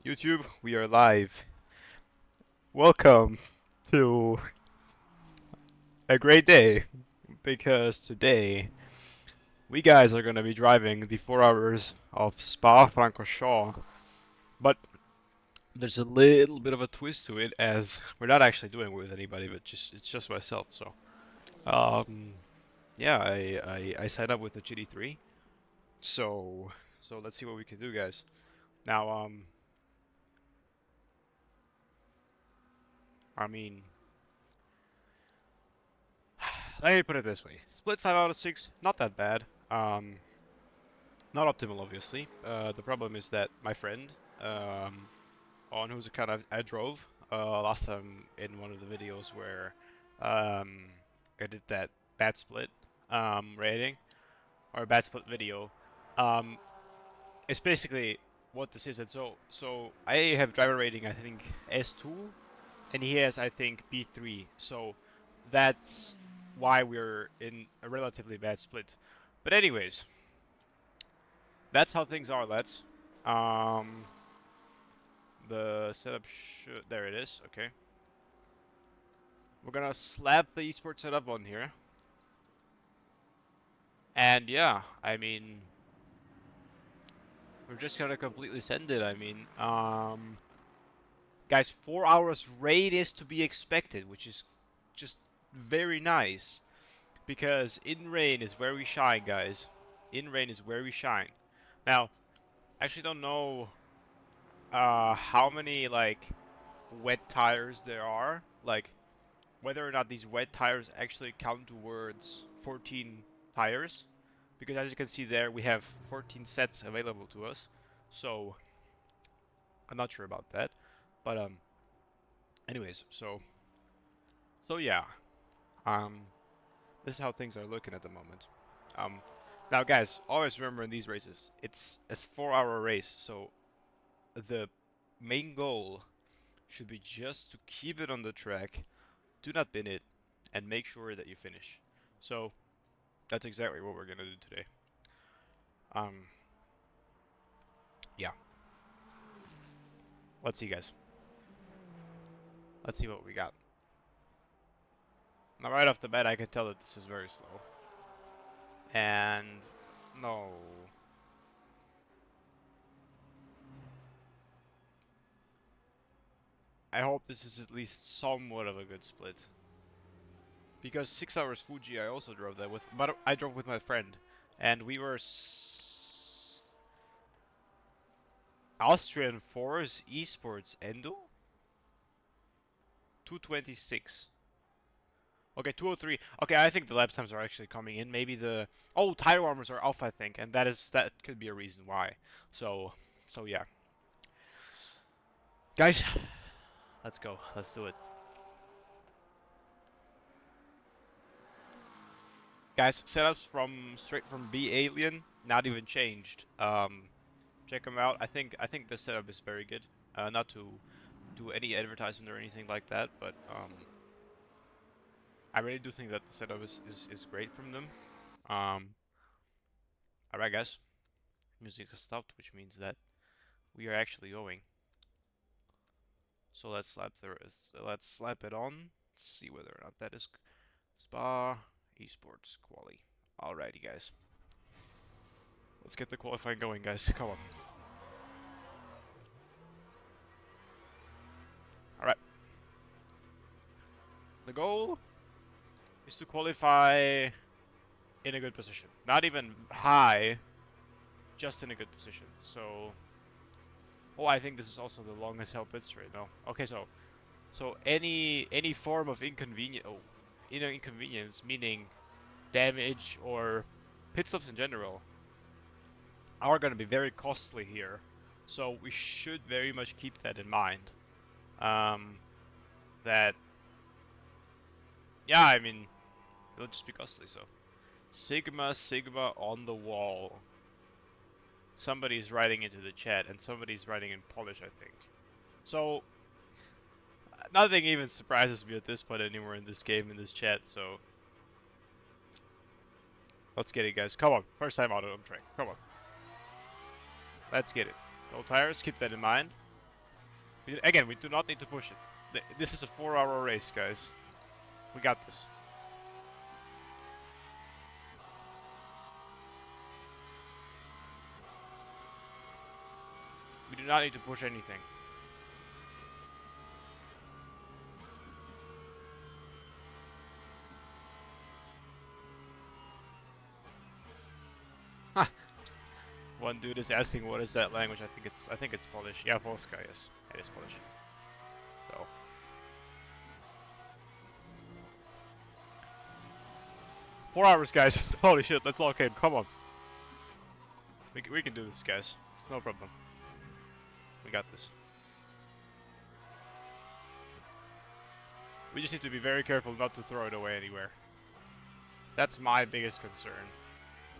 YouTube, we are live. Welcome to a great day because today we guys are gonna be driving the 4 hours of Spa-Francorchamps, but there's a little bit of a twist to it as we're not actually doing it with anybody, but it's just myself. So, um, yeah, I signed up with the GD3. So let's see what we can do, guys. Now, I mean. Let me put it this way. Split 5 out of 6, not that bad. Not optimal, obviously. The problem is that my friend, on whose account I drove, last time in one of the videos where um, I did that bad split rating, or bad split video, um, it's basically what this is. And so I have driver rating, I think, S2, and he has, I think, B3. So that's why we're in a relatively bad split. But anyways, that's how things are, lads. Um, the setup should... There it is, okay. We're gonna slap the esports setup on here. And yeah, I mean... We're just gonna completely send it, I mean. Guys, 4 hours raid is to be expected, which is just very nice. Because in rain is where we shine, guys. In rain is where we shine. Now, I actually don't know how many like wet tires there are. Like whether or not these wet tires actually count towards 14 tires. Because as you can see there, we have 14 sets available to us. So I'm not sure about that. But anyways, so yeah. Um this is how things are looking at the moment. Um Now guys, always remember in these races, it's a 4 hour race, so the main goal should be just to keep it on the track, do not bin it, and make sure that you finish. So that's exactly what we're gonna do today. Um yeah. Let's see, guys. Let's see what we got. Now right off the bat I can tell that this is very slow. And no. I hope this is at least somewhat of a good split. Because 6 hours Fuji, I also drove that with, but I drove with my friend, and we were Austrian Force Esports Endo 226. Okay, 203. Okay, I think the lap times are actually coming in. Maybe the tire warmers are off, I think, and that could be a reason why. So yeah, guys, let's go. Let's do it. Guys, setups from straight from B Alien, not even changed. Check them out. I think the setup is very good. Not to do any advertisement or anything like that, but I really do think that the setup is great from them. Um, Alright, guys, music has stopped, which means that we are actually going. So let's slap it on. See whether or not that is Spa Esports quali. Alrighty, guys. Let's get the qualifying going, guys. Come on. Alright. The goal is to qualify in a good position. Not even high, just in a good position. So, I think this is also the longest held pit straight. No, okay. So any form of inconvenience, meaning damage or pit stops in general, are gonna be very costly here. So we should very much keep that in mind. That yeah, I mean, it'll just be costly. So Sigma on the wall. Somebody's writing into the chat, and somebody's writing in Polish, I think. So, nothing even surprises me at this point anymore in this game, in this chat, so... Let's get it, guys. Come on. First time out on track. Come on. Let's get it. No tires, keep that in mind. Again, we do not need to push it. This is a 4-hour race, guys. We got this. We do not need to push anything. One dude is asking what is that language. I think it's Polish. Yeah, Polska, yes. It is Polish. So 4 hours, guys. Holy shit, let's lock in. Come on. We can do this, guys. It's no problem. We got this. We just need to be very careful not to throw it away anywhere. That's my biggest concern.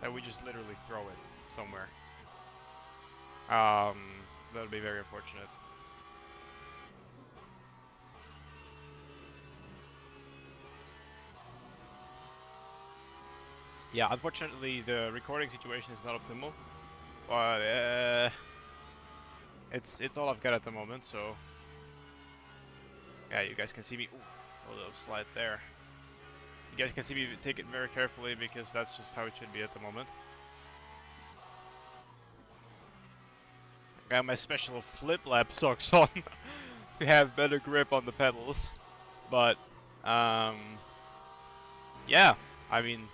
That we just literally throw it somewhere. That would be very unfortunate. Yeah, unfortunately the recording situation is not optimal. But it's all I've got at the moment, so yeah, you guys can see me. Ooh, a little slide there. You guys can see me take it very carefully because that's just how it should be at the moment. Got my special flip lap socks on to have better grip on the pedals, but yeah, I mean.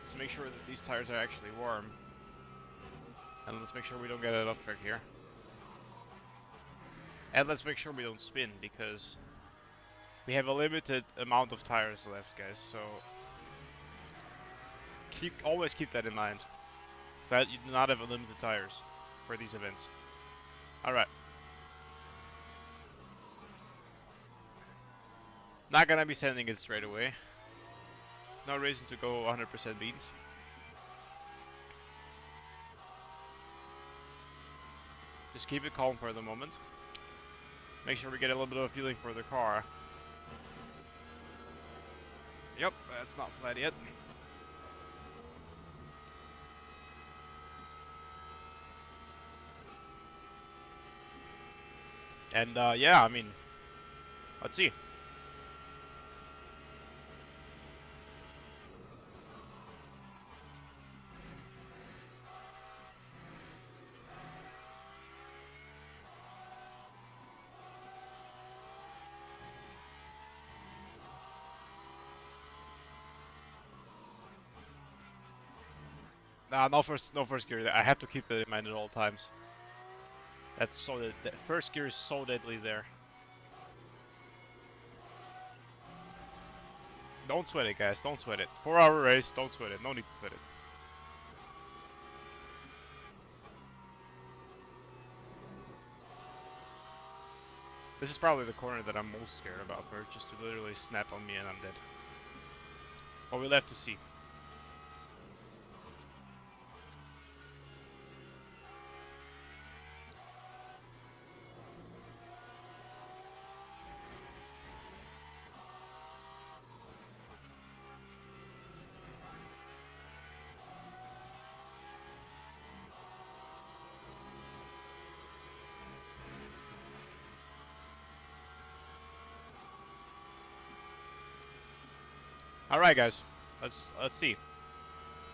Let's make sure that these tires are actually warm. And let's make sure we don't get it off track here. And let's make sure we don't spin, because we have a limited amount of tires left, guys, so always keep that in mind. That you do not have unlimited tires for these events. Alright. Not gonna be sending it straight away. No reason to go 100% beans. Just keep it calm for the moment. Make sure we get a little bit of a feeling for the car. Yep, that's not flat yet. And yeah, I mean, let's see. Nah, no first gear. I have to keep that in mind at all times. That's so the first gear is so deadly there. Don't sweat it, guys. Don't sweat it. 4-hour race. Don't sweat it. No need to sweat it. This is probably the corner that I'm most scared about, for it just to literally snap on me and I'm dead. But we'll have to see. Alright guys, let's see.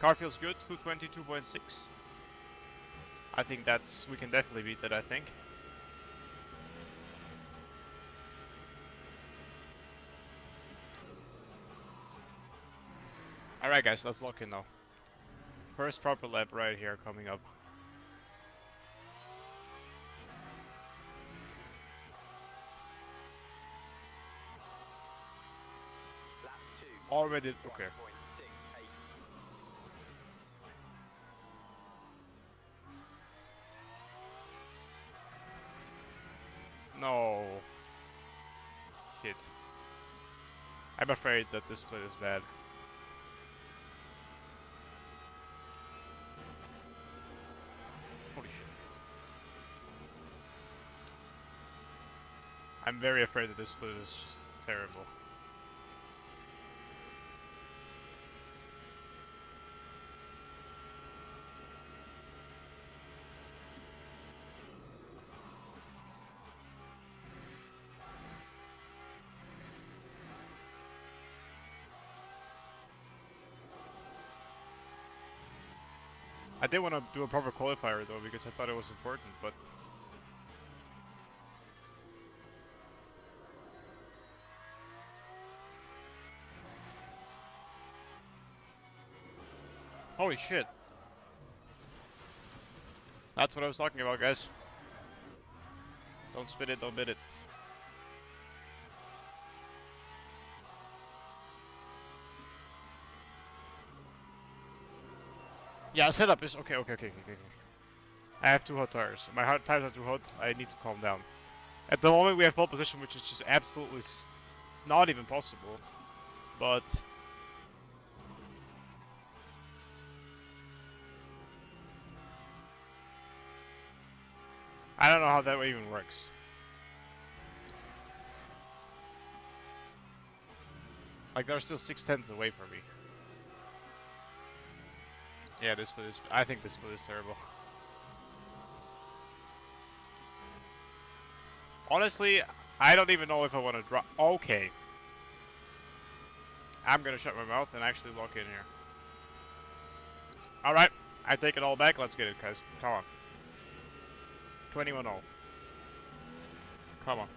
Car feels good, 222.6. I think we can definitely beat that, I think. Alright guys, let's lock in now. First proper lap right here coming up. Already, okay. No. Shit. I'm afraid that this split is bad. Holy shit. I'm very afraid that this split is just terrible. I did want to do a proper qualifier though because I thought it was important, but holy shit. That's what I was talking about, guys. Don't spit it, don't bid it. Yeah, setup is okay. I have 2 hot tires. My hot tires are too hot. I need to calm down. At the moment, we have pole position, which is just absolutely not even possible. But I don't know how that even works. Like, they're still 6/10 away from me. Yeah, this split is. I think this split is terrible. Honestly, I don't even know if I want to drop. Okay. I'm gonna shut my mouth and actually lock in here. Alright, I take it all back. Let's get it, guys. Come on. 21-0. Come on.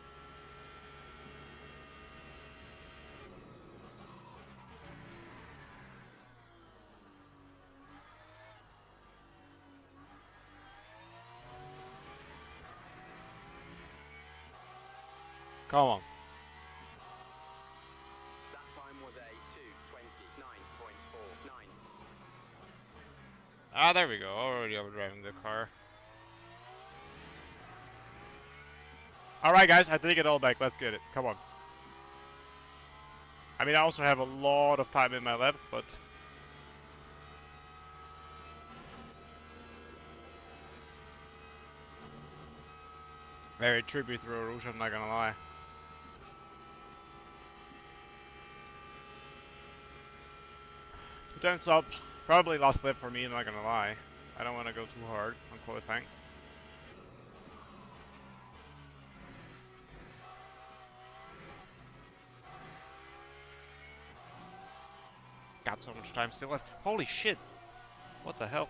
Come on. That time was a 2:29.49. Ah, there we go. Already overdriving the car. Alright, guys, I take it all back. Let's get it. Come on. I mean, I also have a lot of time in my lap, but very trippy through a rouge, I'm not gonna lie. Two tenths up. Probably last lap for me, I'm not gonna lie. I don't want to go too hard on qualifying. Got so much time still left. Holy shit! What the hell?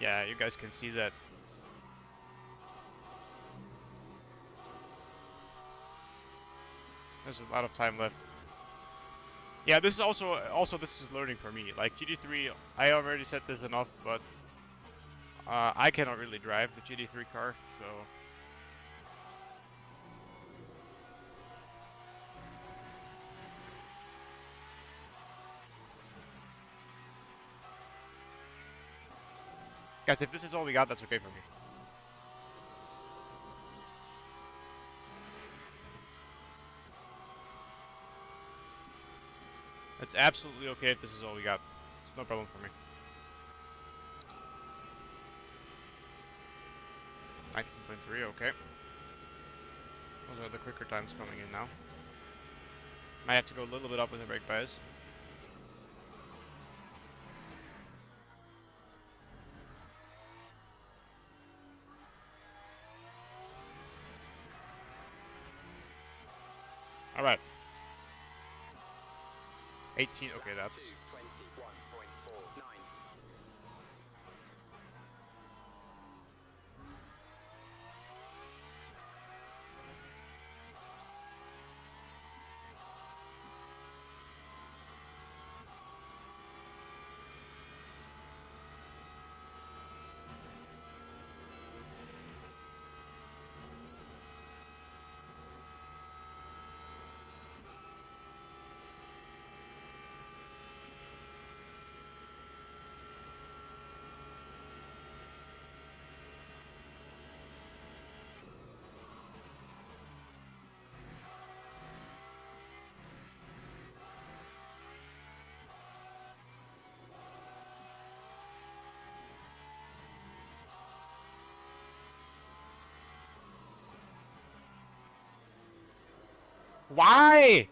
Yeah, you guys can see that. There's a lot of time left. Yeah, this is also this is learning for me. Like GT3, I already said this enough, but I cannot really drive the GT3 car, so guys, if this is all we got, that's okay for me. It's absolutely okay if this is all we got. It's no problem for me. 19.3, okay. Those are the quicker times coming in now. Might have to go a little bit up with the brake bias. Alright. 18, okay, that's... 21.49. Why?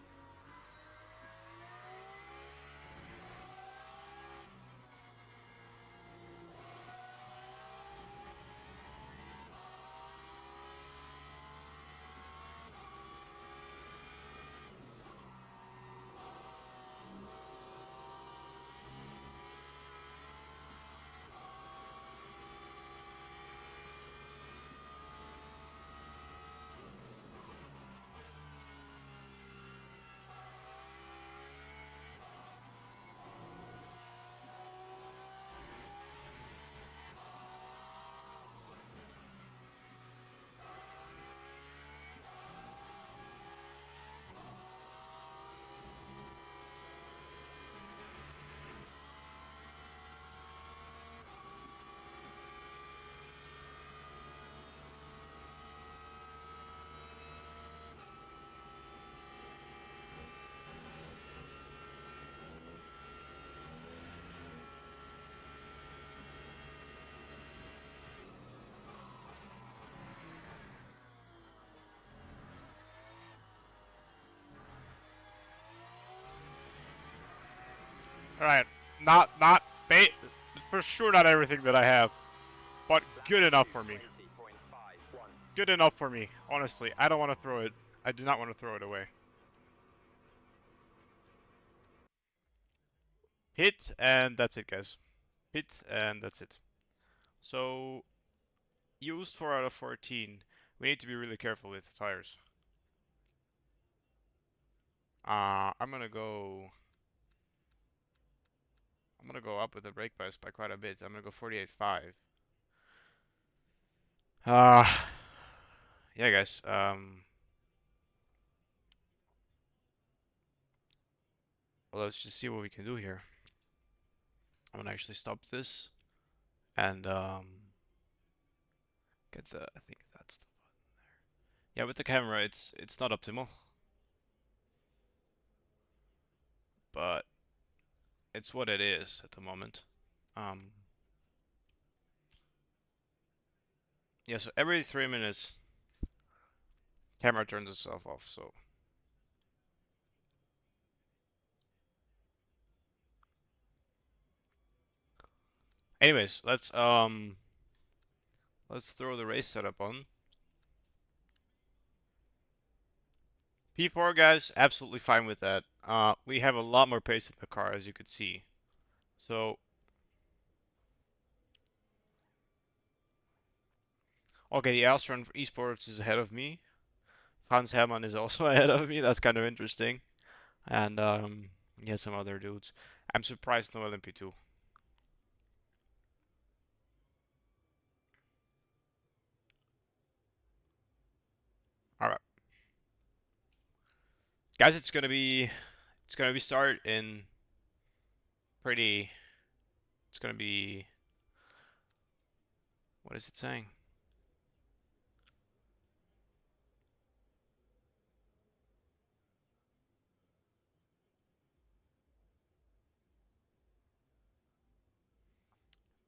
Alright, not for sure not everything that I have, but good enough for me. 20.51. Good enough for me, honestly. I don't want to throw it. I do not want to throw it away. Hit, and that's it, guys. Hit, and that's it. So, used 4 out of 14. We need to be really careful with the tires. I'm gonna go... I'm gonna go up with the brake bias by quite a bit. I'm gonna go 48.5. Uh, yeah, guys. Let's just see what we can do here. I'm gonna actually stop this and get the. I think that's the button there. Yeah, with the camera, it's not optimal, but it's what it is at the moment. Um, yeah. So every 3 minutes, camera turns itself off. So, anyways, let's throw the race setup on. P4 guys, absolutely fine with that. We have a lot more pace in the car, as you could see. So, okay, the Astron Esports is ahead of me. Hans Hermann is also ahead of me. That's kind of interesting. And yeah, some other dudes. I'm surprised no LMP2. All right, guys, it's gonna be start in pretty. It's gonna be, what is it saying?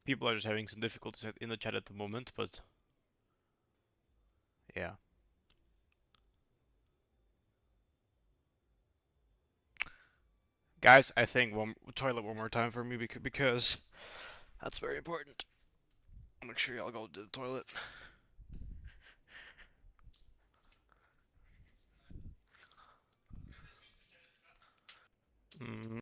People are just having some difficulties in the chat at the moment, but yeah. Guys, I think one toilet one more time for me because that's very important. I'll make sure y'all go to the toilet. Mm.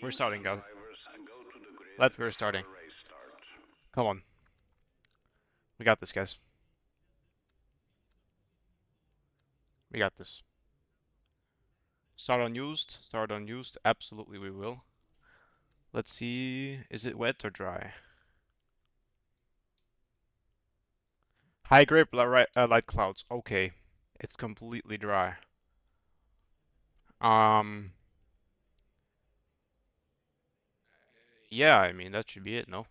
We're starting, guys. We're starting. Come on. We got this, guys. We got this. Start unused. Start unused. Absolutely, we will. Let's see. Is it wet or dry? High grip, light clouds. Okay. It's completely dry. Yeah, I mean, that should be it, no?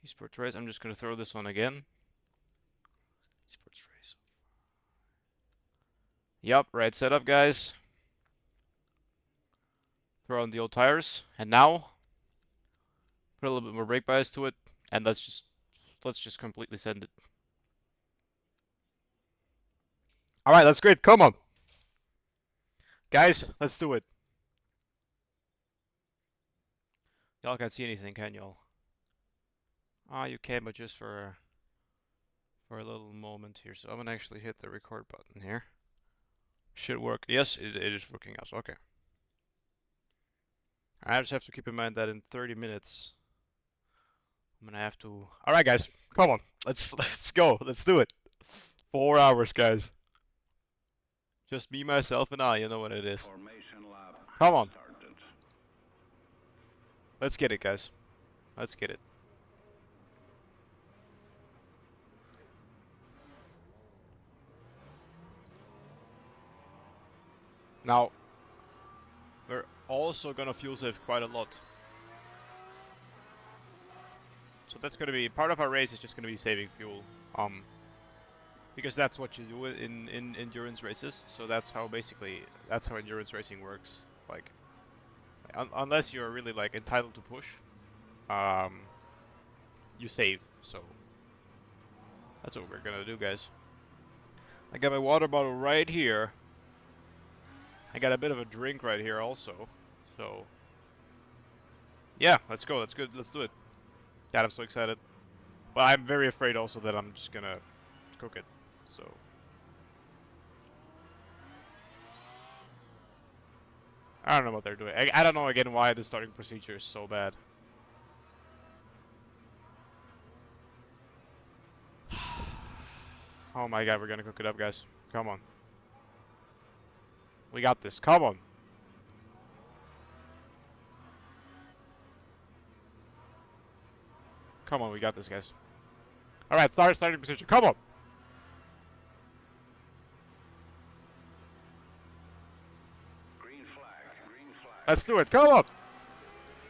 Esports race. I'm just gonna throw this one again. Esports race. Yup, right setup, guys. Throw on the old tires. And now, put a little bit more brake bias to it. And let's just completely send it. Alright, that's great. Come on. Guys, let's do it. Y'all can't see anything, can y'all? Ah, you can, but just for a little moment here. So I'm gonna actually hit the record button here. Should work. Yes, it is working out. So okay. I just have to keep in mind that in 30 minutes, I'm gonna have to. All right, guys, come on. Let's go. Let's do it. 4 hours, guys. Just me, myself, and I. You know what it is. Come on. Let's get it, guys. Let's get it. Now, we're also gonna fuel save quite a lot. So that's gonna be part of our race. Is just gonna be saving fuel. Because that's what you do in endurance races. So that's how endurance racing works. Like, unless you're really like entitled to push, you save. So that's what we're gonna do, guys. I got my water bottle right here. I got a bit of a drink right here also. So yeah, let's go. That's good. Let's do it. God, I'm so excited. But I'm very afraid also that I'm just gonna cook it. So. I don't know what they're doing. I don't know again why the starting procedure is so bad. Oh my god, we're gonna cook it up, guys. Come on. We got this. Come on. Come on, we got this, guys. Alright, starting position. Come on. Green flag, green flag. Let's do it. Come on.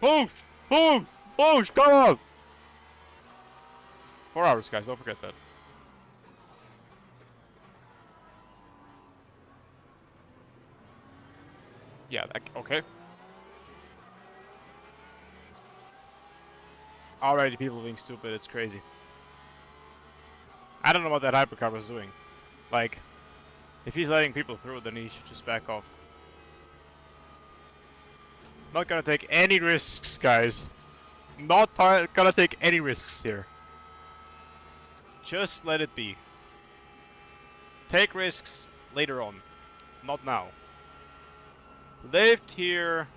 Push! Push! Push! Come on! 4 hours, guys. Don't forget that. Yeah, okay. Already people being stupid. It's crazy. I don't know what that hypercar was doing. Like, if he's letting people through, then he should just back off. Not gonna take any risks, guys. Not gonna take any risks here. Just let it be. Take risks later on. Not now. Lift here.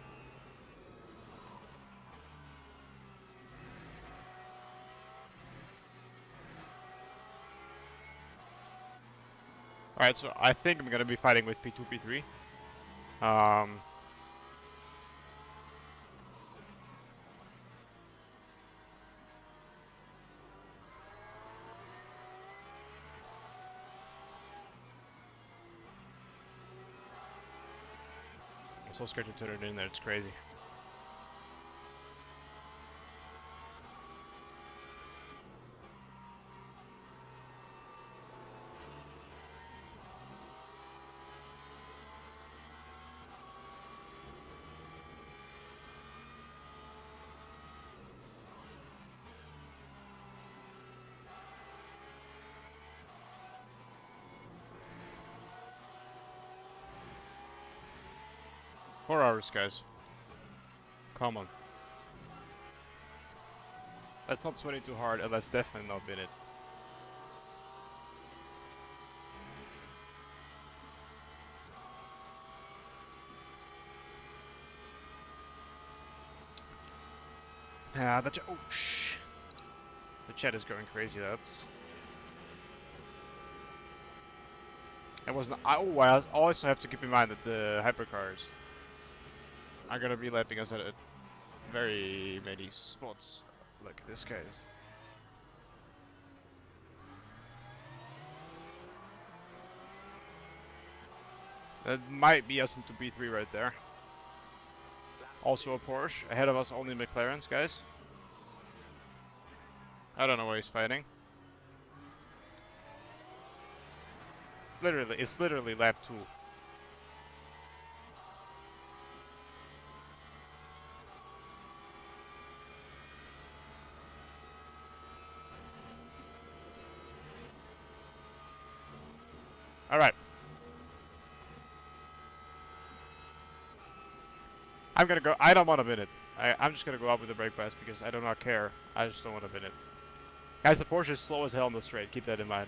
Alright, so I think I'm gonna be fighting with P2, P3. I'm so scared to turn it in there, it's crazy. Four hours, guys. Come on. Let's not sweat it too hard, and let's definitely not bin it. Oh, shh. The chat is going crazy. That's. It wasn't. Oh, I also have to keep in mind that the hypercars are gonna be letting us at very many spots. Look, this guy's. That might be us into B3 right there. Also a Porsche. Ahead of us only McLarens, guys. I don't know why he's fighting. It's literally lap 2. Alright. I'm gonna go. I don't want to win it. I'm just gonna go out with the brake pass because I do not care. I just don't want to win it. Guys, the Porsche is slow as hell on the straight. Keep that in mind.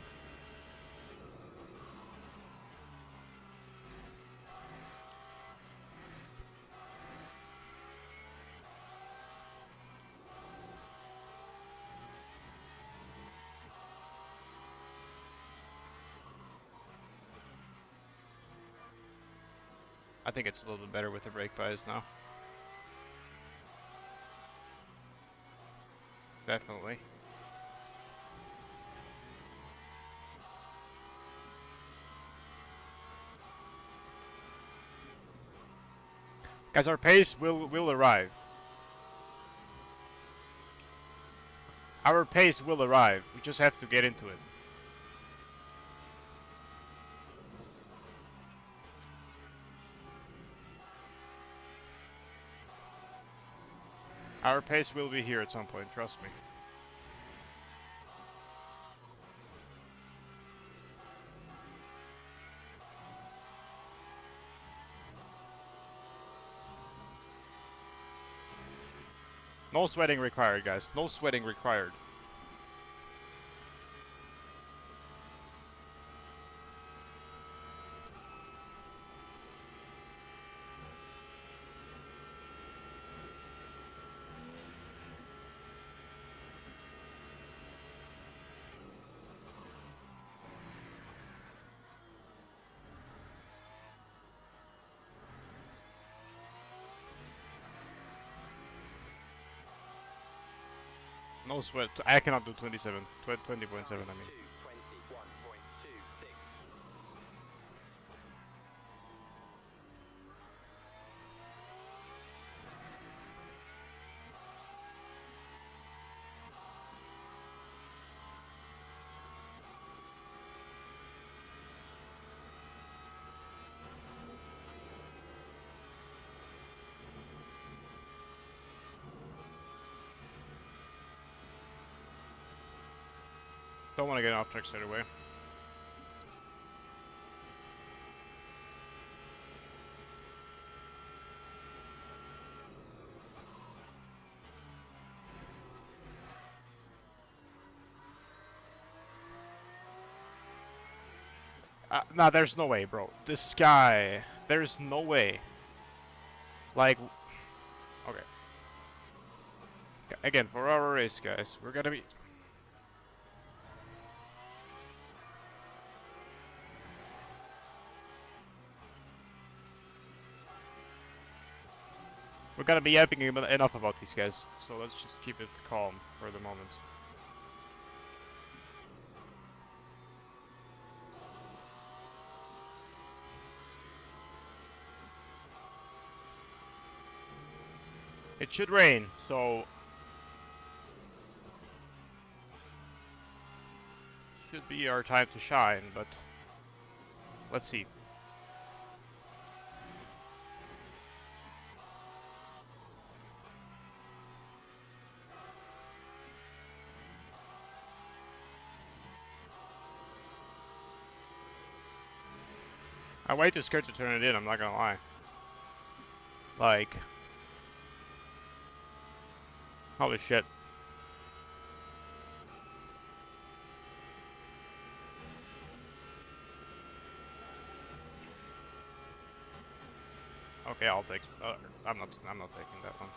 I think it's a little bit better with the brake pads now. Definitely. Guys, our pace will arrive. Our pace will arrive. We just have to get into it. Our pace will be here at some point, trust me. No sweating required, guys. No sweating required. No sweat. I cannot do 27. 20.7, I mean. Don't want to get off track straight away. Nah, there's no way, bro. This guy, there's no way. Like, okay. Again, for our race, guys, we're gonna be. We're gonna be yapping enough about these guys, so let's just keep it calm for the moment. It should rain, so should be our time to shine, but let's see. I'm way too scared to turn it in, I'm not gonna lie. Like, holy shit. Okay, I'll take. I'm not taking that one.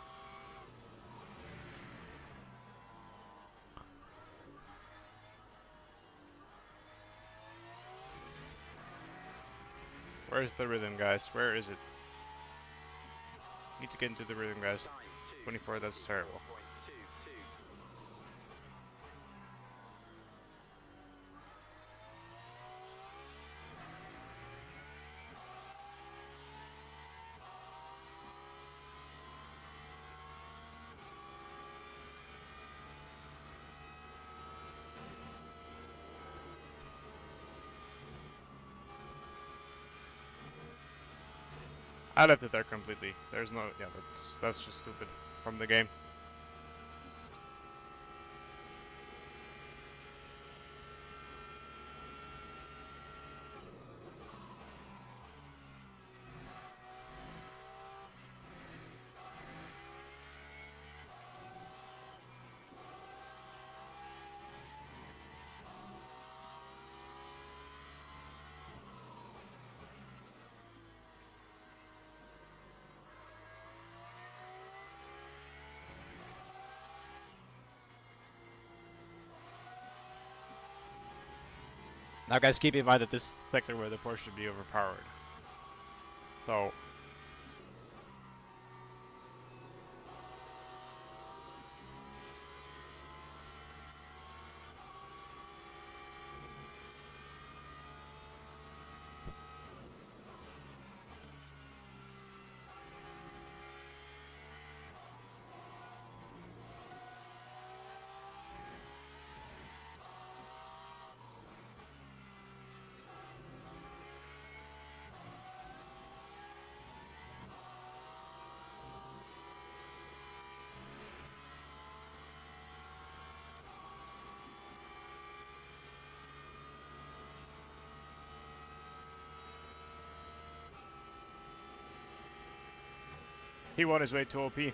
Where's the rhythm, guys? Where is it? Need to get into the rhythm, guys. 24, that's terrible. I left it there completely. There's no, yeah, that's just stupid from the game. Now, guys, keep in mind that this sector where the Porsche should be overpowered. So, he won his way to OP. That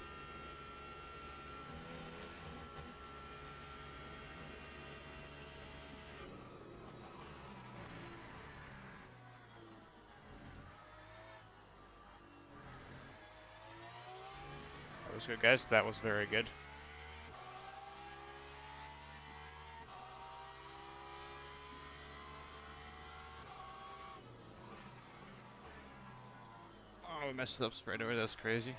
was good, guys. That was very good. Oh, we messed up straight away. That's crazy.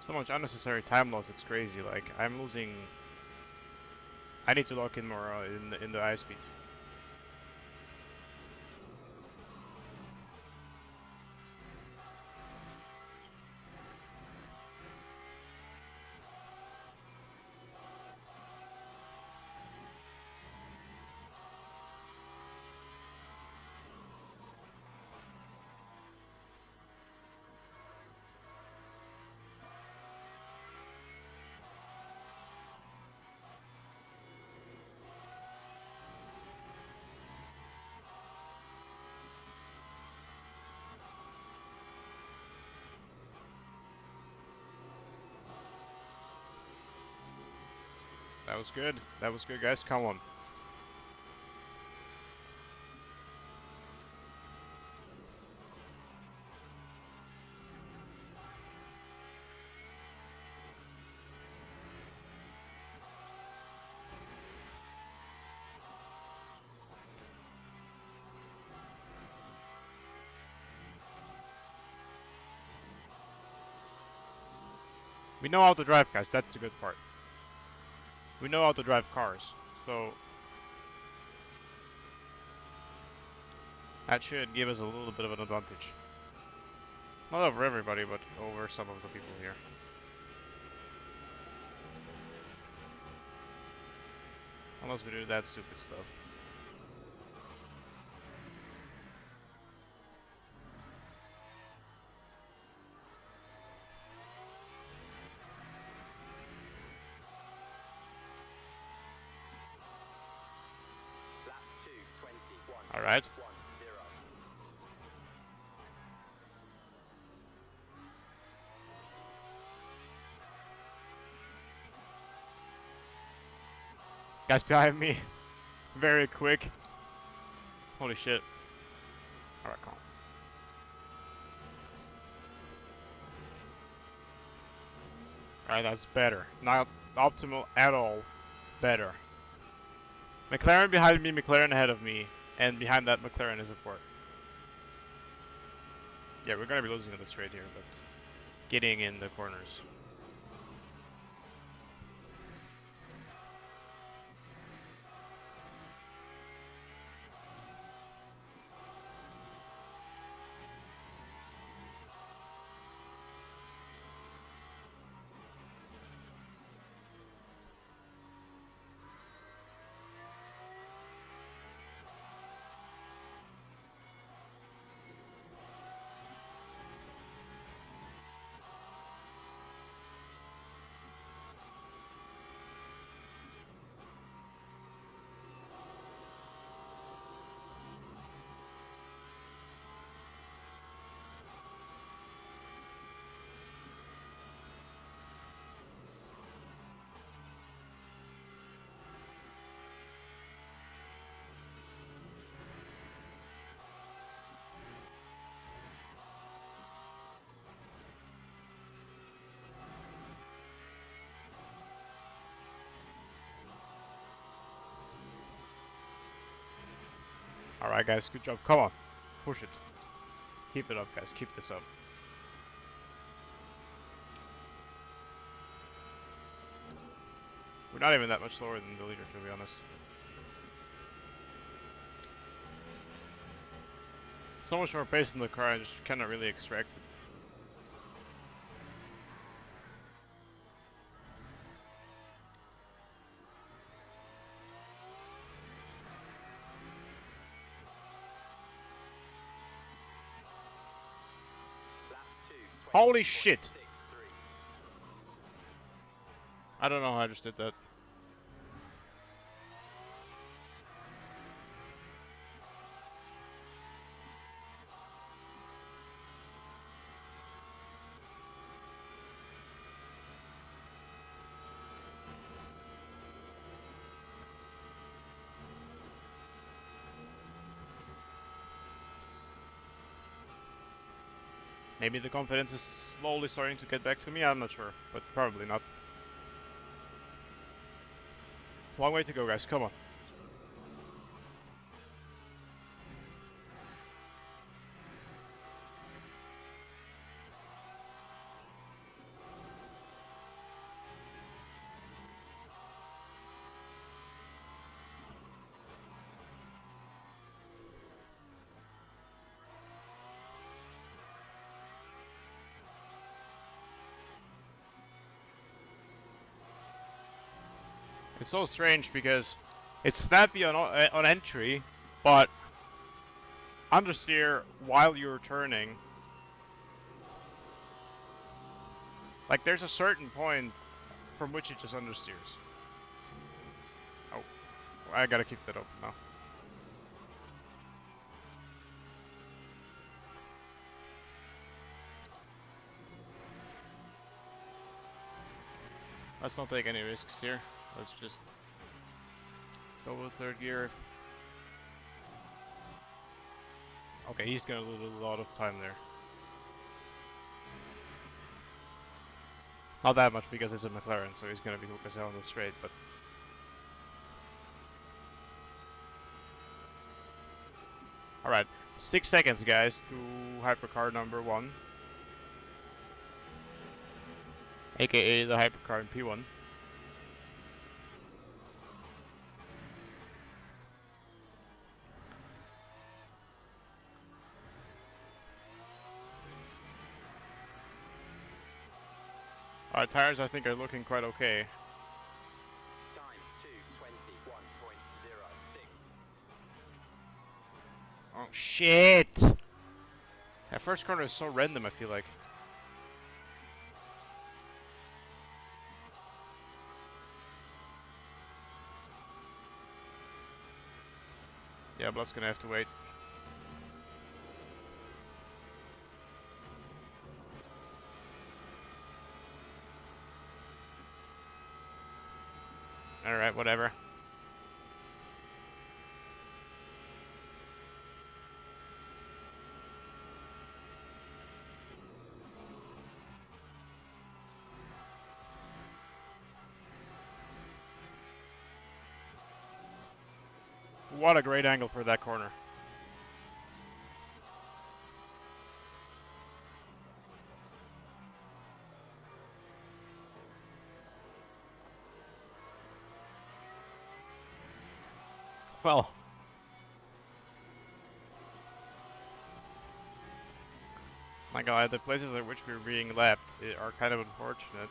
So much unnecessary time loss. It's crazy. Like I'm losing. I need to lock in more in the high speed. That was good. That was good, guys. Come on. We know how to drive, guys. That's the good part. We know how to drive cars. So that should give us a little bit of an advantage. Not over everybody, but over some of the people here. Unless we do that stupid stuff. Alright. Guys behind me. Very quick. Holy shit. Alright, come on. Alright, that's better. Not optimal at all. Better. McLaren behind me, McLaren ahead of me. And behind that, McLaren is a port. Yeah, we're gonna be losing in the straight here, but getting in the corners. Alright guys, good job. Come on. Push it. Keep it up guys, keep this up. We're not even that much slower than the leader, to be honest. So much more pace in the car, I just cannot really extract it. Holy shit! I don't know how I just did that. Maybe the confidence is slowly starting to get back to me, I'm not sure, but probably not. Long way to go guys, come on. It's so strange because it's snappy on entry, but understeer while you're turning. Like there's a certain point from which it just understeers. Oh, I gotta keep that open now. Let's not take any risks here. Let's just go with third gear. Okay, he's gonna lose a lot of time there. Not that much because it's a McLaren, so he's gonna be focusing on the straight, but... Alright, 6 seconds guys to hypercar number 1. AKA the hypercar in P1. Our tires I think are looking quite okay. Time 2:21.06. Oh shit! That first corner is so random I feel like. Yeah, Blood's gonna have to wait. Alright, whatever. What a great angle for that corner. Well, my god, the places at which we're being lapped are kind of unfortunate.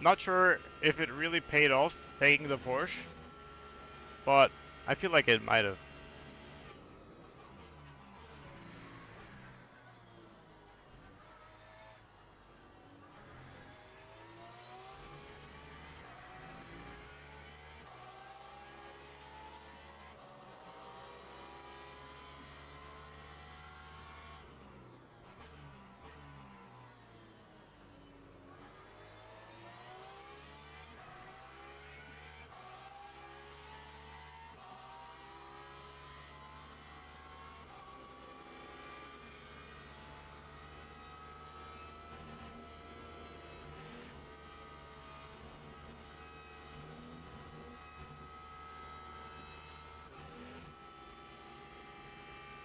Not sure if it really paid off taking the Porsche, but I feel like it might have.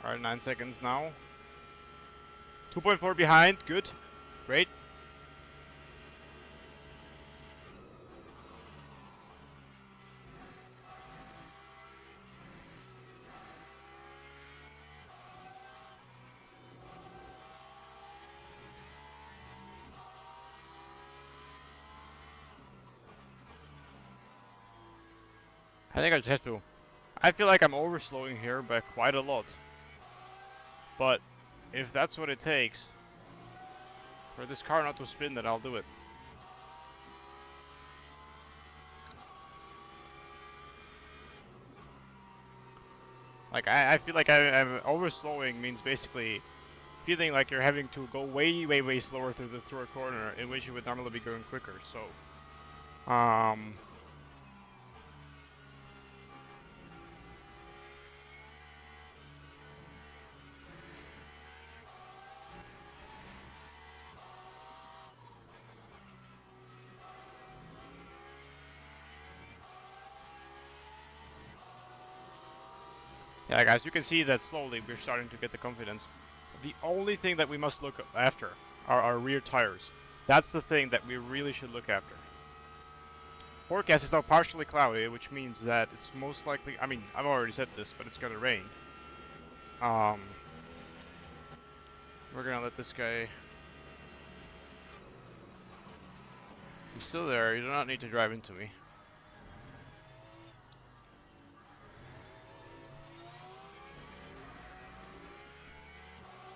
Alright, 9 seconds now. 2.4 behind, good. Great. I think I just have to. I feel like I'm overslowing here by quite a lot. But if that's what it takes for this car not to spin, then I'll do it. Like, I feel like I'm overslowing means basically feeling like you're having to go way slower through a corner in which you would normally be going quicker. So, yeah, guys, you can see that slowly we're starting to get the confidence. The only thing that we must look after are our rear tires. That's the thing that we really should look after. Forecast is now partially cloudy, which means that it's most likely, I mean, I've already said this, but it's gonna rain. We're gonna let this guy... He's still there, you do not need to drive into me.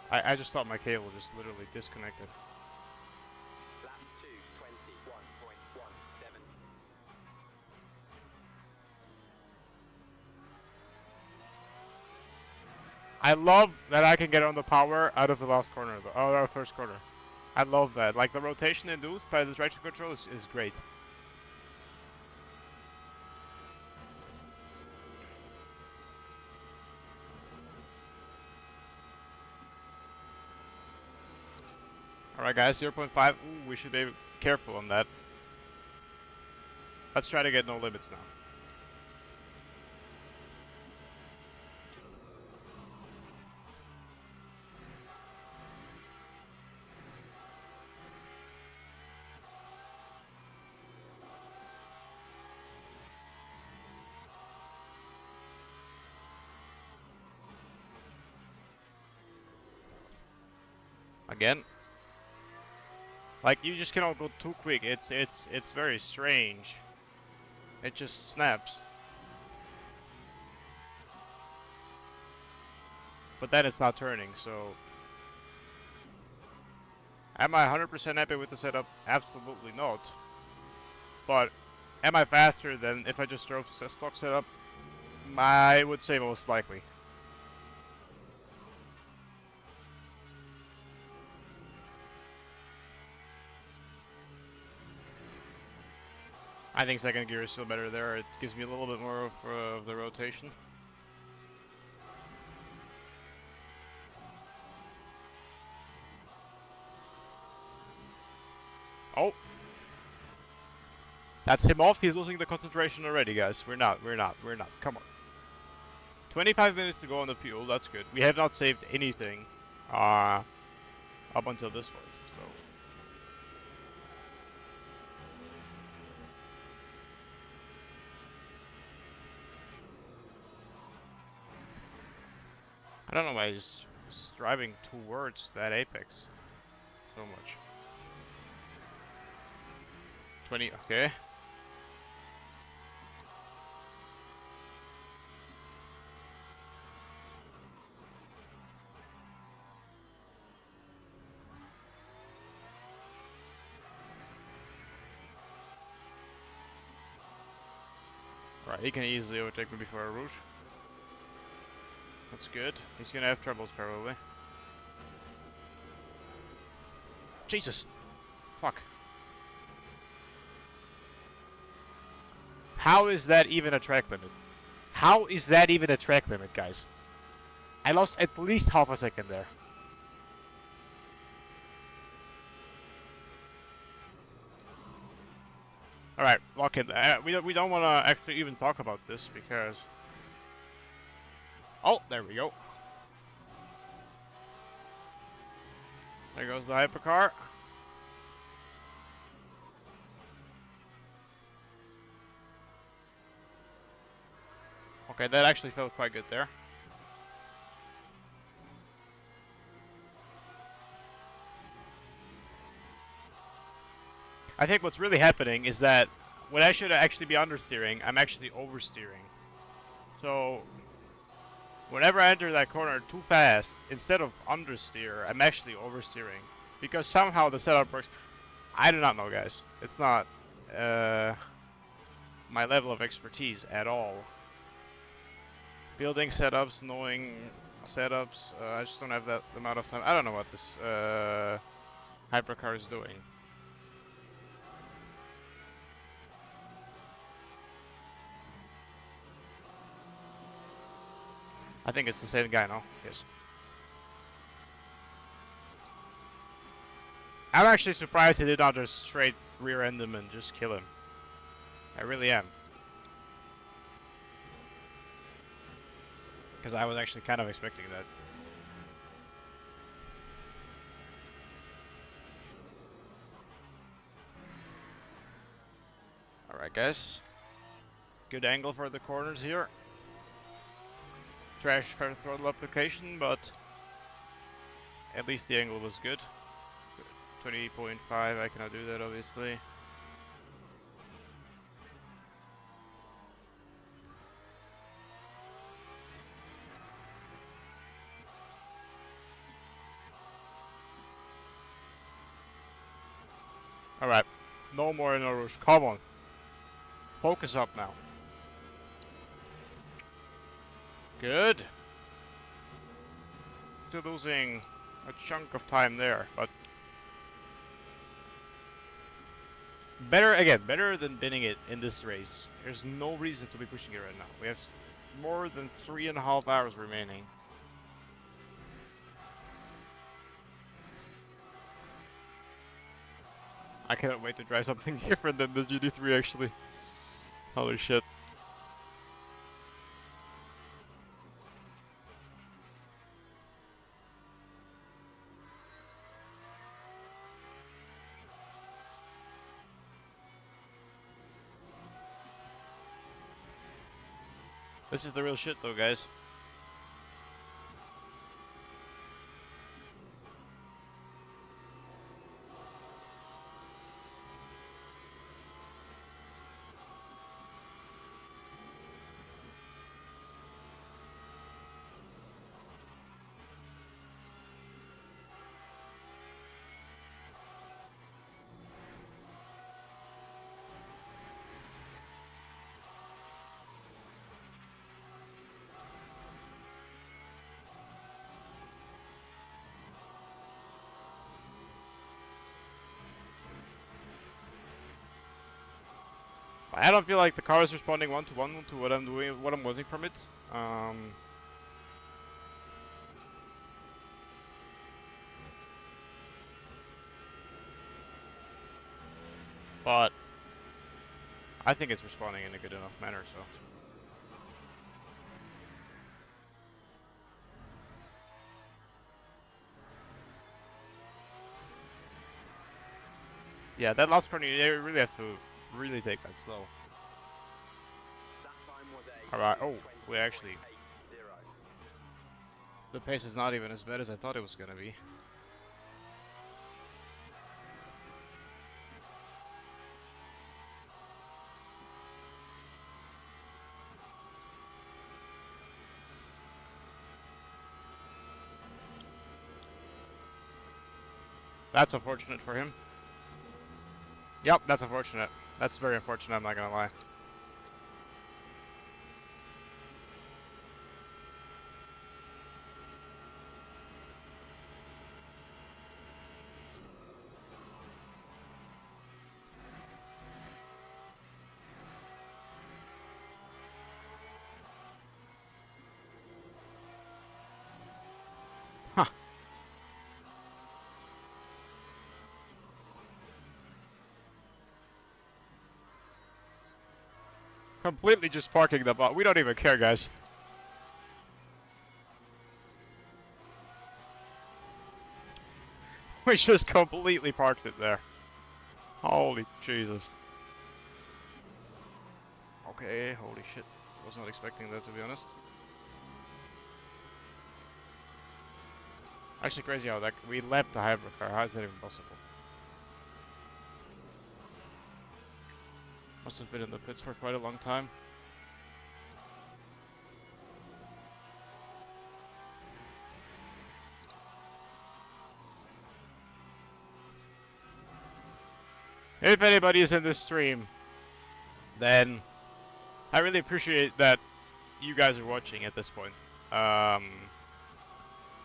I just thought my cable just literally disconnected. Lap 2, 21.17. I love that I can get on the power out of the last corner, though, out of the first corner. I love that. Like, the rotation induced by the traction control is great. Alright guys, 0.5. Ooh, we should be careful on that. Let's try to get no limits now. Again. Like, you just cannot go too quick. It's very strange. It just snaps. But then it's not turning, so... Am I 100% happy with the setup? Absolutely not. But am I faster than if I just drove a stock setup? I would say most likely. I think second gear is still better there. It gives me a little bit more of the rotation. Oh! That's him off. He's losing the concentration already, guys. We're not. Come on. 25 minutes to go on the fuel. That's good. We have not saved anything up until this point. So. I don't know why he's driving towards that apex so much. 20, okay. Right, he can easily overtake me before I rouge. That's good. He's gonna have troubles probably. Jesus! Fuck. How is that even a track limit? How is that even a track limit, guys? I lost at least half a second there. Alright, lock in. We don't want to actually even talk about this because... Oh, there we go. There goes the hypercar. Okay, that actually felt quite good there. I think what's really happening is that when I should actually be understeering, I'm actually oversteering. So, whenever I enter that corner too fast, instead of understeer, I'm actually oversteering. Because somehow the setup works. I do not know, guys. It's not my level of expertise at all. Building setups, knowing setups, I just don't have that amount of time. I don't know what this hypercar is doing. I think it's the same guy now. Yes. I'm actually surprised he did not just straight rear end him and just kill him. I really am. Because I was actually kind of expecting that. Alright guys. Good angle for the corners here. Trash for throttle application, but at least the angle was good. 20.5, I cannot do that obviously. Alright, no more in a rush, come on. Focus up now. Good. Still losing a chunk of time there, but better than binning it in this race. There's no reason to be pushing it right now. We have more than 3.5 hours remaining. I cannot wait to try something different than the GT3 actually. Holy shit. This is the real shit though, guys. I don't feel like the car is responding one-to-one to what I'm doing, what I'm wanting from it. But I think it's responding in a good enough manner, so. Yeah, that last corner, you really have to really take that slow. Alright, oh, we actually... The pace is not even as bad as I thought it was gonna be. That's unfortunate for him. Yep, that's unfortunate. That's very unfortunate, I'm not gonna lie. Huh. Completely just parking the bot. We don't even care, guys. We just completely parked it there. Holy Jesus. Okay, holy shit. Was not expecting that, to be honest. Actually crazy how that we lapped the hybrid car. How is that even possible? Must have been in the pits for quite a long time. If anybody is in this stream, then I really appreciate that you guys are watching at this point.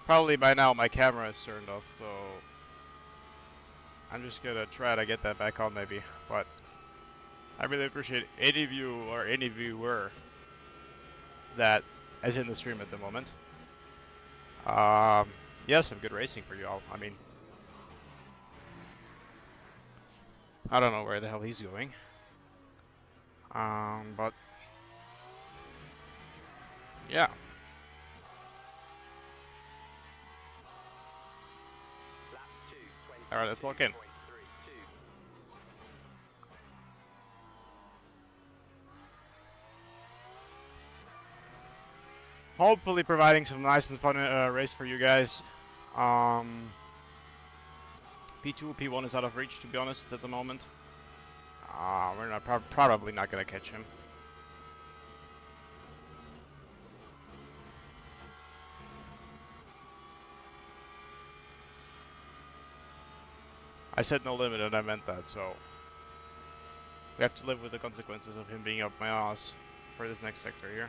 Probably by now my camera is turned off, so I'm just gonna try to get that back on maybe. But I really appreciate any of you or any viewer that is in the stream at the moment. Yeah, some good racing for you all. I mean, I don't know where the hell he's going. But yeah. Alright, let's lock in. Hopefully providing some nice and fun race for you guys. P2, P1 is out of reach, to be honest, at the moment. We're not probably not gonna catch him. I said no limit and I meant that, so we have to live with the consequences of him being up my ass for this next sector here.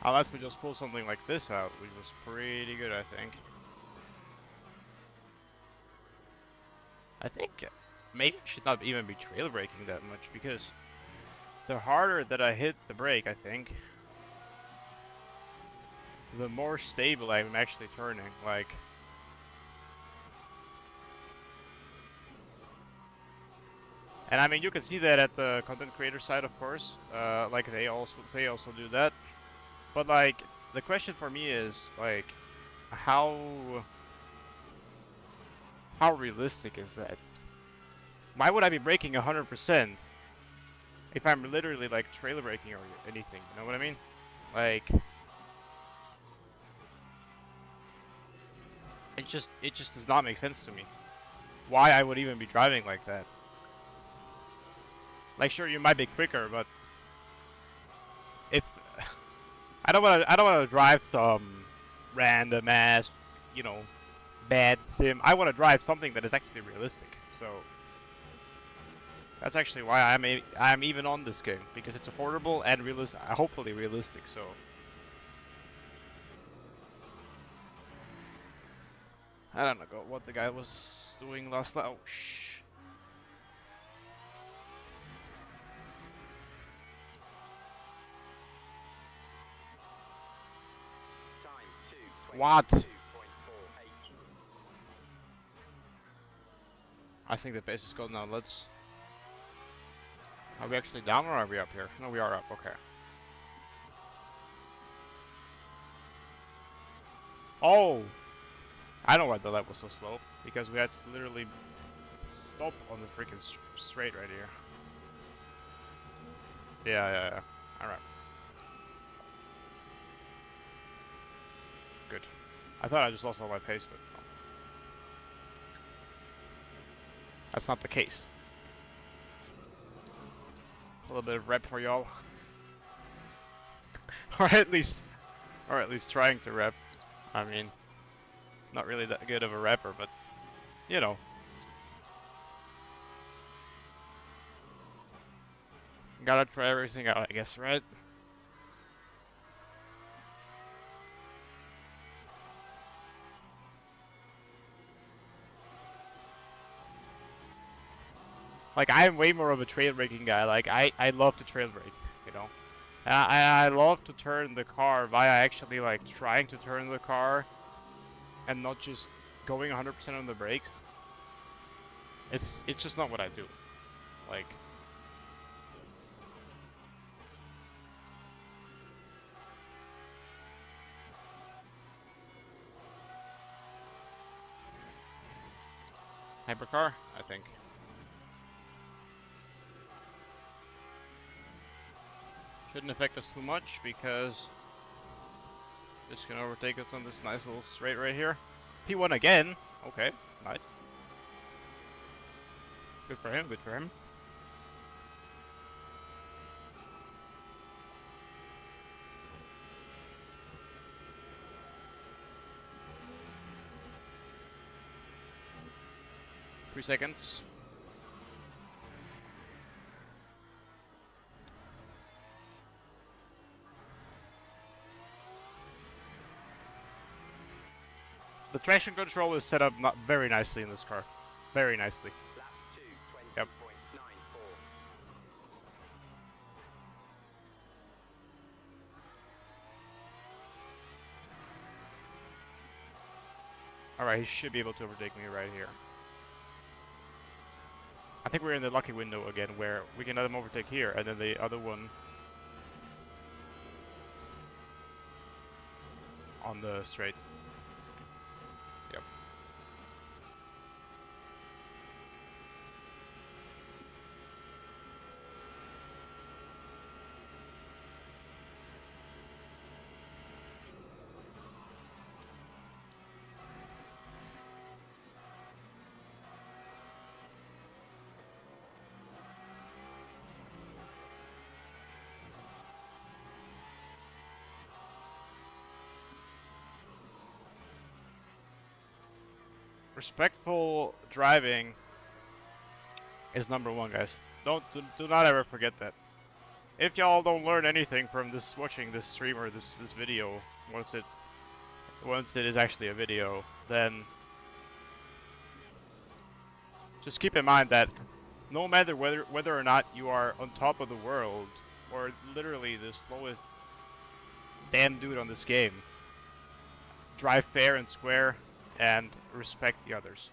Unless we just pull something like this out, which was pretty good, I think. I think maybe I should not even be trail braking that much, because the harder that I hit the brake, I think, the more stable I'm actually turning. Like, and I mean, you can see that at the content creator side, of course. Like they also do that. But like, the question for me is like, how realistic is that? Why would I be braking 100% if I'm literally like trailer braking or anything? You know what I mean? Like, it just does not make sense to me. Why I would even be driving like that? Like, sure, you might be quicker, but if I don't want to drive some random ass, you know, bad sim. I want to drive something that is actually realistic. So that's actually why I'm even on this game, because it's affordable and hopefully realistic. So I don't know what the guy was doing last night. Oh, shh. Time What? 2:22.48. I think the pace is good now. Let's. Are we actually down or are we up here? No, we are up. Okay. Oh! I know why the lap was so slow. Because we had to literally stop on the freaking straight right here. Yeah. Alright. Good. I thought I just lost all my pace, but no. That's not the case. A little bit of rep for y'all. or at least trying to rep. I mean, not really that good of a rapper, but you know. Gotta try everything out, I guess, right? Like, I'm way more of a trail braking guy. Like, I love to trail brake, you know? And I love to turn the car via actually, like, trying to turn the car and not just going 100% on the brakes. It's just not what I do. Like... Hypercar, I think. Shouldn't affect us too much because this can overtake us on this nice little straight right here. P1 again. Okay, nice. Good for him, good for him. Three seconds. The traction control is set up not very nicely in this car. Very nicely. Lap 2:20.94. Yep. Alright, he should be able to overtake me right here. I think we're in the lucky window again where we can let him overtake here and then the other one on the straight. Yep. Respectful driving is #1, guys. Do not ever forget that. If y'all don't learn anything from this watching this stream or this video, once it is actually a video, then just keep in mind that no matter whether or not you are on top of the world or literally the slowest damn dude on this game, drive fair and square and respect the others.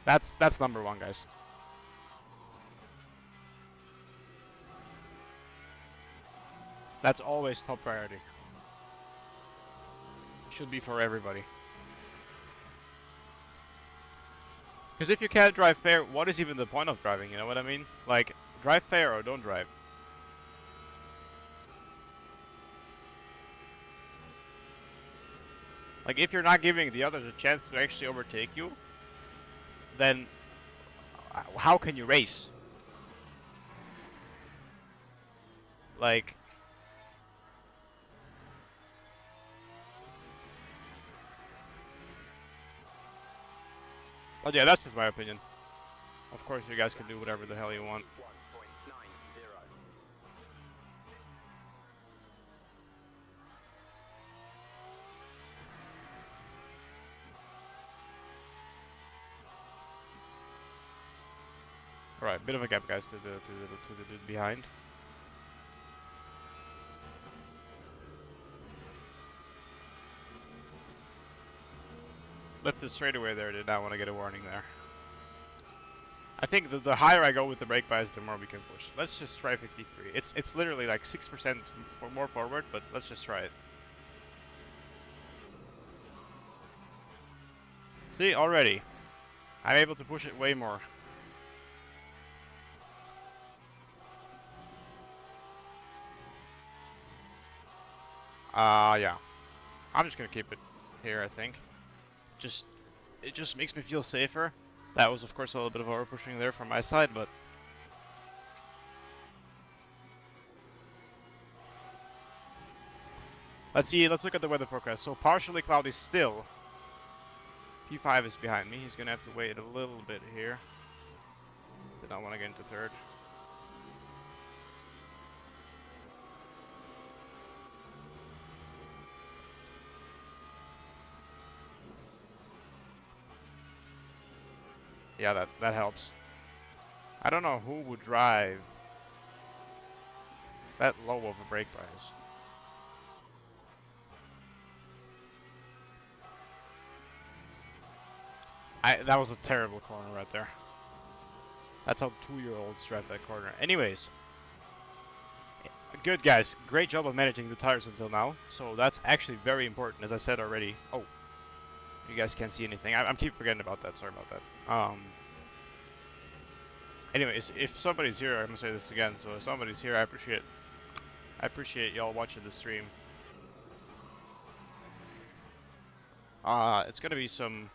That's #1, guys. That's always top priority. Should be for everybody. Because if you can't drive fair, what is even the point of driving, you know what I mean? Like, drive fair or don't drive. Like, if you're not giving the others a chance to actually overtake you, then how can you race? Like... But yeah, that's just my opinion. Of course, you guys can do whatever the hell you want. All right, bit of a gap, guys, to the dude behind. Left it straight away there. Did not want to get a warning there. I think the higher I go with the brake bias, the more we can push. Let's just try 53. It's literally like 6% more forward, but let's just try it. See, already, I'm able to push it way more. Yeah. I'm just gonna keep it here, I think. It just makes me feel safer. That was, of course, a little bit of over pushing there from my side, but let's see. Let's look at the weather forecast. So partially cloudy still. P5 is behind me. He's gonna have to wait a little bit here. Did not want to get into third. Yeah, that helps. I don't know who would drive that low of a brake bias. That was a terrible corner right there. That's how 2-year-olds drive that corner. Anyways, good guys. Great job of managing the tires until now. So that's actually very important, as I said already. Oh, you guys can't see anything. I'm keep forgetting about that. Sorry about that. Anyways, if somebody's here, I'm gonna say this again. So if somebody's here, I appreciate y'all watching the stream. It's gonna be some.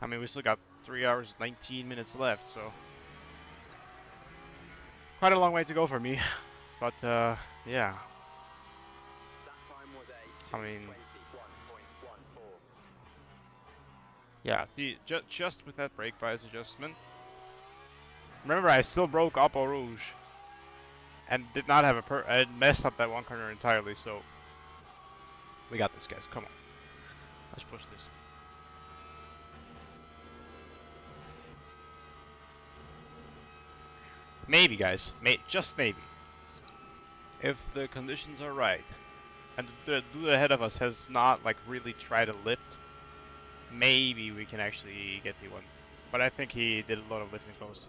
I mean, we still got 3 hours, 19 minutes left, so quite a long way to go for me. But yeah. I mean, yeah. See, just with that brake bias adjustment. Remember, I still broke up Eau Rouge and did not have I messed up that one corner entirely. So we got this, guys. Come on, let's push this. Maybe, guys. Just maybe. If the conditions are right, and the dude ahead of us has not like really tried to lift, maybe we can actually get P1. But I think he did a lot of lifting close.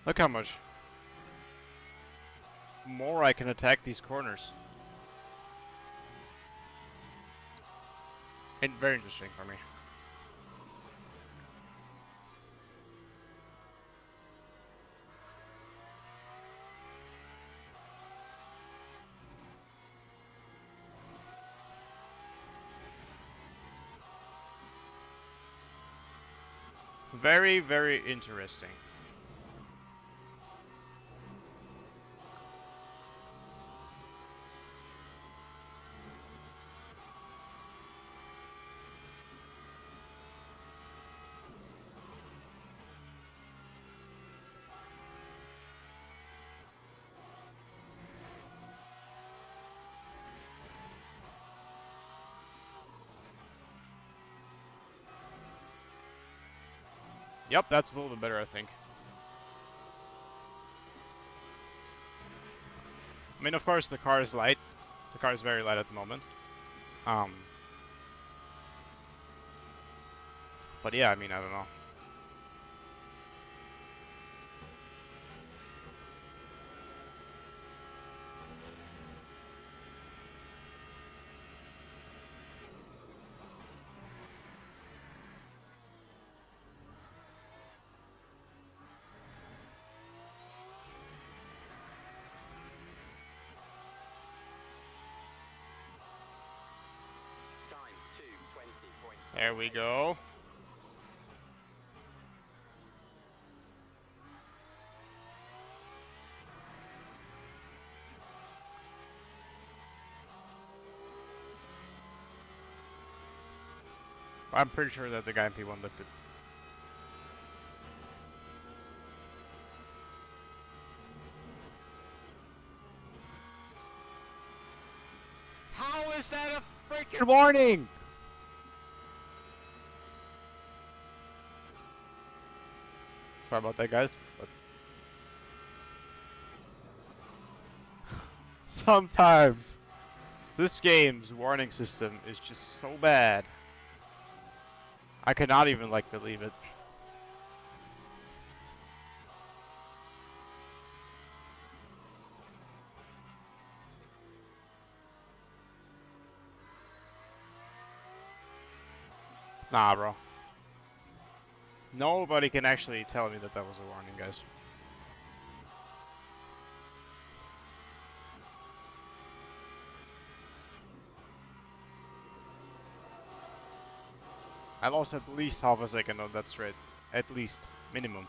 Look how much more I can attack these corners. And very interesting for me. Very, very interesting. Yep, that's a little bit better, I think. I mean, of course, the car is light. The car is very light at the moment. But yeah, I mean, I don't know. There we go. I'm pretty sure that the guy in P1 lifted. How is that a freaking warning? Sorry about that, guys. But sometimes this game's warning system is just so bad. I cannot even like believe it. Nah, bro. Nobody can actually tell me that that was a warning, guys. I lost at least half a second on that straight. At least. Minimum.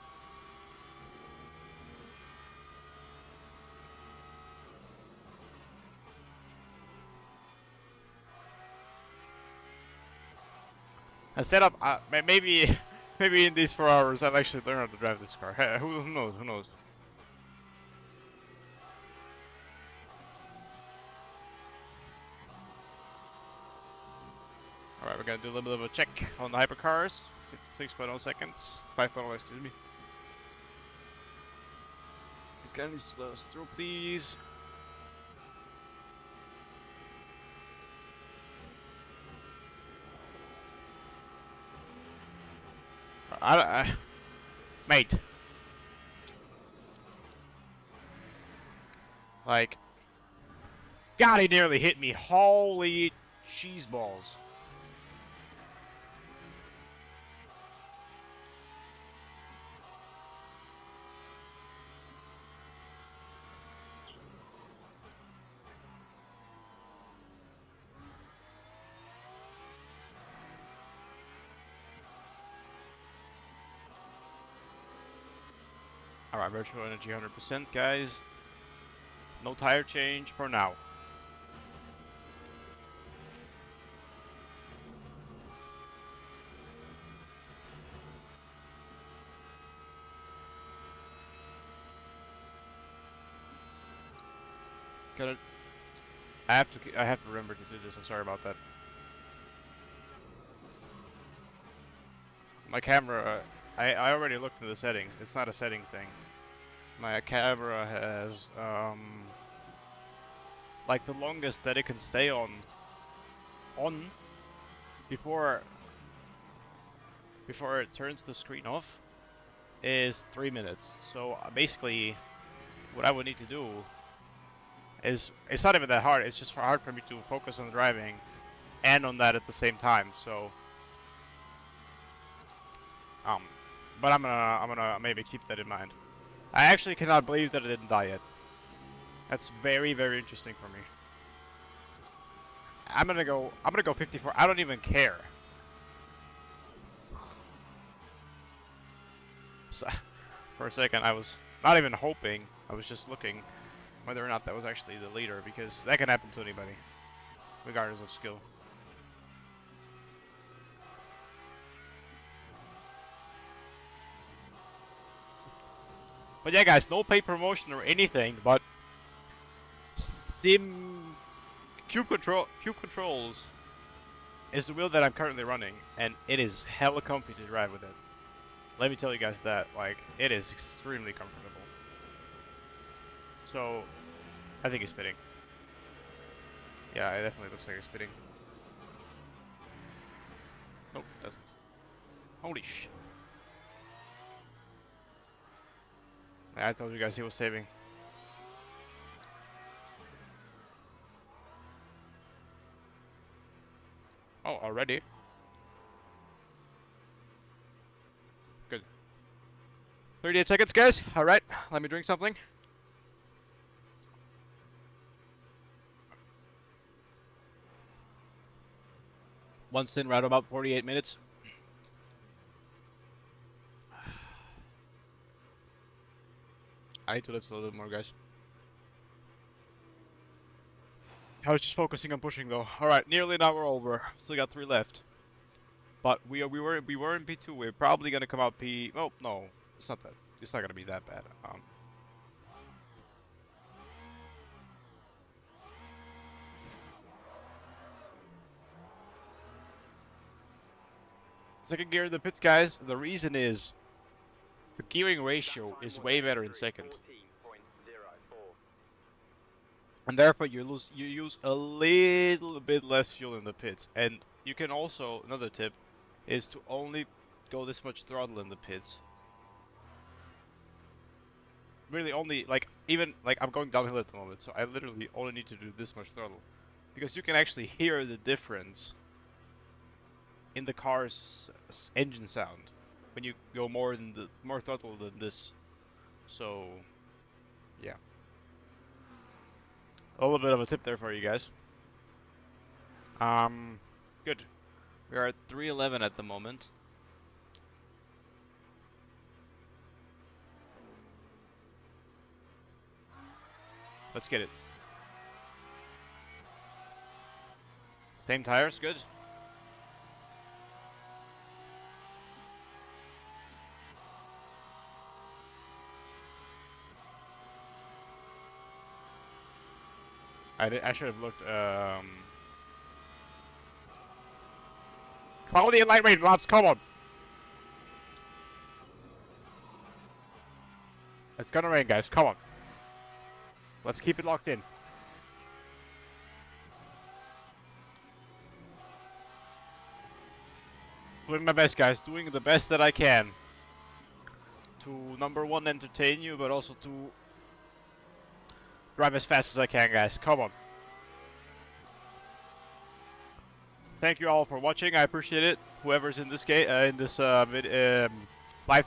I set up, maybe in these 4 hours I've actually learned how to drive this car. Hey, who knows, who knows. Alright, we're gonna do a little bit of a check on the hypercars. 6.0 seconds. 5.0, excuse me. These guys slow us through, please. Mate. Like, God, he nearly hit me. Holy cheese balls. Alright, virtual energy 100%, guys. No tire change for now. I have to remember to do this. I'm sorry about that. My camera, I already looked into the settings. It's not a setting thing. My camera has like the longest that it can stay on before it turns the screen off is 3 minutes. So basically, what I would need to do is, it's not even that hard. It's just hard for me to focus on driving and on that at the same time. So, but I'm gonna maybe keep that in mind. I actually cannot believe that it didn't die yet. That's very, very interesting for me. I'm gonna go 54. I don't even care. So, for a second, I was not even hoping. I was just looking whether or not that was actually the leader, because that can happen to anybody, regardless of skill. But yeah, guys, no paid promotion or anything, but Cube Controls is the wheel that I'm currently running, and it is hella comfy to drive with it. Let me tell you guys that, like, it is extremely comfortable. So, I think it's fitting. Yeah, it definitely looks like it's fitting. Nope, doesn't. Holy shit. I told you guys he was saving. Oh, already? Good. 38 seconds, guys. Alright, let me drink something. Once in, right about 48 minutes. I need to lift a little bit more, guys. I was just focusing on pushing though. Alright, nearly an hour over. Still got 3 left. But we were in P2. We're probably gonna come out P. Oh no, it's not that. It's not gonna be that bad. Second gear in the pits, guys. The reason is the gearing ratio That is time way was better in second. 14.04. And therefore you use a little bit less fuel in the pits. And you can also, another tip, is to only go this much throttle in the pits. Really only, like, even, like, I'm going downhill at the moment, so I literally only need to do this much throttle. Because you can actually hear the difference in the car's engine sound when you go more throttle than this. So, yeah. A little bit of a tip there for you guys. Good. We are at 311 at the moment. Let's get it. Same tires, good. I should have looked, Quality and lightweight, lads, come on! It's gonna rain, guys, come on. Let's keep it locked in. Doing my best, guys, doing the best that I can. To, number one, entertain you, but also to drive as fast as I can, guys, come on. Thank you all for watching. I appreciate it. Whoever's in this live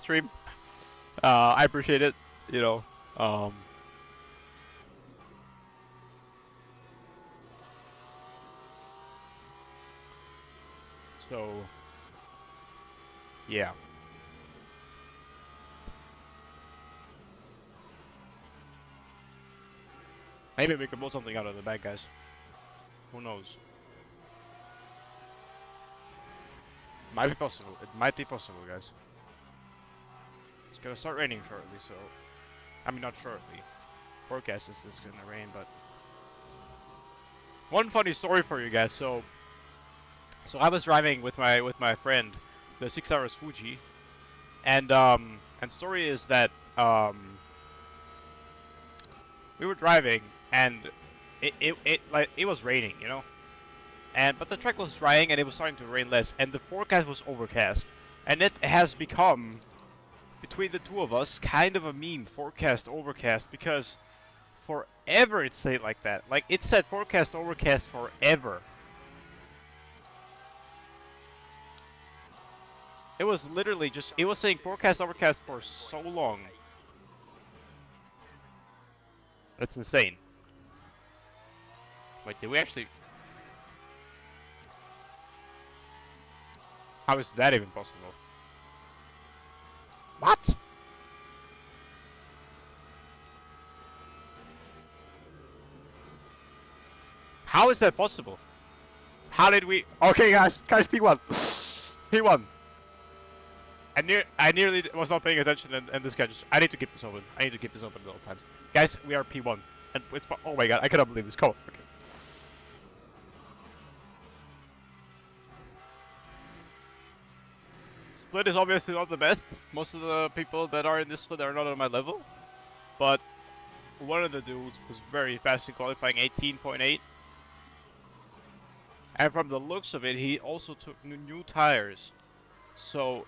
stream, I appreciate it. You know, so yeah. Maybe we could blow something out of the bag, guys. Who knows? Might be possible. It might be possible, guys. It's gonna start raining shortly, so... I mean, not shortly. Forecast is it's gonna rain, but... One funny story for you guys, so I was driving with my friend, the 6 hours Fuji, and story is that, we were driving, and it was raining, you know? But the track was drying and it was starting to rain less, and the forecast was overcast. And it has become, between the two of us, kind of a meme, forecast overcast, because forever it stayed like that. Like, it said forecast overcast forever. It was literally just, it was saying forecast overcast for so long. That's insane. Wait, did we actually... How is that even possible? What? How is that possible? How did we... Okay, guys, P1. P1. I nearly was not paying attention, and this guy just... I need to keep this open. I need to keep this open at all times. Guys, we are P1. And it's... Oh my god, I cannot believe this. Come on. Okay. Split is obviously not the best. Most of the people that are in this split are not on my level. But one of the dudes was very fast in qualifying, 18.8. And from the looks of it, he also took new tires. So,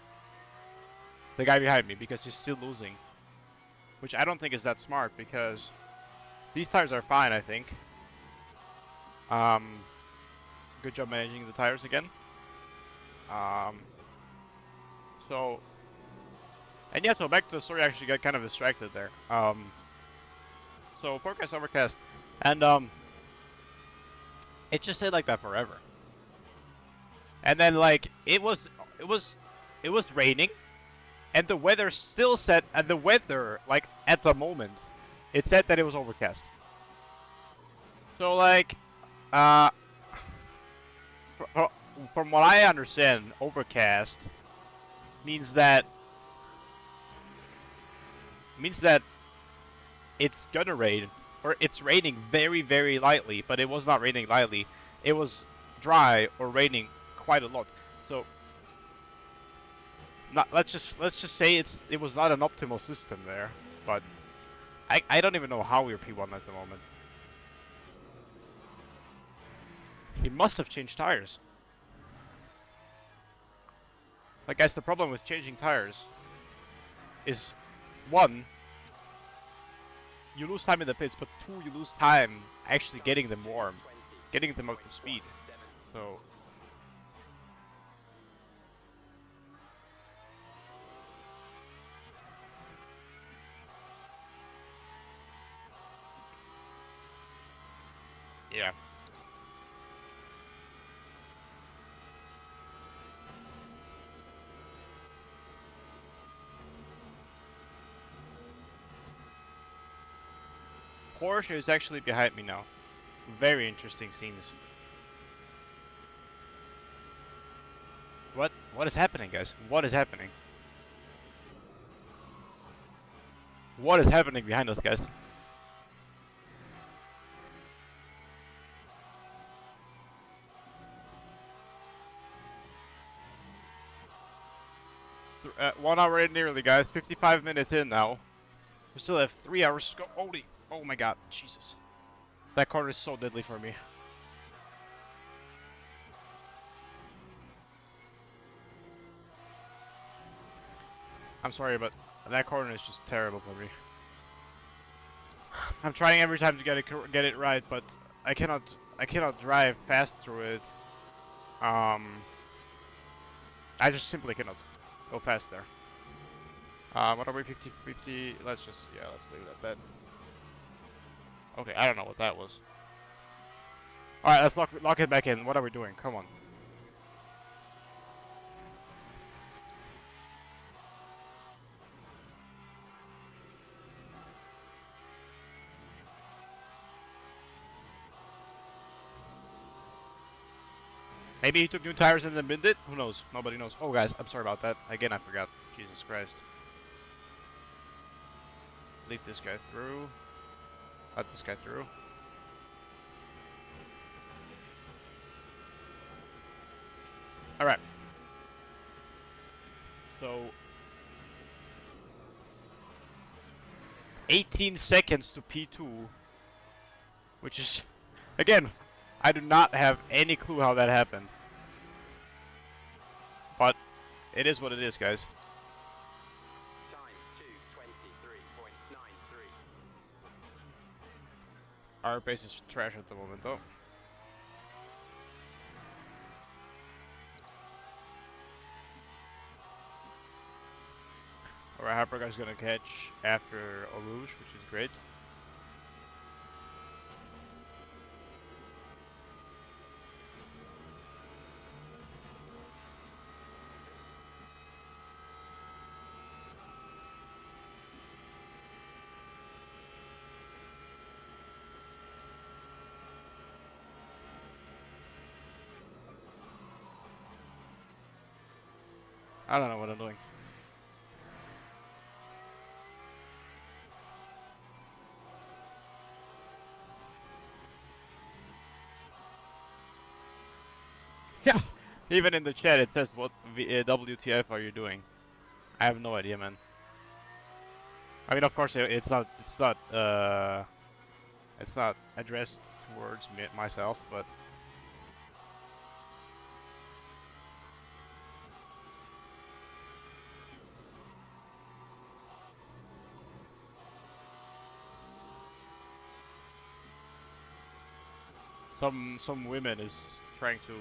the guy behind me, because he's still losing. Which I don't think is that smart, because these tires are fine, I think. Good job managing the tires again. So, and yeah, so back to the story, I actually got kind of distracted there. So forecast overcast, and it just stayed like that forever. And then like it was raining, and the weather still said, and the weather like at the moment, it said that it was overcast. So like, from what I understand, overcast means that it's gonna rain, or it's raining very, very lightly, but it was not raining lightly. It was dry or raining quite a lot. So not, let's just say it was not an optimal system there, but I don't even know how we're P1 at the moment. He must have changed tires. Like, guys, the problem with changing tires is, one, you lose time in the pits, but two, you lose time actually getting them warm, getting them up to speed. So yeah. Porsche is actually behind me now. Very interesting scenes. What is happening, guys? What is happening? What is happening behind us, guys? One hour in nearly, guys. 55 minutes in now. We still have 3 hours to go. Holy, oh my god, Jesus. That corner is so deadly for me. I'm sorry, but that corner is just terrible for me. I'm trying every time to get it right, but I cannot drive fast through it. I just simply cannot go past there. What are we, 50? Let's leave it at that. Okay, I don't know what that was. Alright, let's lock it back in. What are we doing? Come on. Maybe he took new tires and then binned it? Who knows? Nobody knows. Oh, guys, I'm sorry about that. Again, I forgot. Jesus Christ. Lead this guy through. Let this guy through. Alright. So 18 seconds to P2. Which is, again, I do not have any clue how that happened. But it is what it is, guys. Time 2:23.93. Our base is trash at the moment, though. Alright, Hypercar's gonna catch after Orouge, which is great. I don't know what I'm doing. Yeah, even in the chat it says, "What WTF are you doing?" I have no idea, man. I mean, of course, it's not addressed towards myself, but some women is trying to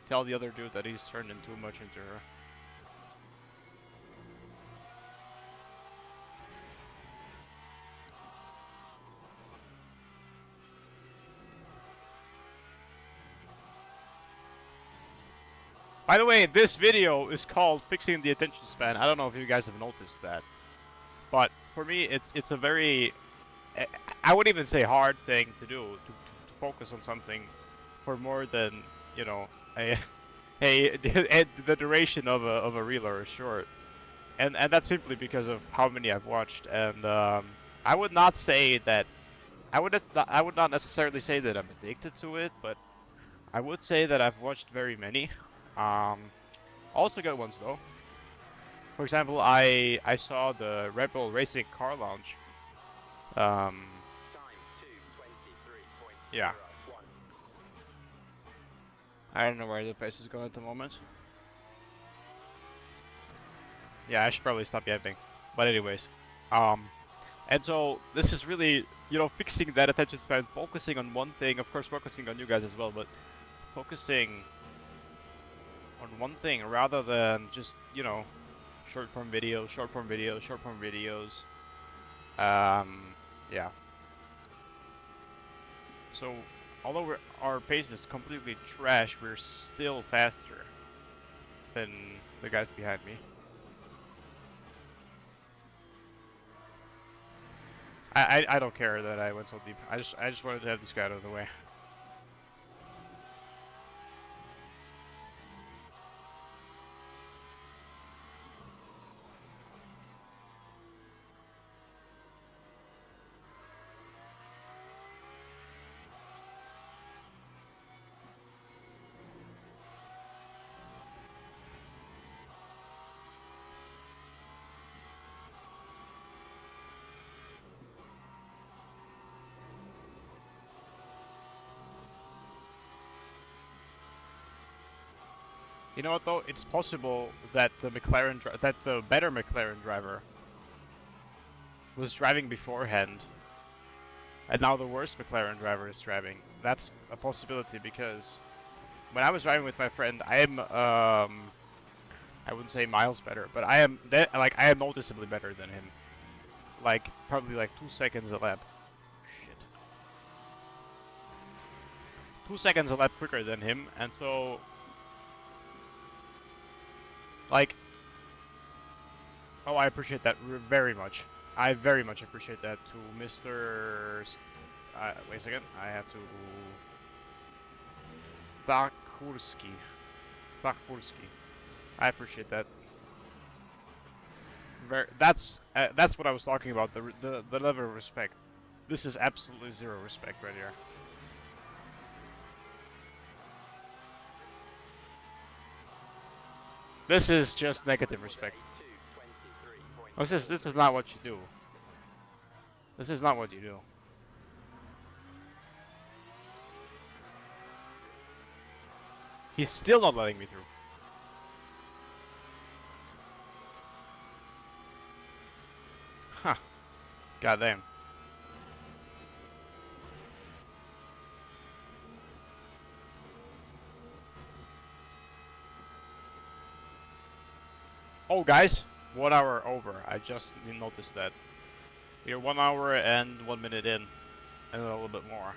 tell the other dude that he's turning too much into her. By the way, this video is called Fixing the Attention Span. I don't know if you guys have noticed that. But for me, it's a very, I wouldn't even say hard thing to do, to focus on something for more than, you know, the duration of a reel or a short. And that's simply because of how many I've watched. And I would not say that, I would not necessarily say that I'm addicted to it, but I would say that I've watched very many. Also good ones though. For example, I saw the Red Bull Racing car launch. Time Yeah. 2:23.01. I don't know where the pace is going at the moment. Yeah, I should probably stop yapping. But anyways, and so this is really, you know, fixing that attention span, focusing on one thing. Of course, focusing on you guys as well, but focusing on one thing rather than just, you know, short form videos, short form videos, short form videos. Yeah. So, although our pace is completely trash, we're still faster than the guys behind me. I don't care that I went so deep. I just wanted to have this guy out of the way. You know what though? It's possible that the better McLaren driver was driving beforehand, and now the worst McLaren driver is driving. That's a possibility because when I was driving with my friend, I am I wouldn't say miles better, but I am noticeably better than him. Like probably like 2 seconds a lap. Shit. 2 seconds a lap quicker than him, and so like, oh, I appreciate that very much. I very much appreciate that to Mr. Wait a second, I have to Stakurski. Stakurski. I appreciate that. That's what I was talking about. The level of respect. This is absolutely zero respect right here. This is just negative respect. This is not what you do. This is not what you do. He's still not letting me through. Huh. Goddamn. Oh, guys, 1 hour over. I just noticed that. We are 1 hour and 1 minute in, and a little bit more.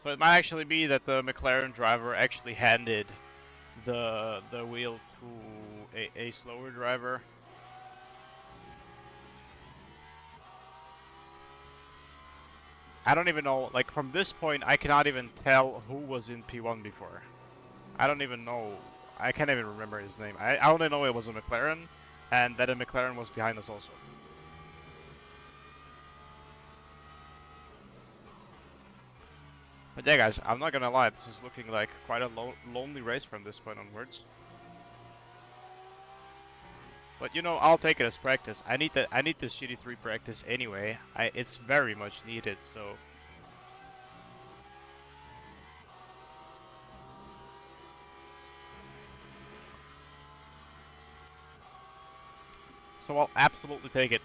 So it might actually be that the McLaren driver actually handed the wheel to a slower driver. I don't even know, like from this point I cannot even tell who was in P1 before. I don't even know, I can't even remember his name. I only know it was a McLaren, and that a McLaren was behind us also. But yeah guys, I'm not gonna lie, this is looking like quite a lonely race from this point onwards. But you know, I'll take it as practice. I need this GT3 practice anyway. It's very much needed, so. So I'll absolutely take it.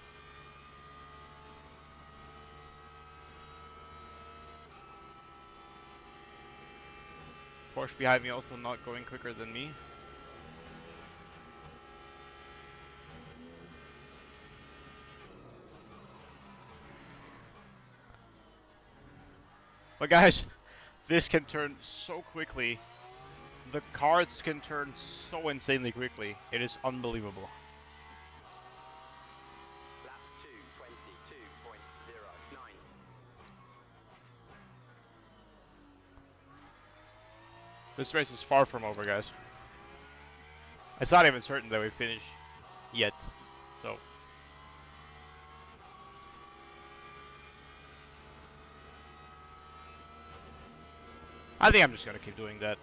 Porsche behind me also not going quicker than me. But guys, this can turn so quickly. The cards can turn so insanely quickly. It is unbelievable. Lap 2:22.09. This race is far from over, guys. It's not even certain that we finish yet, so. I think I'm just gonna keep doing that.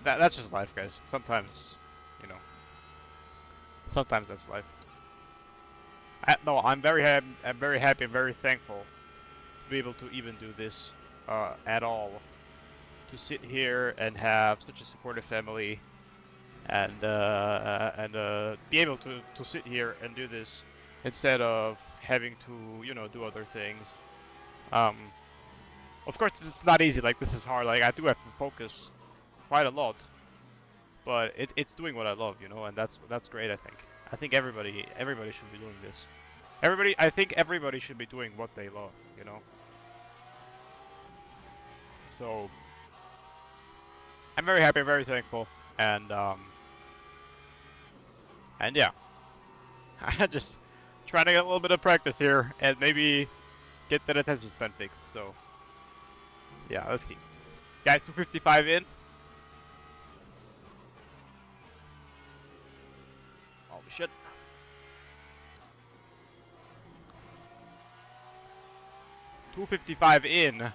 That's just life, guys. Sometimes, you know, sometimes that's life. No, I'm very happy. I'm very happy and very thankful to be able to even do this at all. To sit here and have such a supportive family, and be able to sit here and do this instead of having to, you know, do other things. Of course, it's not easy. Like, this is hard. Like, I do have to focus quite a lot, but it's doing what I love, you know, and that's great. I think everybody should be doing this. I think everybody should be doing what they love, you know. So I'm very happy, very thankful, and yeah, I'm just trying to get a little bit of practice here and maybe get that attention span fixed. So yeah, let's see, guys. 255 in. Holy shit. $255 in.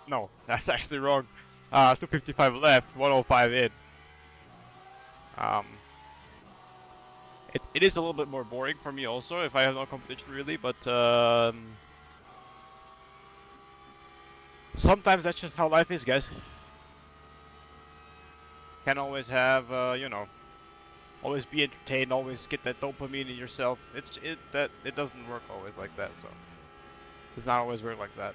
No, that's actually wrong. 255 left, 105 in. It is a little bit more boring for me also if I have no competition really, but sometimes that's just how life is, guys. Can't always have, you know, always be entertained, always get that dopamine in yourself. It doesn't work always like that, so. It's not always work like that.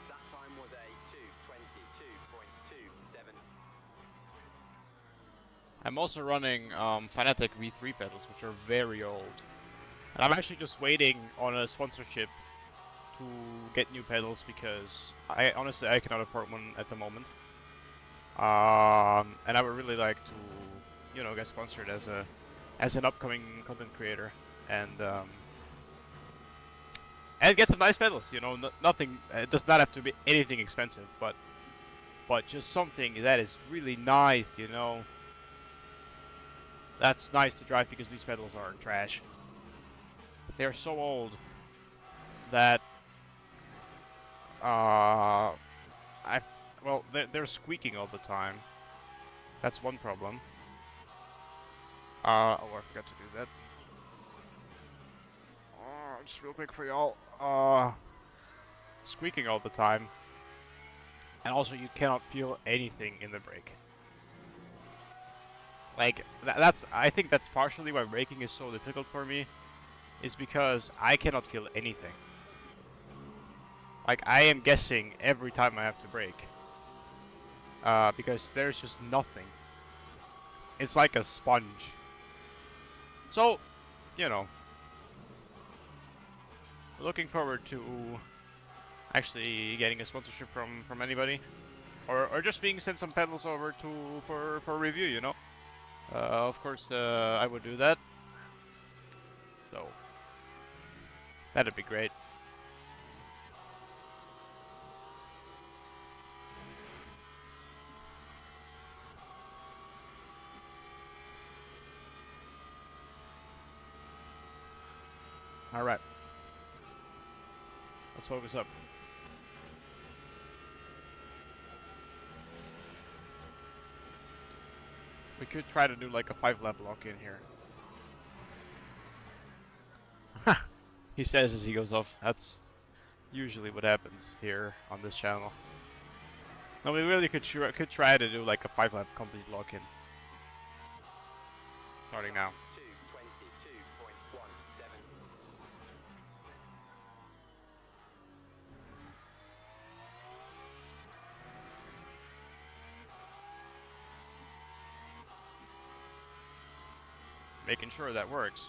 That time was a 2:22.27. I'm also running Fnatic V3 pedals, which are very old. And I'm actually just waiting on a sponsorship to get new pedals because I honestly cannot afford one at the moment. And I would really like to, you know, get sponsored as an upcoming content creator and get some nice pedals. You know, nothing. It does not have to be anything expensive, but just something that is really nice. You know, that's nice to drive because these pedals are trash. They're so old that well, they're squeaking all the time. That's one problem. Oh, I forgot to do that. Just real quick for y'all. Squeaking all the time, and also you cannot feel anything in the brake. Like I think that's partially why braking is so difficult for me. Is because I cannot feel anything. Like, I am guessing every time I have to brake. Because there's just nothing. It's like a sponge. So, you know. Looking forward to actually getting a sponsorship from anybody. Or just being sent some pedals over to for review, you know. Of course, I would do that. So that'd be great. Alright. Let's focus up. We could try to do like a 5-lap lock in here. He says as he goes off. That's usually what happens here on this channel. No, we really could try to do like a 5-lap complete lock-in. Starting now. 2:22.17. Making sure that works.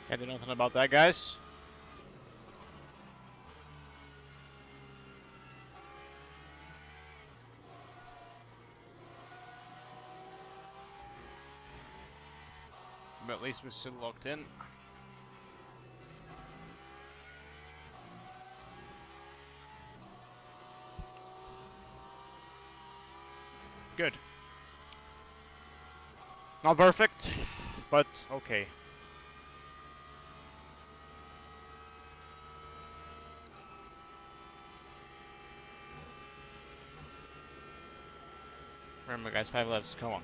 Can't do nothing about that, guys. But at least we're still locked in. Good. Not perfect, but okay. Remember, guys, 5 laps. Come on.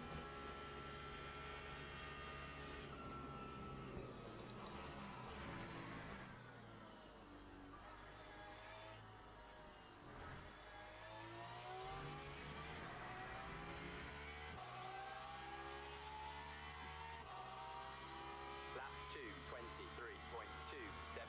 Lap 2, 23.27.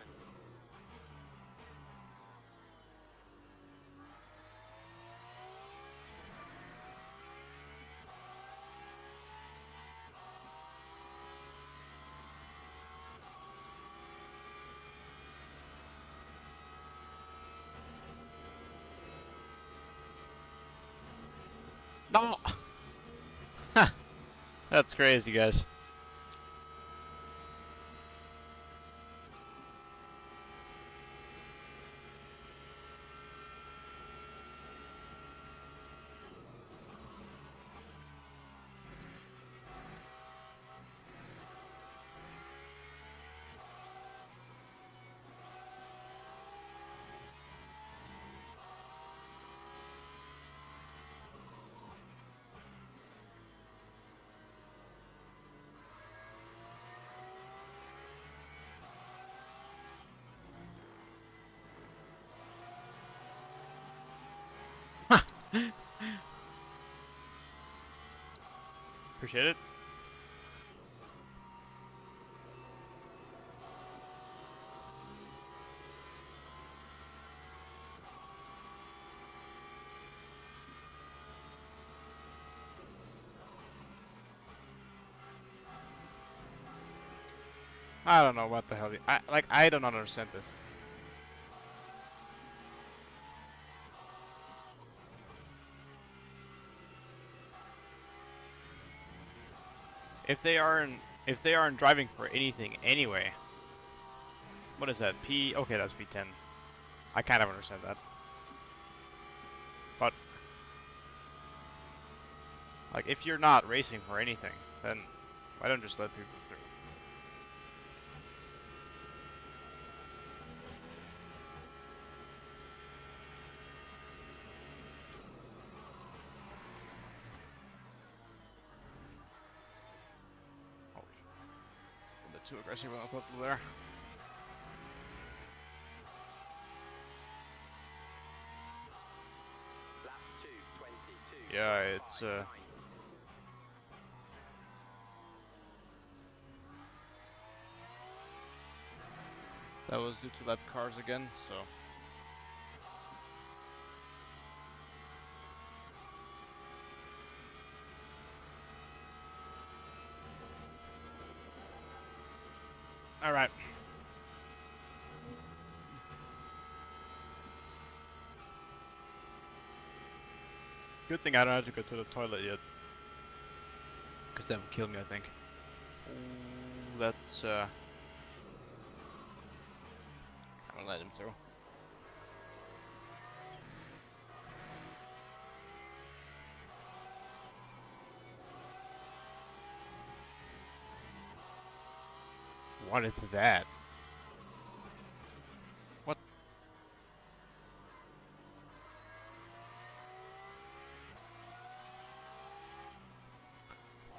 No! That's crazy, guys. Appreciate it. I don't know what the hell. I don't understand this. If they aren't driving for anything anyway, what is that? P? Okay, that's P10. I kind of understand that. But like, if you're not racing for anything, then why don't just let people through? Oh, a bit too aggressive on the purple there. Lap 2, 22. Yeah, it's that was due to lap cars again, so. All right. Good thing I don't have to go to the toilet yet, because that would kill me, I think. Ooh, that's I'm gonna let him through. What is that? What?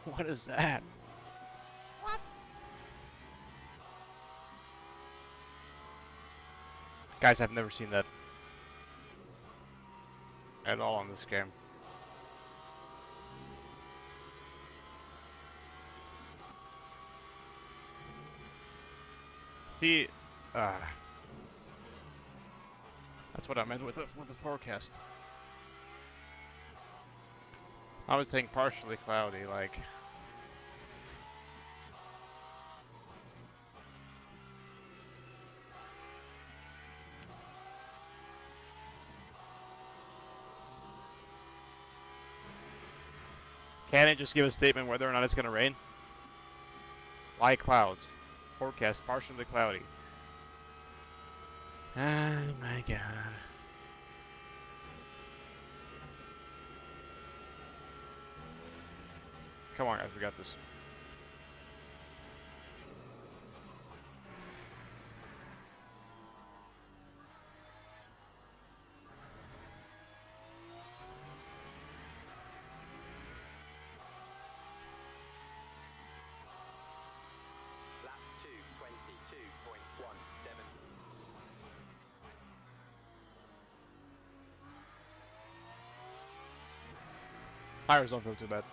What is that? What? Guys, I've never seen that at all in this game. See, that's what I meant with the forecast. I was saying partially cloudy, like. Can it just give a statement whether or not it's gonna rain? Light clouds. Forecast partially cloudy. Oh my god. Come on guys, we got this. Lap 2, 22.17. Tires don't feel too bad.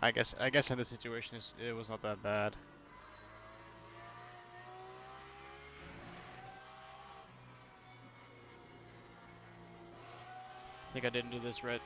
I guess in this situation it was not that bad. I think I didn't do this right.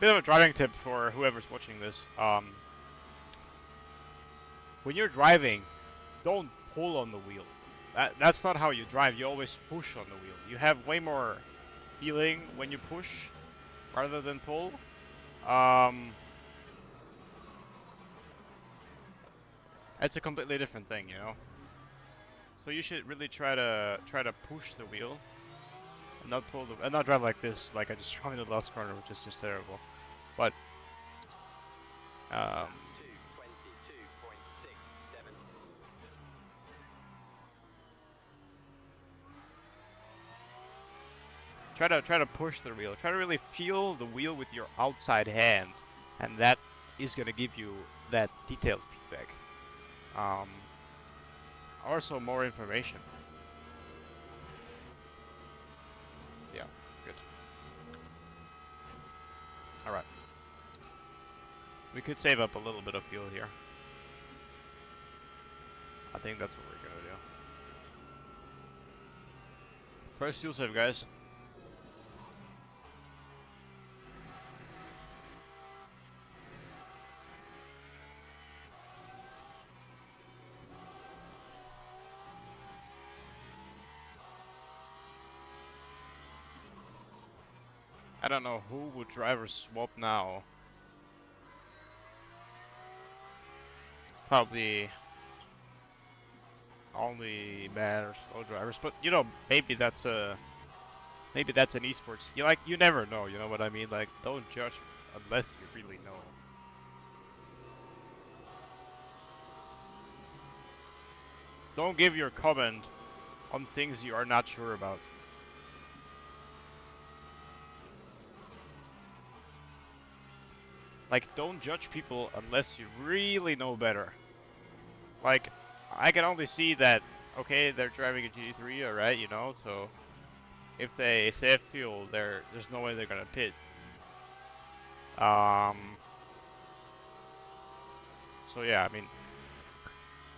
Bit of a driving tip for whoever's watching this. When you're driving, don't pull on the wheel. That's not how you drive. You always push on the wheel. You have way more feeling when you push rather than pull. It's a completely different thing, you know. So you should really try to push the wheel and not pull the and not drive like this, like I just drove in the last corner, which is just terrible. But Lap 2, 22.67. try to push the wheel. Try to really feel the wheel with your outside hand, and that is gonna give you that detailed feedback. Also more information. Yeah, good. All right. We could save up a little bit of fuel here. I think that's what we're gonna do. First fuel save, guys. I don't know who would driver swap now. Probably only bad or slow drivers, but you know, maybe that's an esports. You never know, you know what I mean? Like, don't judge unless you really know. Don't give your comment on things you are not sure about. Like, don't judge people unless you really know better. Like, I can only see that, okay, they're driving a GT3, alright, you know, so if they save fuel, there's no way they're gonna pit. So yeah, I mean,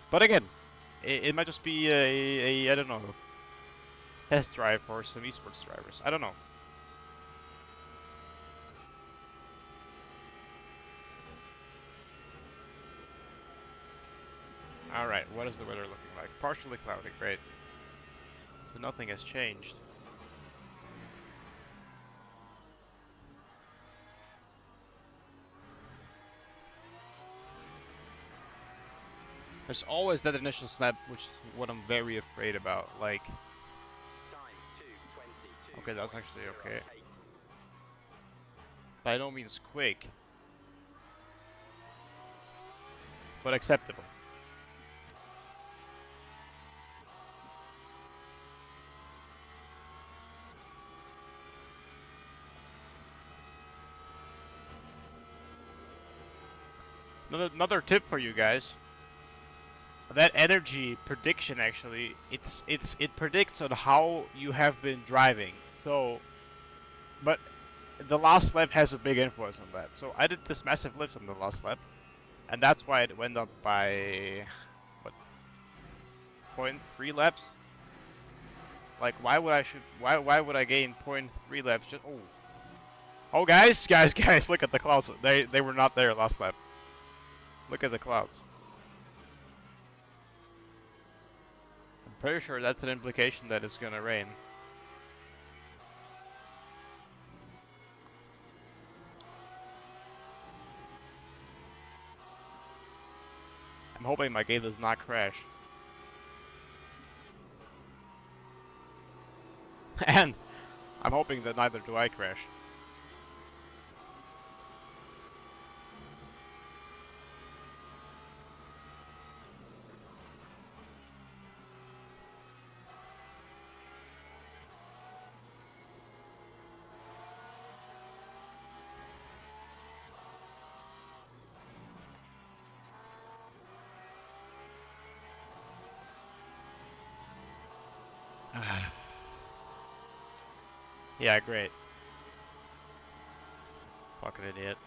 but again, it might just be I don't know, test drive for some esports drivers. I don't know. Alright, what is the weather looking like? Partially cloudy, great. So nothing has changed. There's always that initial snap, which is what I'm very afraid about. Like, Time 2:22. okay, that's actually okay. 08. By no means quick, but acceptable. Another tip for you guys. That energy prediction actually, it predicts on how you have been driving. So, but the last lap has a big influence on that. So I did this massive lift on the last lap, and that's why it went up by what, 0.3 laps. Like, why would I gain 0.3 laps? Just oh guys, look at the clouds. They were not there last lap. Look at the clouds. I'm pretty sure that's an implication that it's gonna rain. I'm hoping my game does not crash. And I'm hoping that neither do I crash. Yeah, great. Fucking idiot.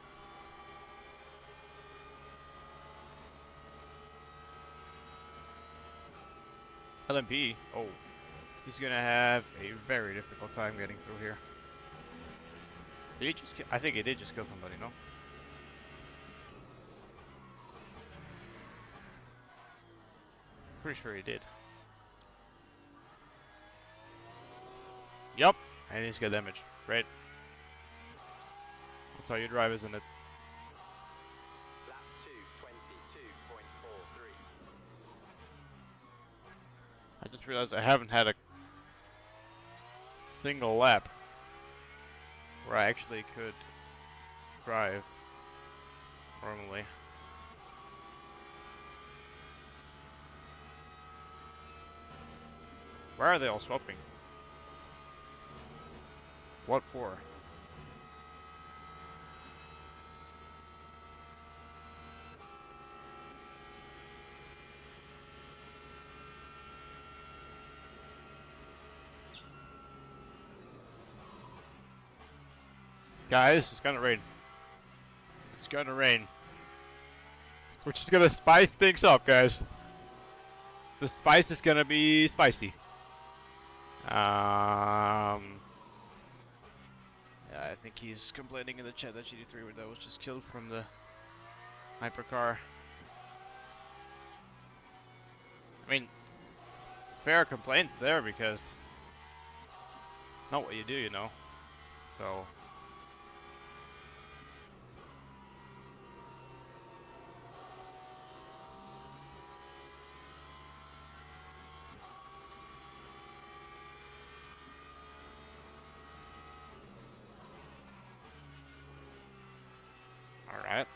LMP. Oh, he's gonna have a very difficult time getting through here. Did he just? I think he did just kill somebody. No. Pretty sure he did. Yup. And he's got damage. Great. That's how you drive, isn't it? Lap 2:22.43. I just realized I haven't had a single lap where I actually could drive normally. Why are they all swapping? What for? Guys, it's gonna rain. It's gonna rain. Which is gonna spice things up, guys. The spice is gonna be spicy. Yeah, I think he's complaining in the chat that GD3 that was just killed from the hypercar. I mean, fair complaint there because not what you do, you know. So. Alright.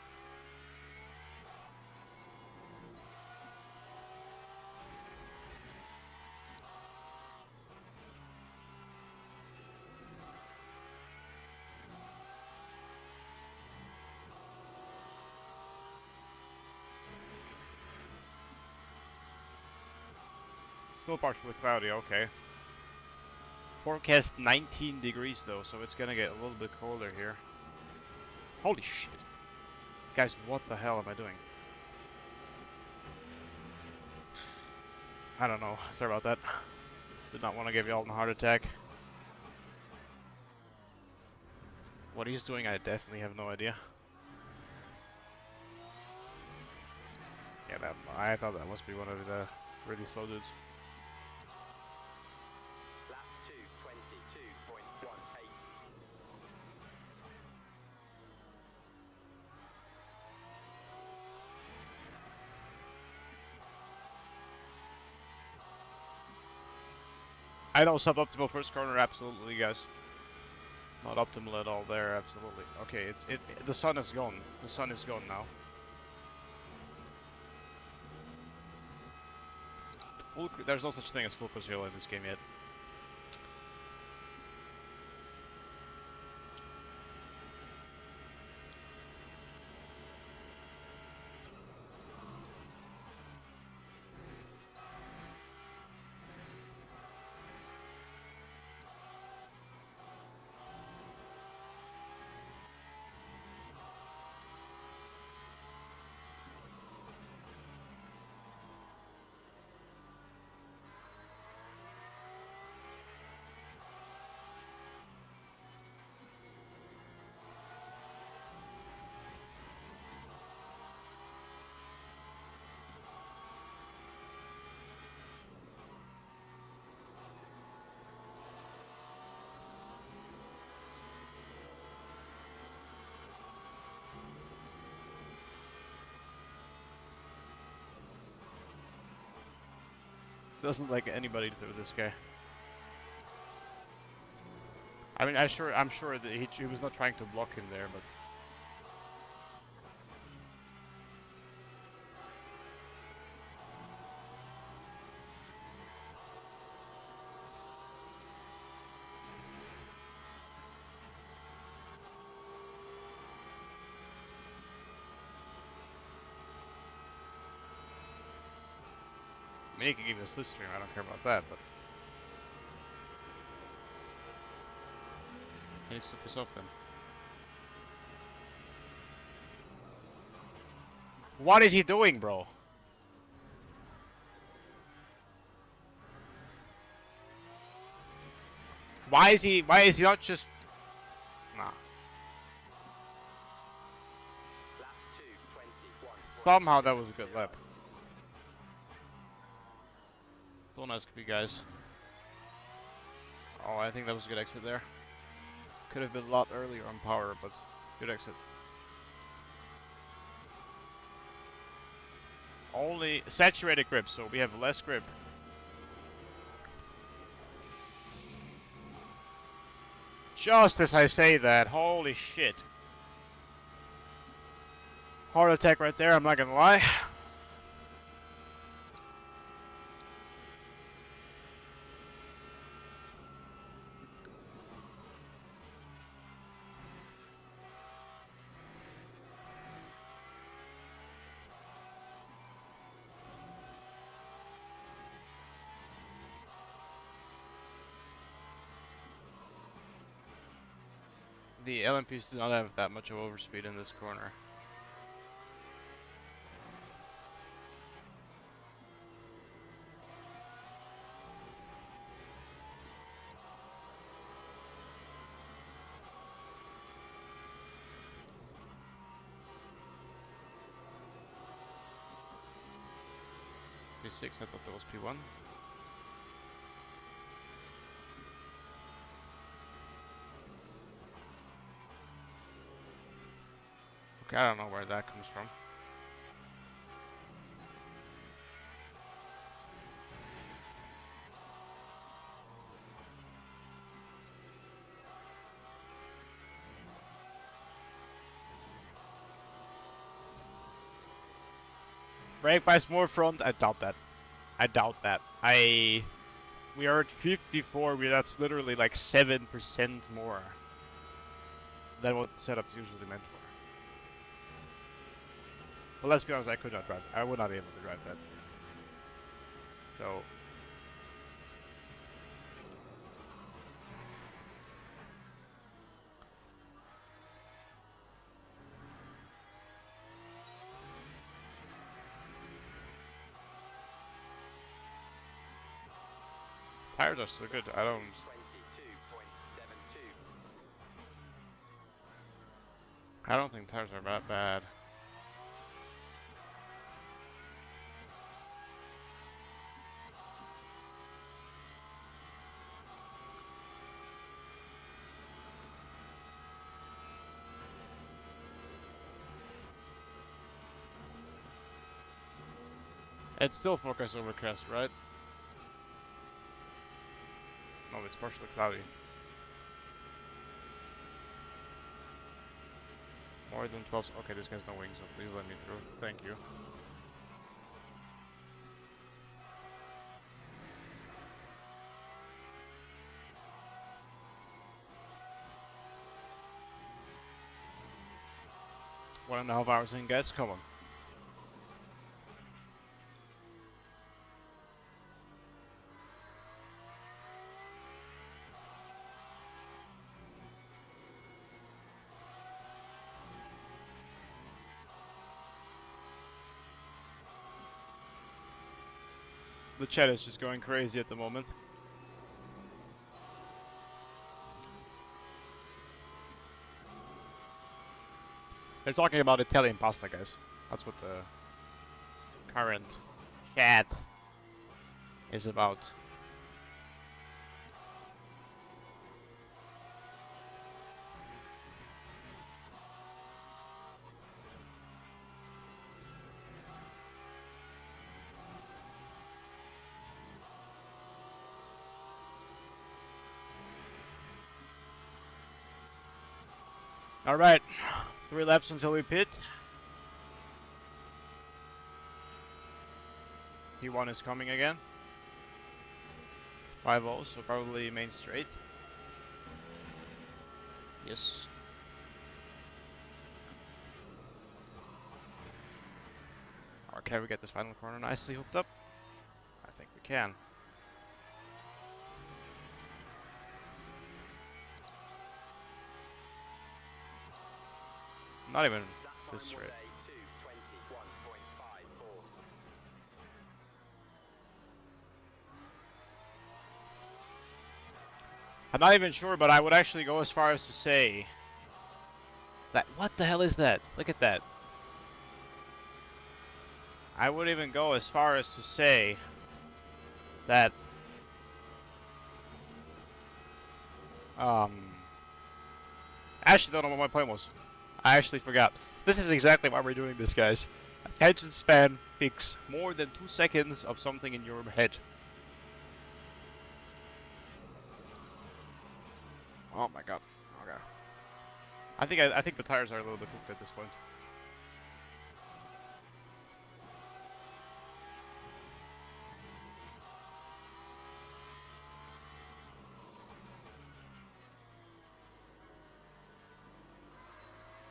Still partially cloudy, okay. Forecast 19 degrees though, so it's gonna get a little bit colder here. Holy shit. Guys, what the hell am I doing? I don't know. Sorry about that. Did not want to give y'all a heart attack. What he's doing, I definitely have no idea. Yeah, I thought that must be one of the really slow dudes. Lap 2:22.18. I know suboptimal first corner, absolutely, guys. Not optimal at all there, absolutely. Okay, the sun is gone. The sun is gone now. There's no such thing as full conceal in this game yet. Doesn't like anybody through this guy. I mean, I'm sure that he was not trying to block him there, but I mean, he can give you a slipstream. I don't care about that, but he needs to piss off then. What is he doing, bro? Why is he not just... Nah. Lap 2:21. Somehow that was a good lap. Don't ask me, guys. Oh, I think that was a good exit there. Could have been a lot earlier on power, but good exit. Only saturated grip, so we have less grip. Just as I say that, holy shit. Heart attack right there, I'm not gonna lie. The LMPs do not have that much of overspeed in this corner. P6, I thought that was P1. Okay, I don't know where that comes from. Brake bias more front? I doubt that. I doubt that. We are at 54, that's literally like 7% more than what the setup's usually meant for. But let's be honest, I could not drive. I would not be able to drive that. So tires are still good. I don't 22.72. think tires are that bad. It's still forecast overcast, right? No, it's partially cloudy. More than 12. Okay, this guy's no wings, so please let me through. Thank you. One and a half hours in, guys. Come on. The chat is just going crazy at the moment. They're talking about Italian pasta, guys. That's what the current chat is about. Alright, 3 laps until we pit. P1 is coming again. 5-0, so probably main straight. Yes. Or can we get this final corner nicely hooked up? I think we can. Not even this straight. I'm not even sure, but I would actually go as far as to say that. What the hell is that? Look at that. I would even go as far as to say that I actually don't know what my point was. I actually forgot. This is exactly why we're doing this, guys. Attention span takes more than 2 seconds of something in your head. Oh my god. Okay. I think the tires are a little bit hooked at this point.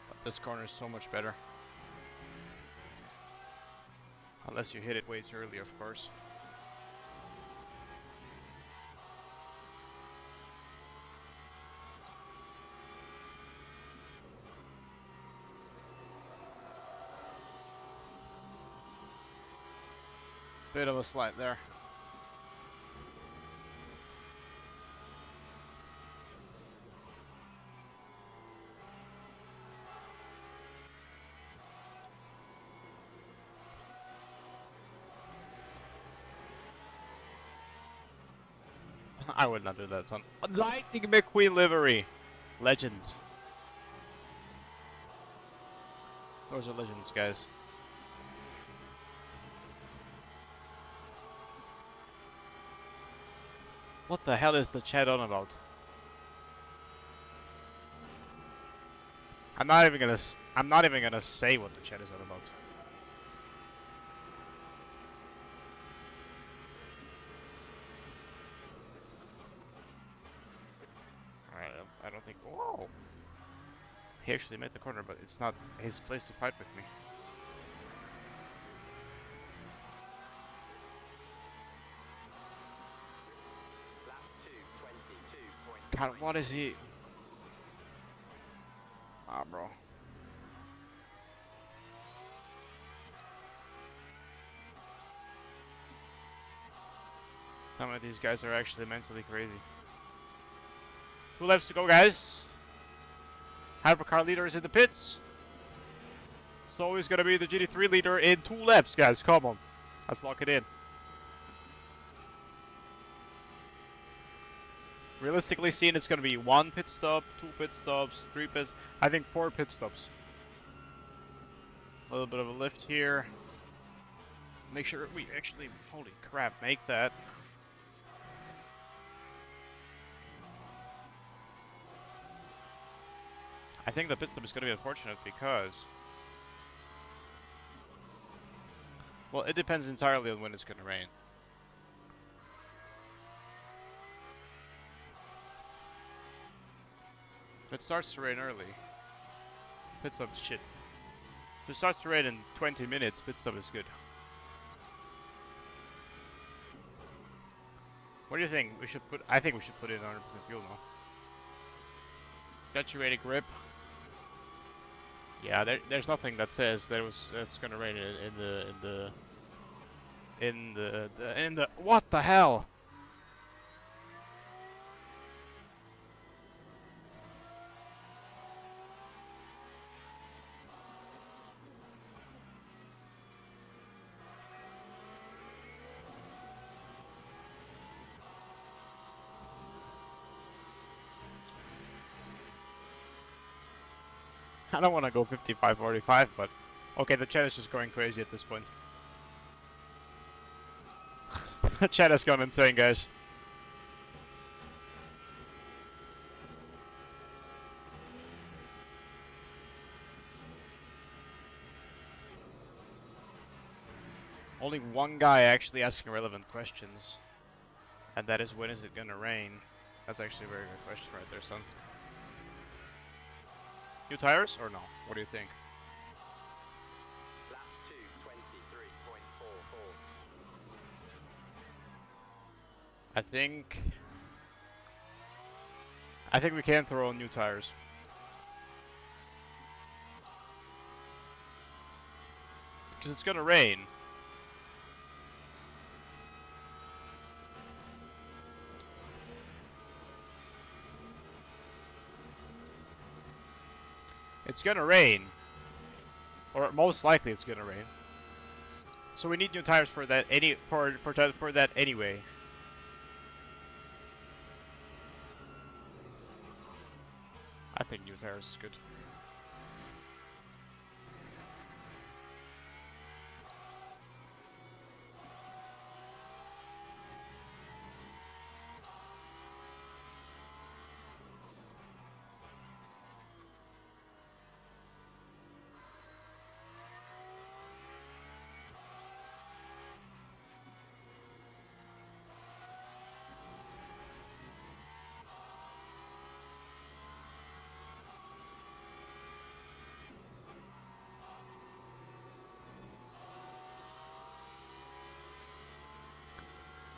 But this corner is so much better. Unless you hit it way too early, of course. Bit of a slide there. I would not do that, son. Lightning McQueen livery. Legends. Those are legends, guys. What the hell is the chat on about? I'm not even gonna say what the chat is on about. Alright, I don't think. Whoa! He actually made the corner, but it's not his place to fight with me. God, what is he? Ah, bro. Some of these guys are actually mentally crazy. 2 laps to go, guys. Hypercar leader is in the pits. So he's gonna be the GT3 leader in 2 laps, guys. Come on. Let's lock it in. Realistically seen, it's gonna be 1 pit stop, 2 pit stops, 3 pits. I think 4 pit stops. A little bit of a lift here. Make sure we actually, holy crap, make that. I think the pit stop is going to be unfortunate because, well, it depends entirely on when it's going to rain. If it starts to rain early, pit stop's shit. If it starts to rain in 20 minutes, pit stop is good. What do you think? We should put. I think we should put in 100% fuel now. Saturated grip. Yeah, there's nothing that says it's gonna rain in the. What the hell? I don't want to go 55-45, but okay, the chat is just going crazy at this point. The chat has gone insane, guys. Only one guy actually asking relevant questions, and that is, when is it gonna rain? That's actually a very good question right there, son. New tires or no? What do you think? Lap 2, 23.44. I think we can throw on new tires. Because it's gonna rain. It's gonna rain. Or most likely it's gonna rain. So we need new tires for that for that anyway. I think new tires is good.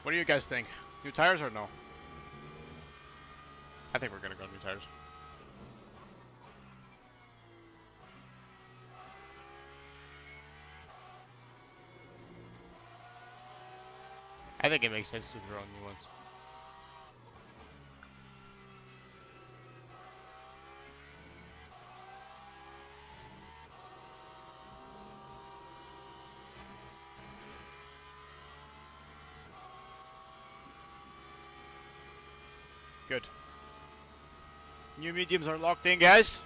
What do you guys think? New tires or no? I think we're gonna go new tires. I think it makes sense to throw new ones. Good. New mediums are locked in, guys.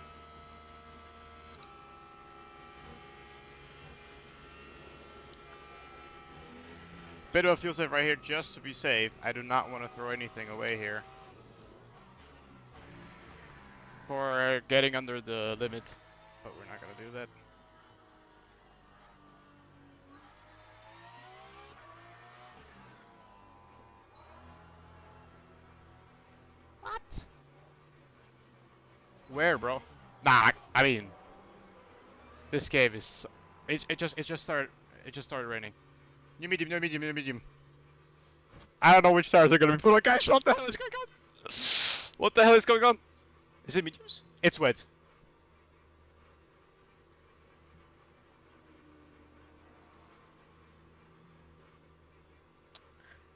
Bit of a fuel save right here just to be safe. I do not want to throw anything away here for getting under the limit, but we're not gonna do that. What? Where, bro? Nah, I mean, this game is. It just started raining. New medium, new medium, new medium. I don't know which tires are gonna be put on, guys. What the hell is going on? What the hell is going on? Is it mediums? It's wet.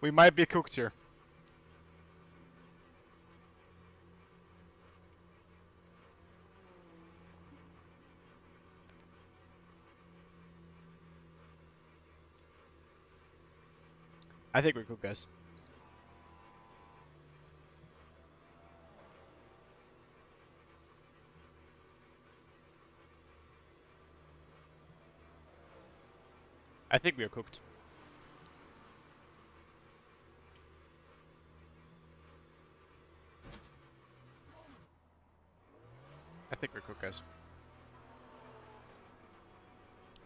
We might be cooked here. I think we're cooked, guys. I think we are cooked. think we're cooked, guys.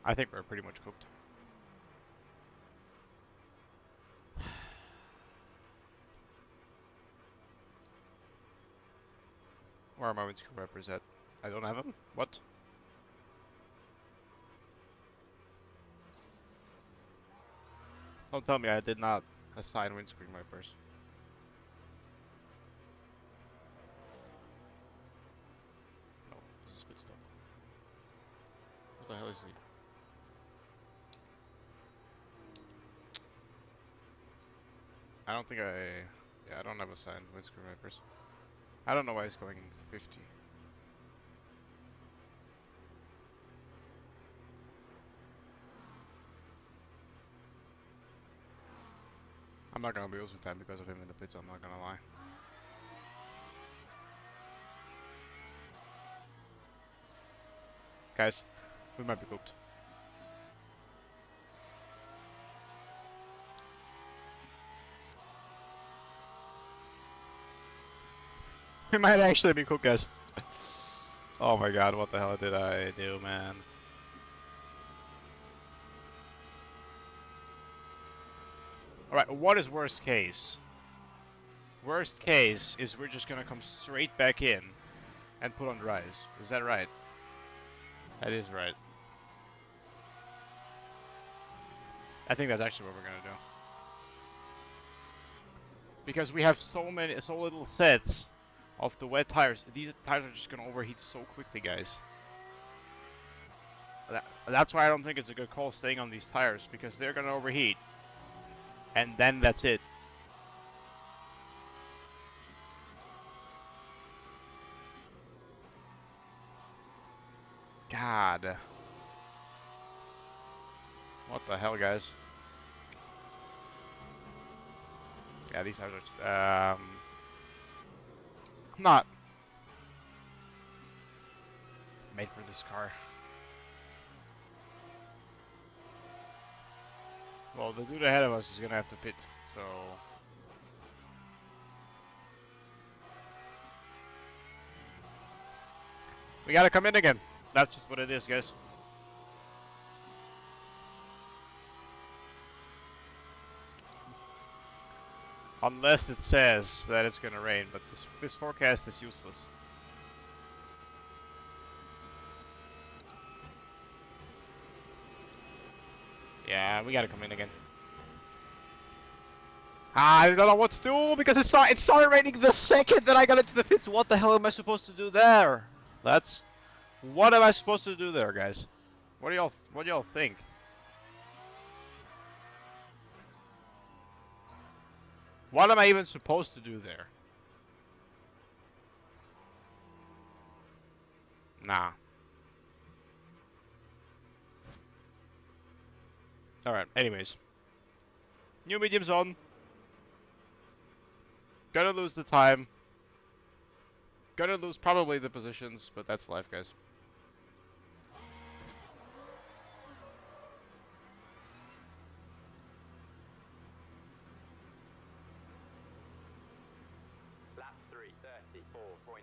I think we're pretty much cooked. Where are my windscreen wipers at? I don't have them? What? Don't tell me I did not assign windscreen wipers. No, this is good stuff. What the hell is he? I don't think yeah, I don't have assigned windscreen wipers. I don't know why he's going 50. I'm not gonna be losing time because of him in the pits, I'm not gonna lie. Guys, we might be cooked. We might actually be cooked, guys. Oh my god, what the hell did I do, man? Alright, what is worst case? Worst case is we're just gonna come straight back in and put on dries. Is that right? That is right. I think that's actually what we're gonna do. Because we have so little sets of the wet tires. These tires are just gonna overheat so quickly, guys. That's why I don't think it's a good call staying on these tires, because they're gonna overheat. And then that's it. God. What the hell, guys? Yeah, these tires are, I'm not made for this car. Well, the dude ahead of us is gonna have to pit, so... We gotta come in again. That's just what it is, guys. Unless it says that it's gonna rain, but this forecast is useless. Yeah, we gotta come in again. I don't know what to do because it started raining the second that I got into the pits. What the hell am I supposed to do there? What am I supposed to do there, guys? What do y'all think? What am I even supposed to do there? Nah. Alright, anyways. New medium's on. Gonna lose the time. Gonna lose probably the positions, but that's life, guys. Lap 3, 34.70.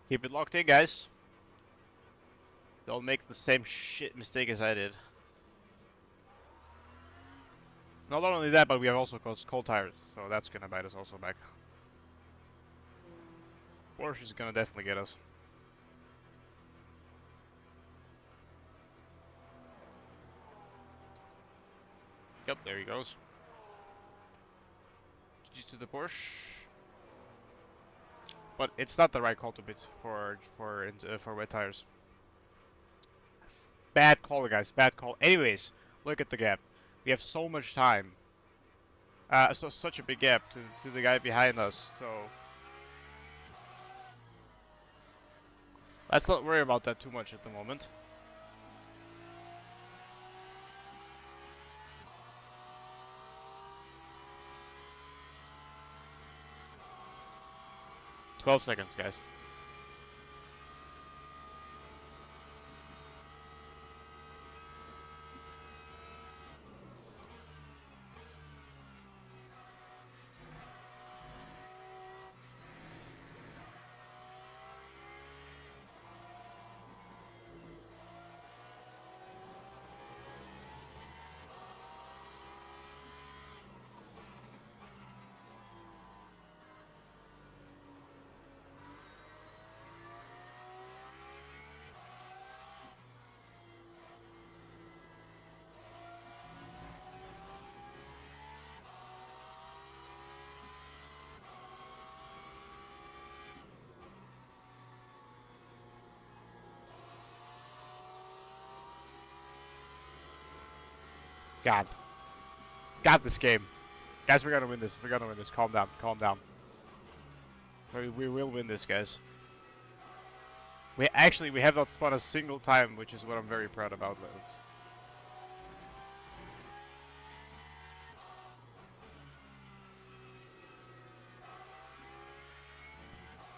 Keep it locked in, guys. Don't make the same shit mistake as I did. Not only that, but we have also got cold tires, so that's gonna bite us also back. Porsche is gonna definitely get us. Yep, there he goes. GG to the Porsche. But it's not the right call to pit for wet tires. Bad call, guys. Bad call. Anyways, look at the gap. We have so much time. Such a big gap to the guy behind us. So let's not worry about that too much at the moment. "12 seconds, guys." God. God, this game. Guys, we're gonna win this. We're gonna win this. Calm down. Calm down. We will win this, guys. We have not spun a single time, which is what I'm very proud about. Let's.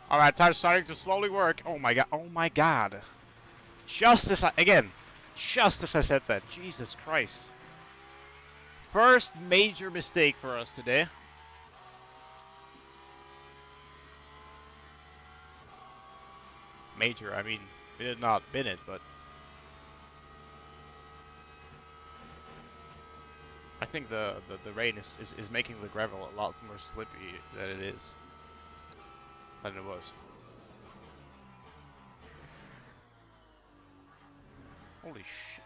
Alright, time's starting to slowly work. Oh my god. Oh my god. Just as I said that. Jesus Christ. First major mistake for us today. Major, I mean, we did not bin it, but I think the rain is making the gravel a lot more slippy than it is. Than it was. Holy shit.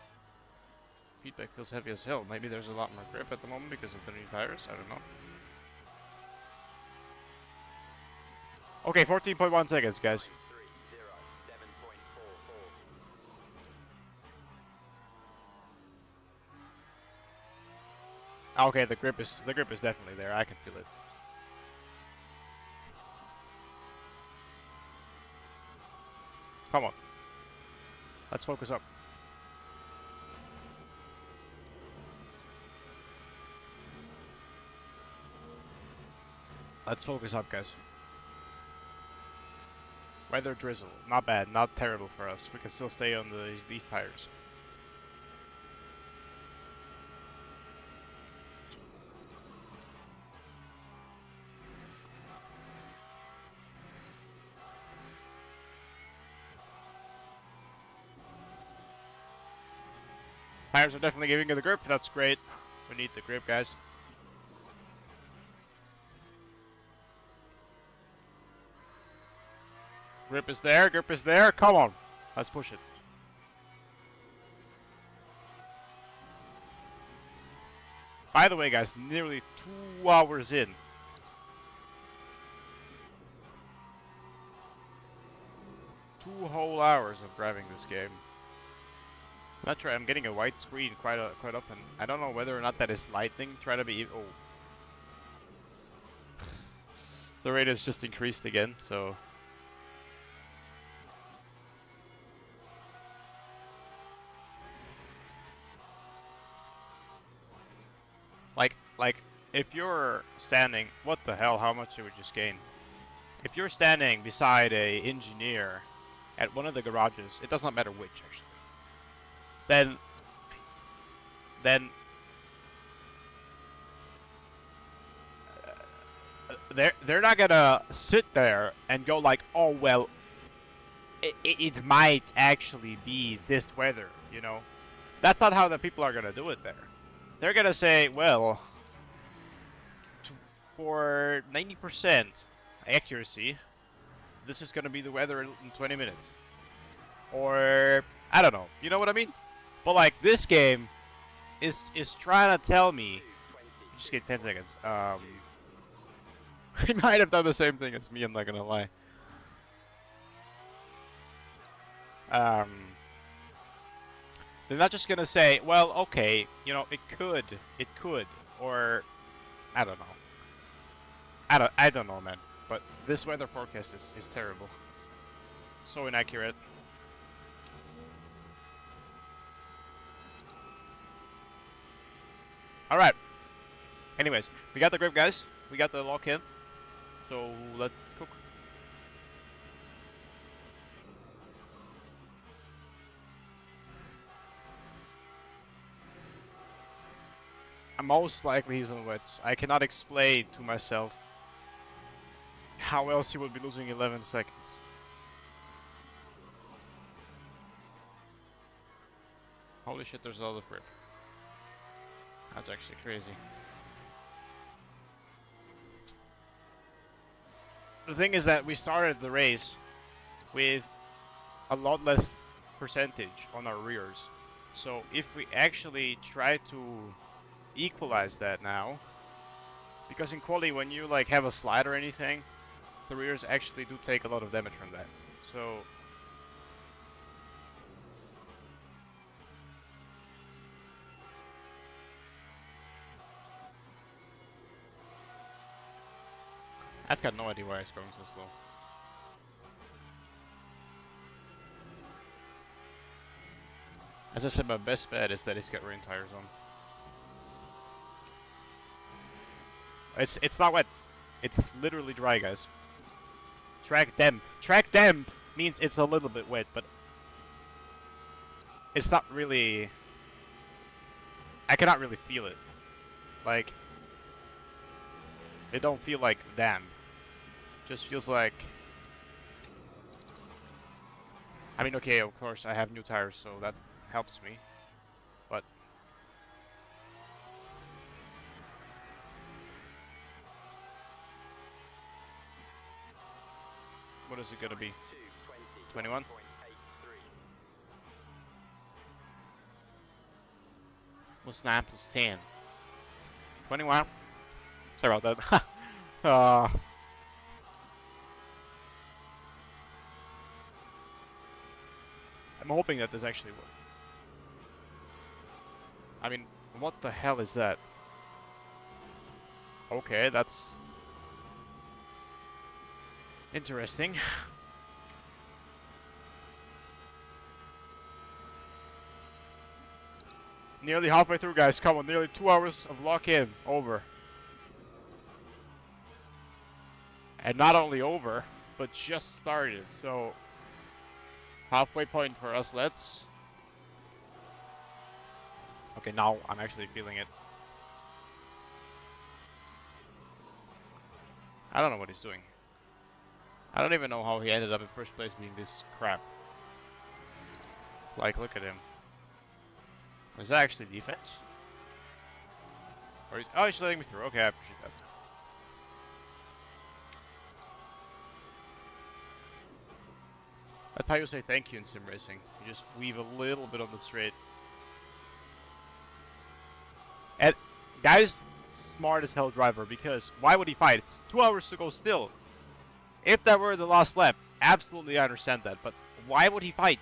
Feedback feels heavy as hell. Maybe there's a lot more grip at the moment because of the new tires. I don't know. Okay, 14.1 seconds, guys. Okay, the grip is definitely there. I can feel it. Come on. Let's focus up. Let's focus up, guys. Weather drizzle. Not bad. Not terrible for us. We can still stay on these tires. Tires are definitely giving it the grip. That's great. We need the grip, guys. Grip is there. Grip is there. Come on. Let's push it. By the way, guys, nearly 2 hours in. Two whole hours of driving this game. Not sure. I'm getting a white screen quite often. I don't know whether or not that is lightning. Try to be. Oh, the rate has just increased again. So. Like, if you're standing, what the hell? How much did we just gain? If you're standing beside a engineer at one of the garages, it does not matter which actually. Then they're not gonna sit there and go like, oh well, it might actually be this weather, you know. That's not how the people are gonna do it there. They're gonna say, well, for 90% accuracy, this is gonna be the weather in 20 minutes. Or, I don't know, you know what I mean? But like, this game is trying to tell me, just get 10 seconds, he might have done the same thing as me, I'm not gonna lie. They're not just gonna say, well, okay, you know, it could, or, I don't know. I don't know, man. But this weather forecast is terrible. It's so inaccurate. Alright. Anyways, we got the grip, guys. We got the lock in. So let's cook. Most likely he's on wets. I cannot explain to myself how else he would be losing 11 seconds. Holy shit, there's a lot of grip. That's actually crazy. The thing is that we started the race with a lot less percentage on our rears. So if we actually try to equalize that now, because in quali when you like have a slide or anything, the rears actually do take a lot of damage from that. So I've got no idea why it's going so slow. As I said, my best bet is that it's got rain tires on. It's not wet. It's literally dry, guys. Track damp. Track damp means it's a little bit wet, but it's not really. I cannot really feel it. Like, it don't feel like damp. Just feels like. I mean, okay, of course I have new tires, so that helps me. But what is it gonna be? 21? What's 9 plus 10? 21? Sorry about that. I'm hoping that this actually works. I mean, what the hell is that? Okay, that's interesting. Nearly halfway through, guys. Come on, nearly 2 hours of lock-in. Over. And not only over, but just started. So, halfway point for us. Let's... Okay, now I'm actually feeling it. I don't know what he's doing. I don't even know how he ended up in first place being this crap. Like, look at him. Was that actually defense? Or oh, he's letting me through. Okay, I appreciate that. That's how you say thank you in sim racing. You just weave a little bit on the straight. And guys, smart as hell driver, because why would he fight? It's 2 hours to go still. If that were the last lap, absolutely I understand that, but why would he fight?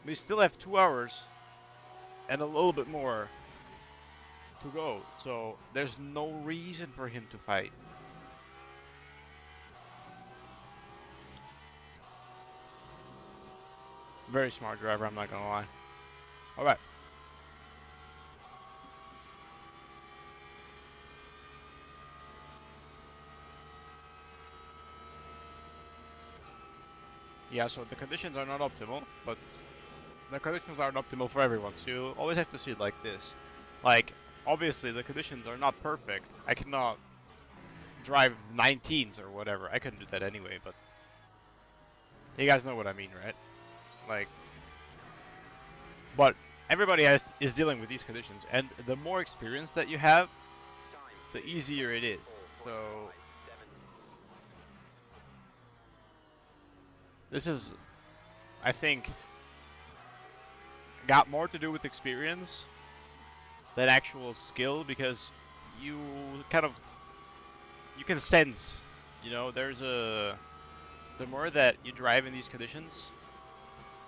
We still have 2 hours and a little bit more to go, so there's no reason for him to fight. Very smart driver, I'm not gonna lie. Alright. Yeah, so the conditions are not optimal, but the conditions aren't optimal for everyone, so you always have to see it like this. Like, obviously the conditions are not perfect. I cannot drive 19s or whatever. I couldn't do that anyway, but you guys know what I mean, right? Like, but everybody is dealing with these conditions, and the more experience that you have, the easier it is. So this is, I think, got more to do with experience than actual skill, because you kind of, you can sense, you know, there's a, the more that you drive in these conditions,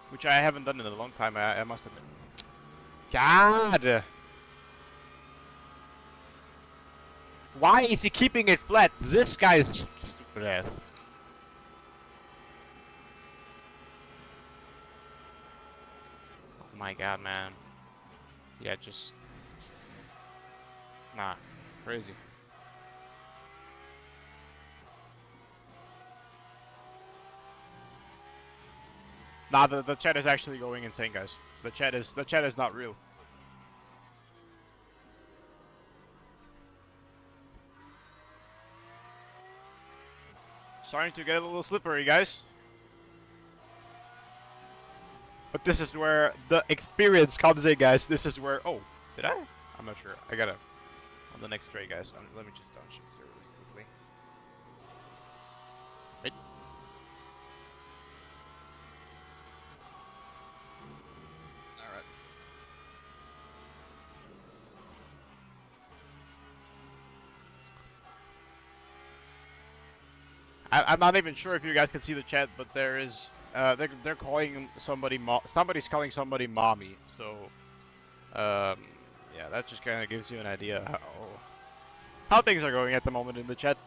which I haven't done in a long time, I must admit. God! Why is he keeping it flat? This guy is stupid ass. Oh my god, man. Yeah, just... Nah, crazy. Nah, the chat is actually going insane, guys. The chat is not real. Starting to get a little slippery, guys. But this is where the experience comes in, guys. This is where... Oh, did I? I'm not sure. I gotta... On the next straight, guys. Let me just downshift here really quickly. Right. Alright. I'm not even sure if you guys can see the chat, but there is... they're calling somebody... Somebody's calling somebody mommy, so... yeah, that just kind of gives you an idea how things are going at the moment in the chat.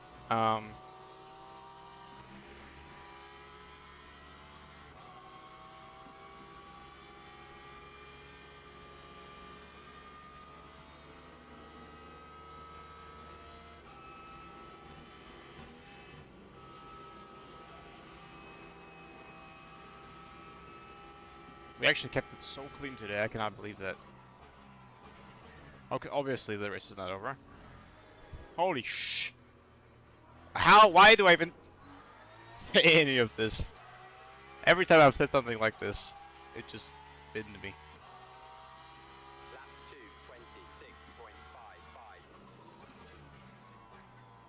We actually kept it so clean today, I cannot believe that. Okay, obviously the race is not over. Holy sh! How? Why do I even say any of this? Every time I've said something like this, it just bitten me. Lap 2, 26.55.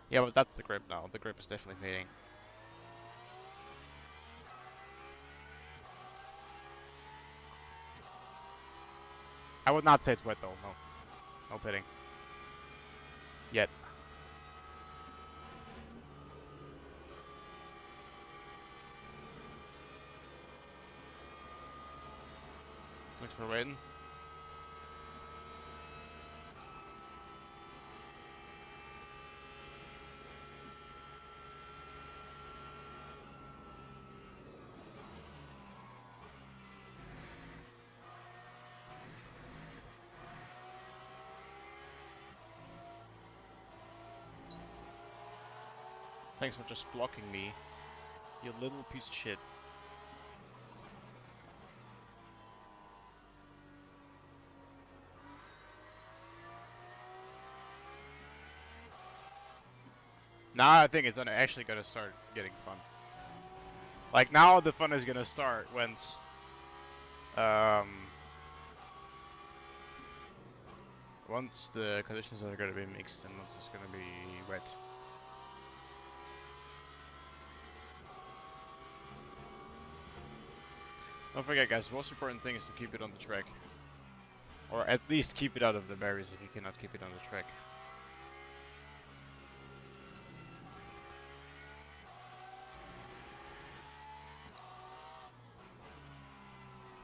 Yeah, but that's the grip now. The grip is definitely fading. I would not say it's wet though, no. No pitting. Yet. Thanks for waiting. Thanks for just blocking me, you little piece of shit. Now I think it's actually gonna start getting fun. Like now the fun is gonna start once once the conditions are gonna be mixed and once it's gonna be wet. Don't forget guys, the most important thing is to keep it on the track. Or at least keep it out of the barriers if you cannot keep it on the track.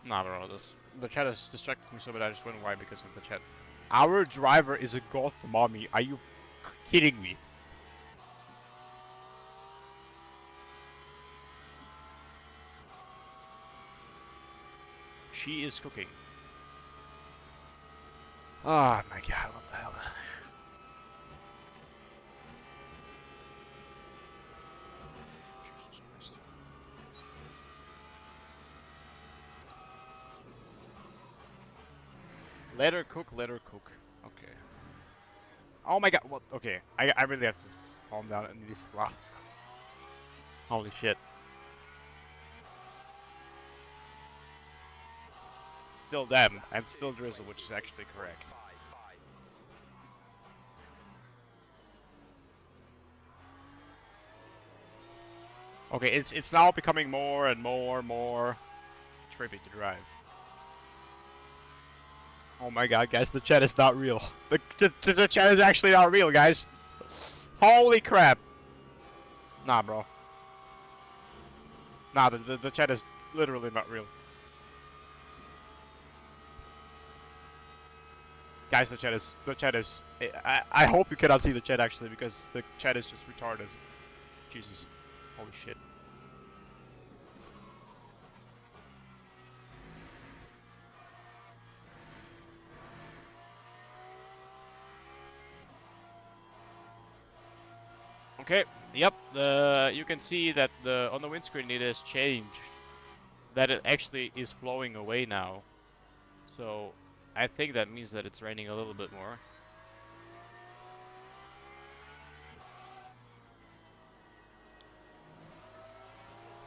Nah bro, the chat has distracted me so bad I just went wide because of the chat. Our driver is a goth mommy, are you kidding me? She is cooking. Oh my god, what the hell? Jesus Christ. Let her cook, let her cook. Okay. Oh my god, what? Okay, I really have to calm down and this is last. Holy shit. Still them, and still drizzle, which is actually correct. Okay, it's now becoming more and more trippy to drive. Oh my god, guys, the chat is not real. The chat is actually not real, guys. Holy crap. Nah, bro. Nah, the chat is literally not real. Guys, the chat is, I hope you cannot see the chat actually, because the chat is just retarded. Jesus. Holy shit. Okay, yep, you can see that on the windscreen it has changed. That it actually is flowing away now. So, I think that means that it's raining a little bit more.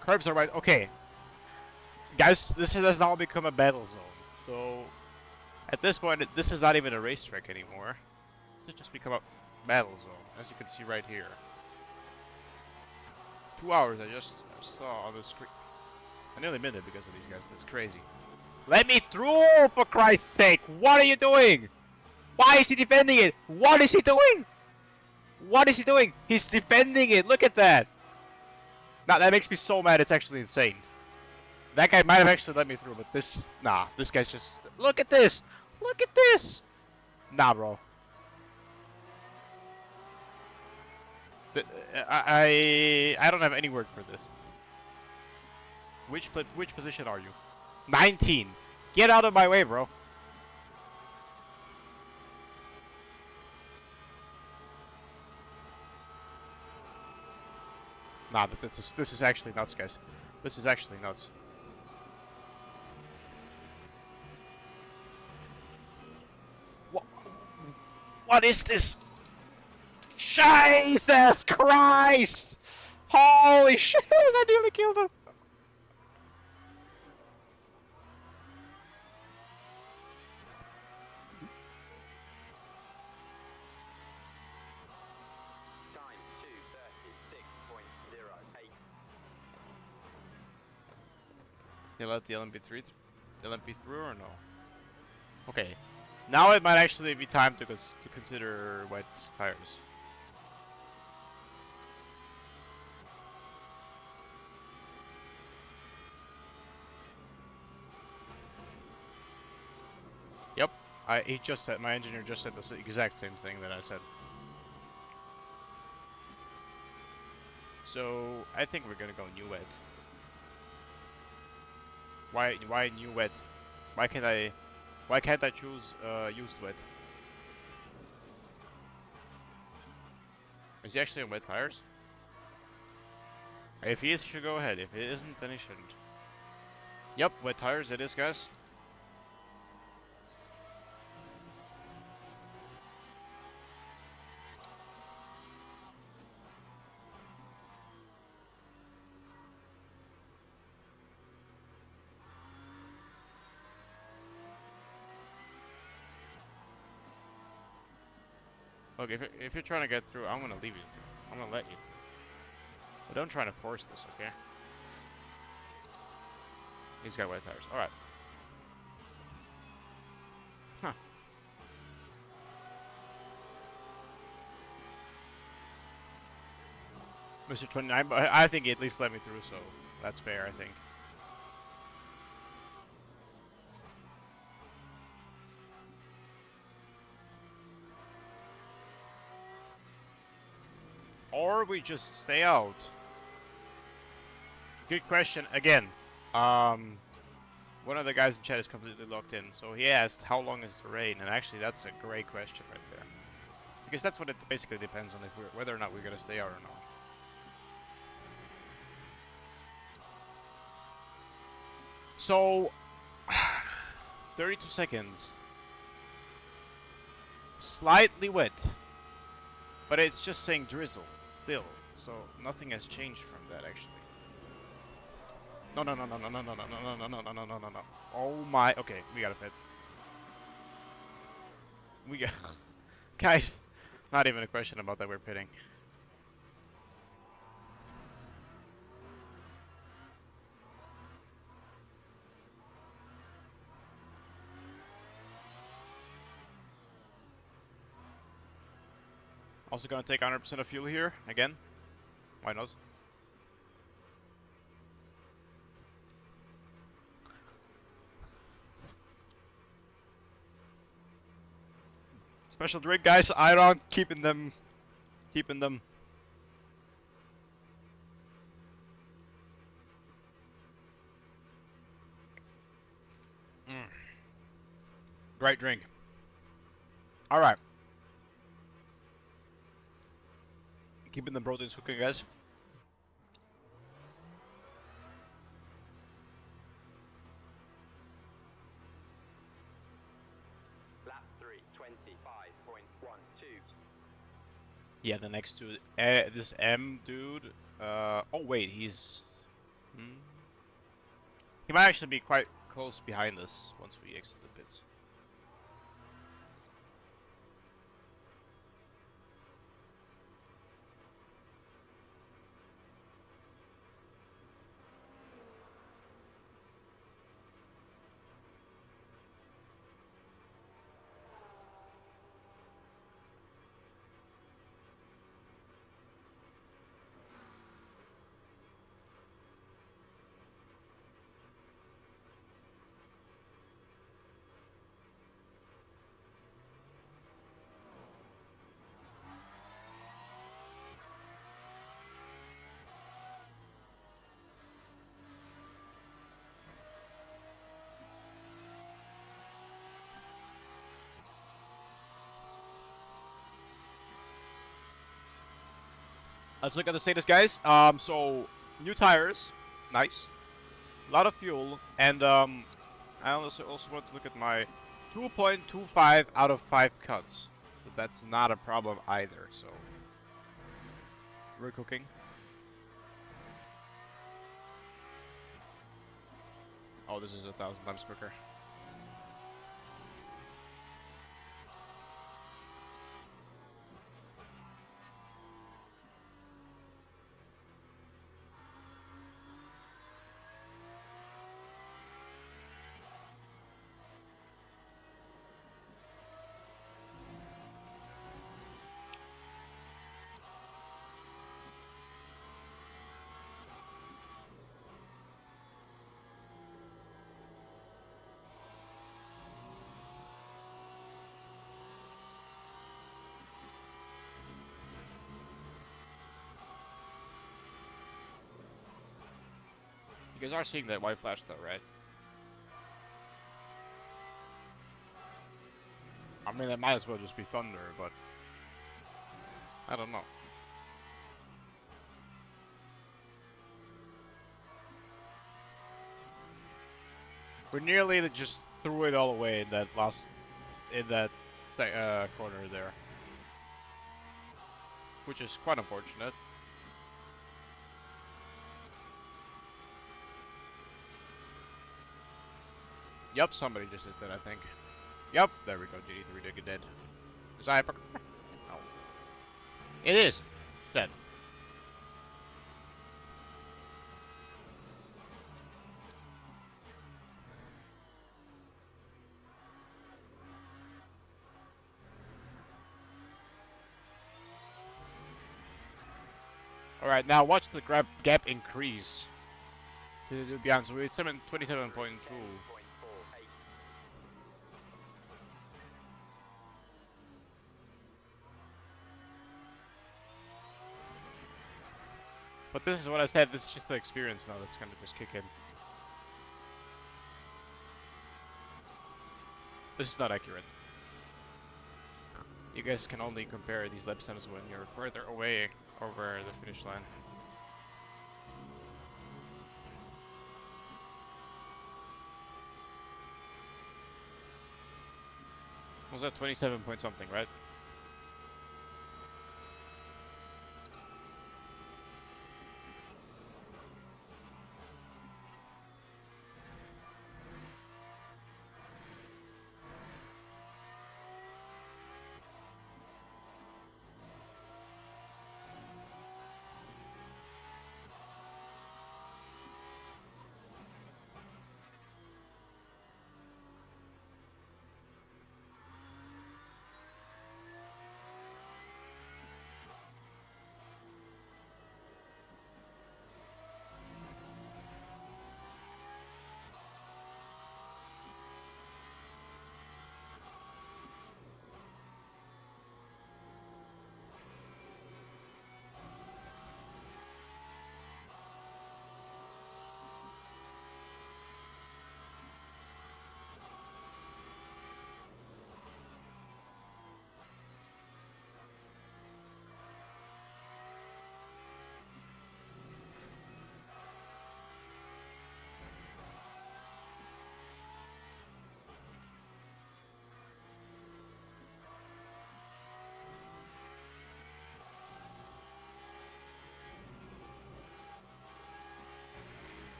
Curbs are right, okay. Guys, this has now become a battle zone. So, at this point, this is not even a racetrack anymore. This has just become a battle zone, as you can see right here. 2 hours I just saw on the screen. I nearly missed it because of these guys. That's crazy. Let me through, for Christ's sake! What are you doing? Why is he defending it? What is he doing? What is he doing? He's defending it. Look at that. Now that makes me so mad. It's actually insane. That guy might have actually let me through, but this, nah. This guy's just. Look at this. Look at this. Nah, bro. I don't have any word for this. Which position are you? 19. Get out of my way, bro. Nah, but this is actually nuts, guys. This is actually nuts. What is this? Jesus Christ! Holy shit! I nearly killed him. Time 2:36.08. You let the LMP3 through or no? Okay. Now it might actually be time to consider wet tires. Yep. He just said, my engineer just said the exact same thing that I said. So I think we're gonna go new wet. Why new wet? Why can't I choose used wet? Is he actually on wet tires? If he is, he should go ahead. If it isn't, then he shouldn't. Yep, wet tires it is, guys. Look, if you're trying to get through, I'm gonna leave you. I'm gonna let you. But don't try to force this, okay? He's got wet tires. Alright. Huh. Mr. 29, but I think he at least let me through, so that's fair, I think. Or we just stay out. Good question again. One of the guys in chat is completely locked in, so he asked how long is the rain, and actually that's a great question right there, because that's what it basically depends on, if whether or not we're gonna stay out or not. So 32 seconds. Slightly wet, but it's just saying drizzle still, so nothing has changed from that actually. No. Oh my, okay, we got a pit. We got, guys, not even a question about that, we're pitting. Also gonna take 100% of fuel here, again. Why not? Special drink, guys. Iron, keeping them. Mm. Great drink. All right. Keeping the proteins cooking, guys. Lap 3, 25.12. Yeah, the next two. This M dude. Oh wait, he's. He might actually be quite close behind us once we exit the pits. Let's look at the status, guys. So new tires, nice. A lot of fuel, and I also want to look at my 2.25 out of 5 cuts. But that's not a problem either, so we're cooking. Oh, this is 1,000 times quicker. You guys are seeing that white flash though, right? I mean, it might as well just be thunder, but I don't know. We nearly just threw it all away in that corner there, which is quite unfortunate. Yup, somebody just did that, I think. Yup, there we go, GD3 Digger dead. Is I No. It is dead. Alright, now watch the gap increase. To be honest, we're at 27.2. But this is what I said, this is just the experience now that's gonna just kick in. This is not accurate. You guys can only compare these lap times when you're further away over the finish line. Was that 27 point something, right?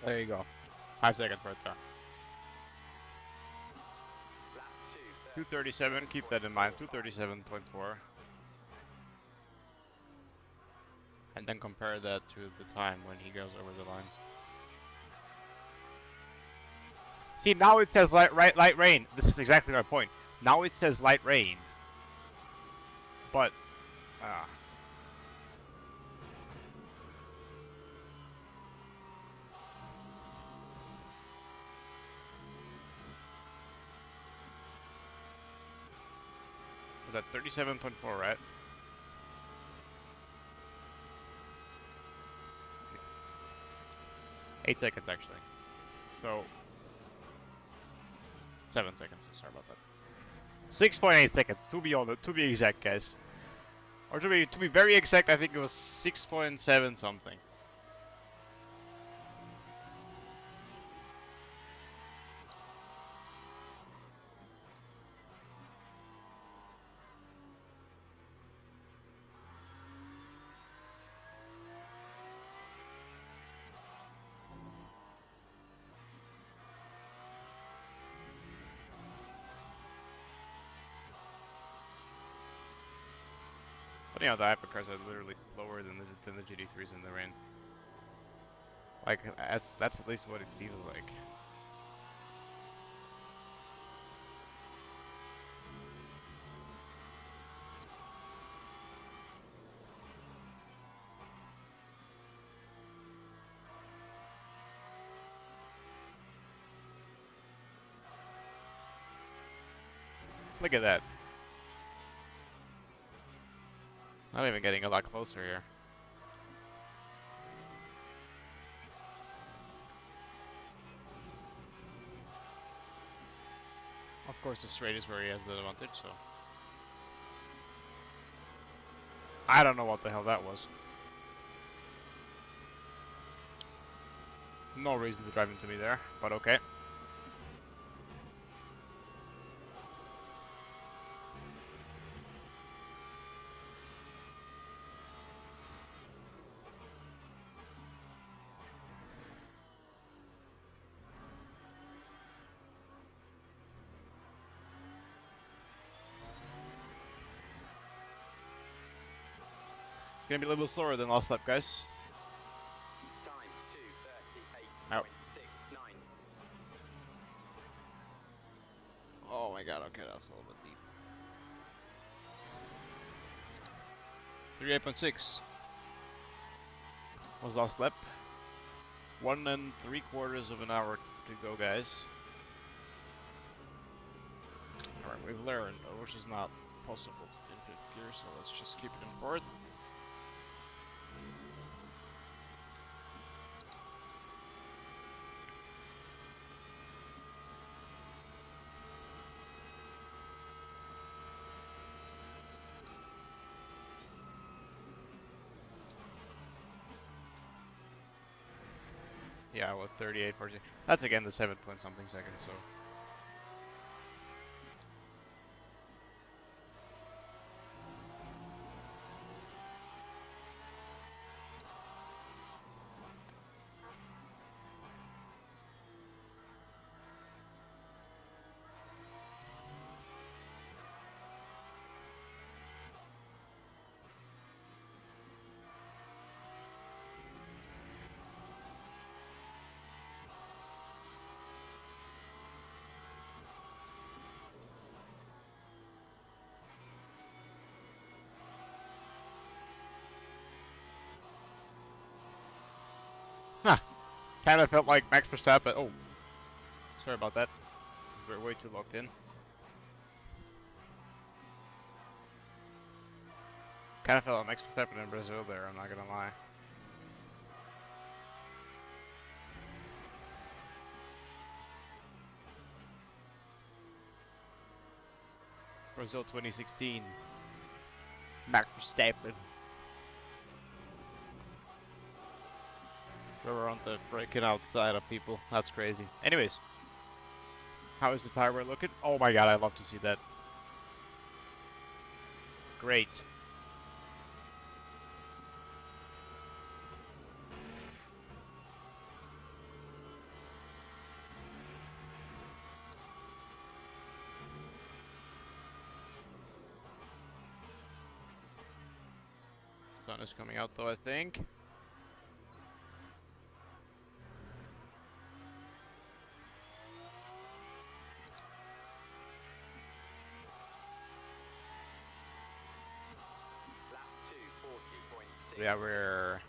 There you go. 5 seconds right there. 237, keep that in mind, 237.4. And then compare that to the time when he goes over the line. See, now it says light rain. This is exactly my point. Now it says light rain. But, Was that 37.4, right? Eight seconds actually. So 7 seconds. Sorry about that. 6.8 seconds to be exact, guys. Or to be very exact, I think it was 6.7 something. But the hypercars are literally slower than the GT3s in the rain. Like, that's at least what it seems like. Look at that. I'm even getting a lot closer here. Of course, the straight is where he has the advantage, so. I don't know what the hell that was. No reason to drive into me there, but okay. It's gonna be a little bit slower than last lap, guys. Time 2:38.69. Out. Oh my god, okay, that's a little bit deep. 38.6 was last lap. 1 3/4 of an hour to go, guys. Alright, we've learned, which is not possible in 5th gear, so let's just keep it in 4th. Yeah, with 38.40. That's again the 7 point something seconds, so. Huh. Kind of felt like Max Verstappen. Oh, sorry about that. We're way too locked in. Kind of felt like Max Verstappen in Brazil there, I'm not gonna lie. Brazil 2016. Max Verstappen. We're on the freaking outside of people. That's crazy. Anyways. How is the tire wear looking? Oh my god, I'd love to see that. Great. Sun is coming out though, I think. Lap 2:40.6. Yeah, we're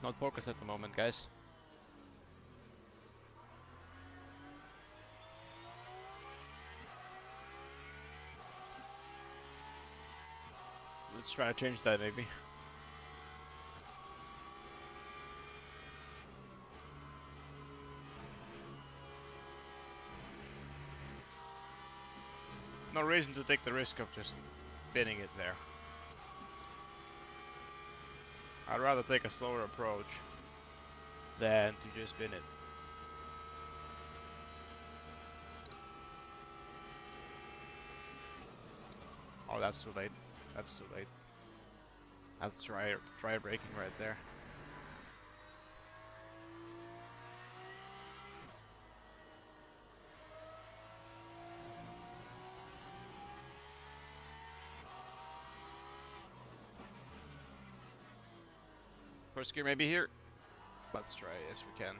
not focused at the moment, guys. Let's try to change that maybe. No reason to take the risk of just spinning it there. I'd rather take a slower approach than to just spin it. Oh, that's too late. That's too late. That's try braking right there. First gear maybe here. Let's try. Yes, we can.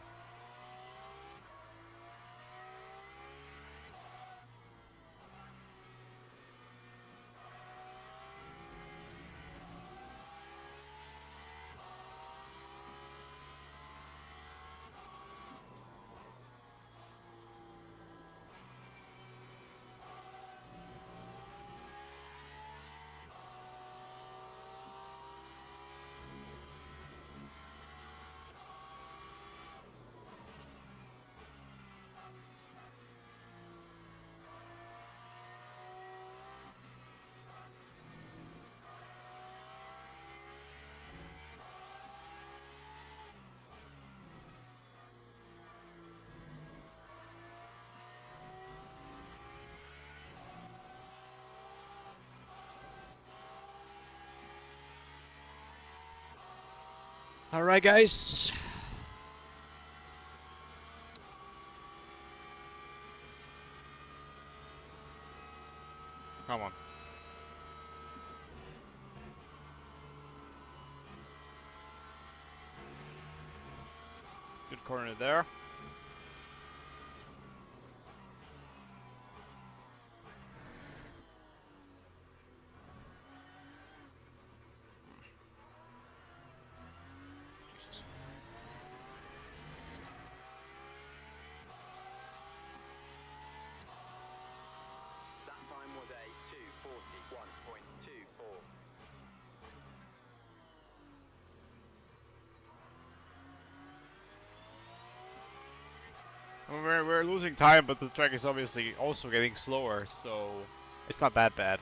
Alright, guys. Come on. Good corner there. Jesus. That time was a 2:41.24. We're losing time, but the track is obviously also getting slower, so it's not that bad.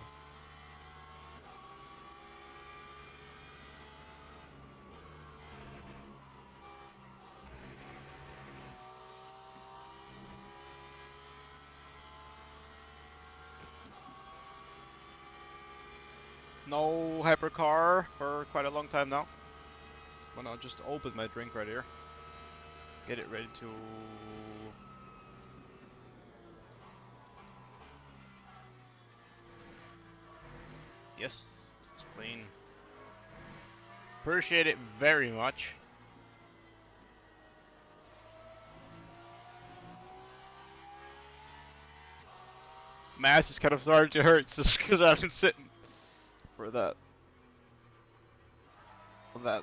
No hypercar for quite a long time now. Well, I'll just open my drink right here. Get it ready to... Yes, it's clean. Appreciate it very much. My ass is kind of starting to hurt just because I've been sitting for that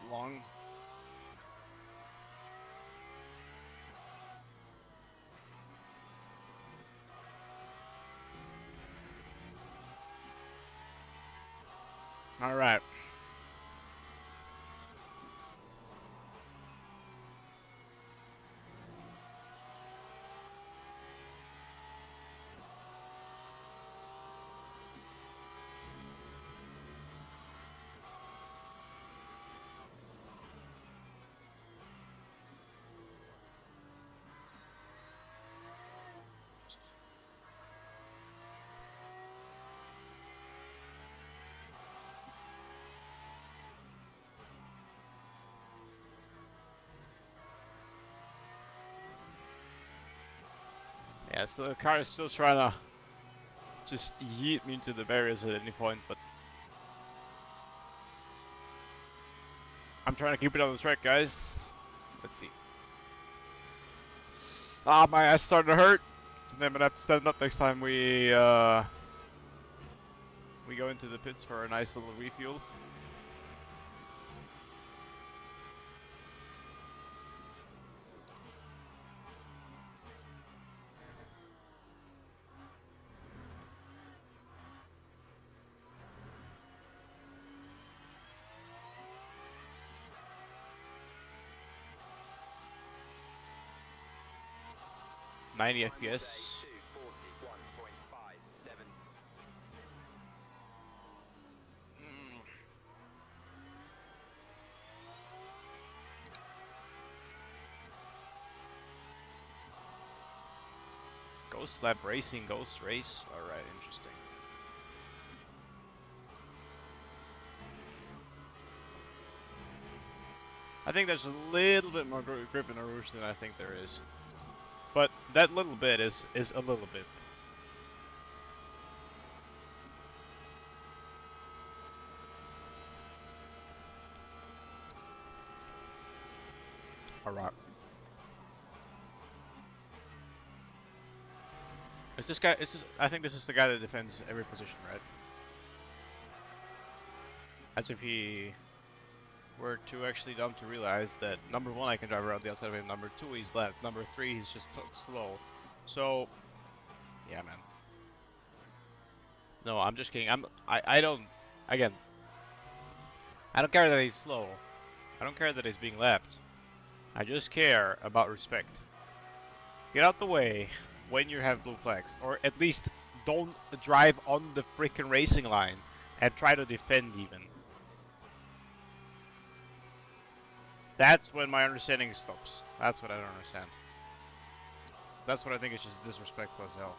long. All right. Yeah, so the car is still trying to just yeet me into the barriers at any point, but I'm trying to keep it on the track, guys. Let's see. Ah, my ass starting to hurt. And then I'm gonna have to stand up next time we go into the pits for a nice little refuel. 90 Time will FPS. day 2:41.57. Ghost Lab Racing, Ghost Race. Alright, interesting. I think there's a little bit more grip in a Rouge than I think there is. But that little bit is a little bit. Alright. Is this guy, I think this is the guy that defends every position, right? As if he were too actually dumb to realize that number 1 I can drive around the outside of him, number 2 he's left, number 3 he's just slow. So, yeah man. No, I'm just kidding. I don't, again, I don't care that he's slow. I don't care that he's being lapped. I just care about respect. Get out the way when you have blue flags, or at least don't drive on the freaking racing line and try to defend even. That's when my understanding stops. That's what I don't understand. That's what I think is just disrespectful as hell.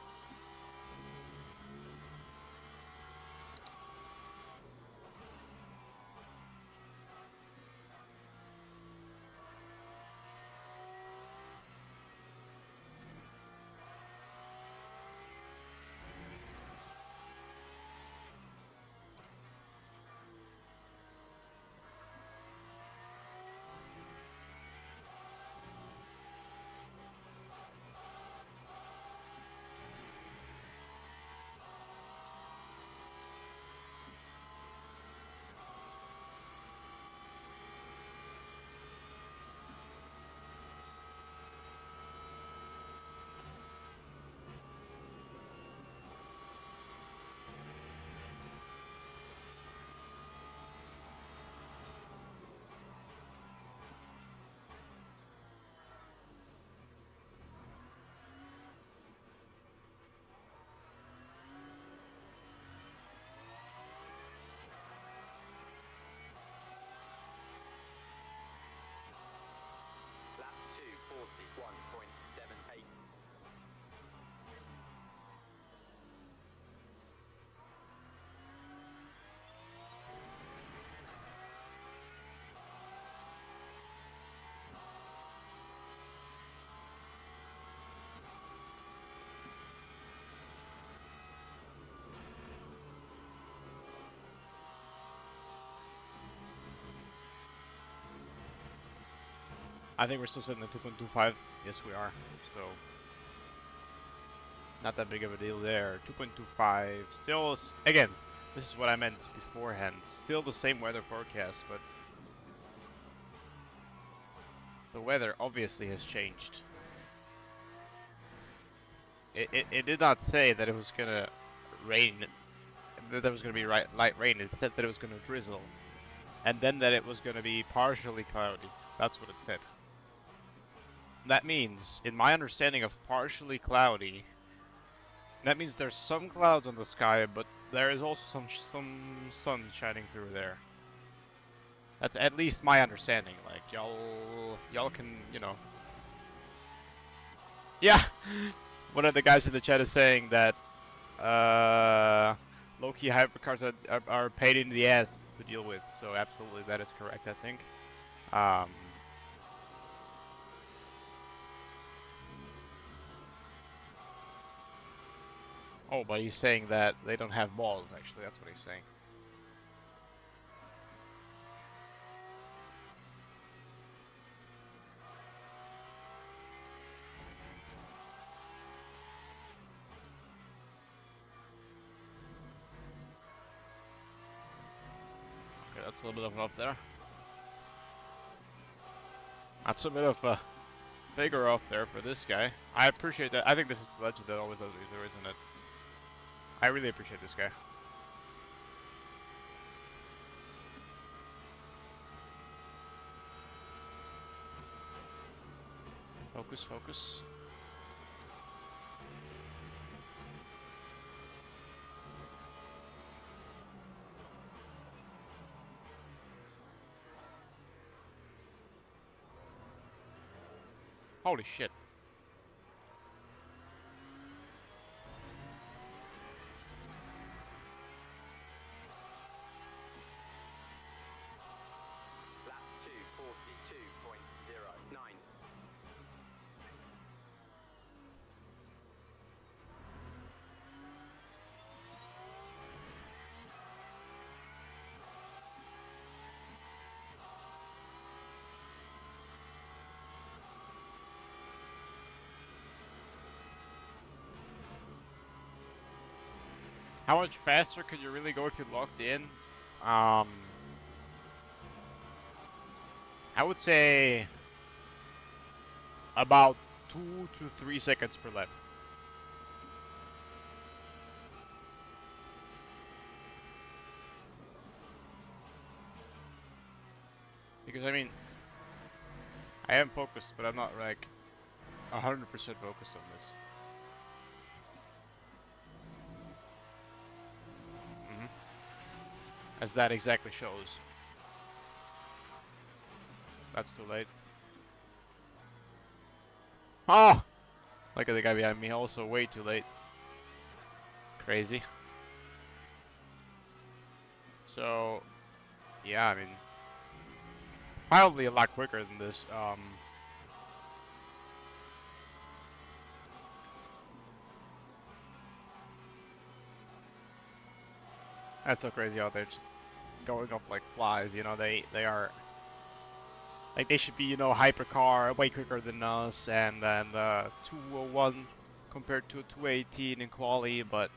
Lap 2:41.78. I think we're still sitting at 2.25. Yes, we are. So, not that big of a deal there. 2.25. Still, again, this is what I meant beforehand. Still the same weather forecast, but the weather obviously has changed. It did not say that it was gonna rain, that there was gonna be light rain. It said that it was gonna drizzle, and then that it was gonna be partially cloudy. That's what it said. That means, in my understanding of partially cloudy, that means there's some clouds on the sky, but there is also some sun shining through there. That's at least my understanding. Like y'all can, you know. Yeah, one of the guys in the chat is saying that low-key hypercars are a pain in the ass to deal with. So absolutely, that is correct. I think. Oh, but he's saying that they don't have balls, actually. That's what he's saying. Okay, that's a little bit of an up there. That's a bit of a figure off there for this guy. I appreciate that. I think this is the legend that always does either, isn't it? I really appreciate this guy. Focus, focus. Holy shit. Lap 2:42.09. How much faster could you really go if you locked in? I would say about 2 to 3 seconds per lap. Because I mean, I am focused, but I'm not like 100% focused on this. As that exactly shows. That's too late. Oh! Look at the guy behind me, also way too late. Crazy. So, yeah, I mean, probably a lot quicker than this. That's so crazy out there, just going up like flies. You know, they are like they should be, you know, hypercar way quicker than us, and then 201 compared to 218 in quali, but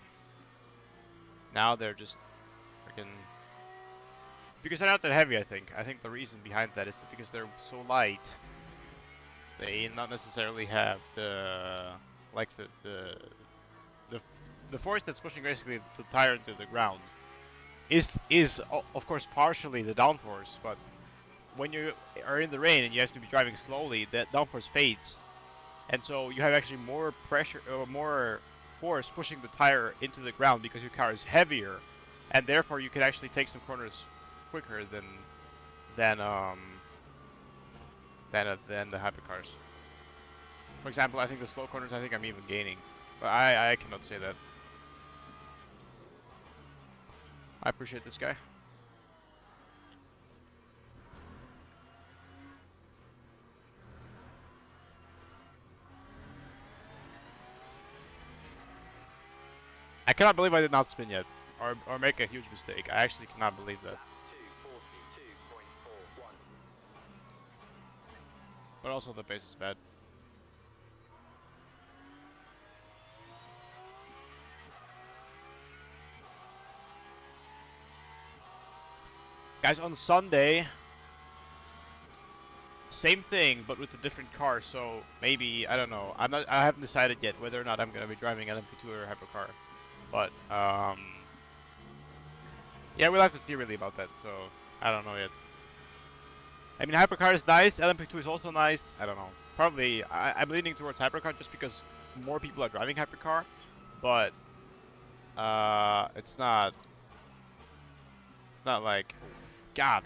now they're just freaking. Because they're not that heavy, I think. I think the reason behind that is that because they're so light, they not necessarily have the like the force that's pushing basically the tire into the ground is of course partially the downforce, but when you are in the rain and you have to be driving slowly, that downforce fades, and so you have actually more pressure or more force pushing the tire into the ground because your car is heavier, and therefore you can actually take some corners quicker than the hypercars. For example, I think the slow corners, I think I'm even gaining, but I cannot say that. I appreciate this guy. I cannot believe I did not spin yet, or make a huge mistake. I actually cannot believe that. Lap 2:42.41. But also the pace is bad. Guys, on Sunday, same thing, but with a different car. So maybe, I don't know. I haven't decided yet whether or not I'm gonna be driving an MP2 or a hypercar. But yeah, we'll have to see really about that. So I don't know yet. I mean, hypercar is nice. LMP2 is also nice. I don't know. Probably I'm leaning towards hypercar just because more people are driving hypercar, but it's not like, God,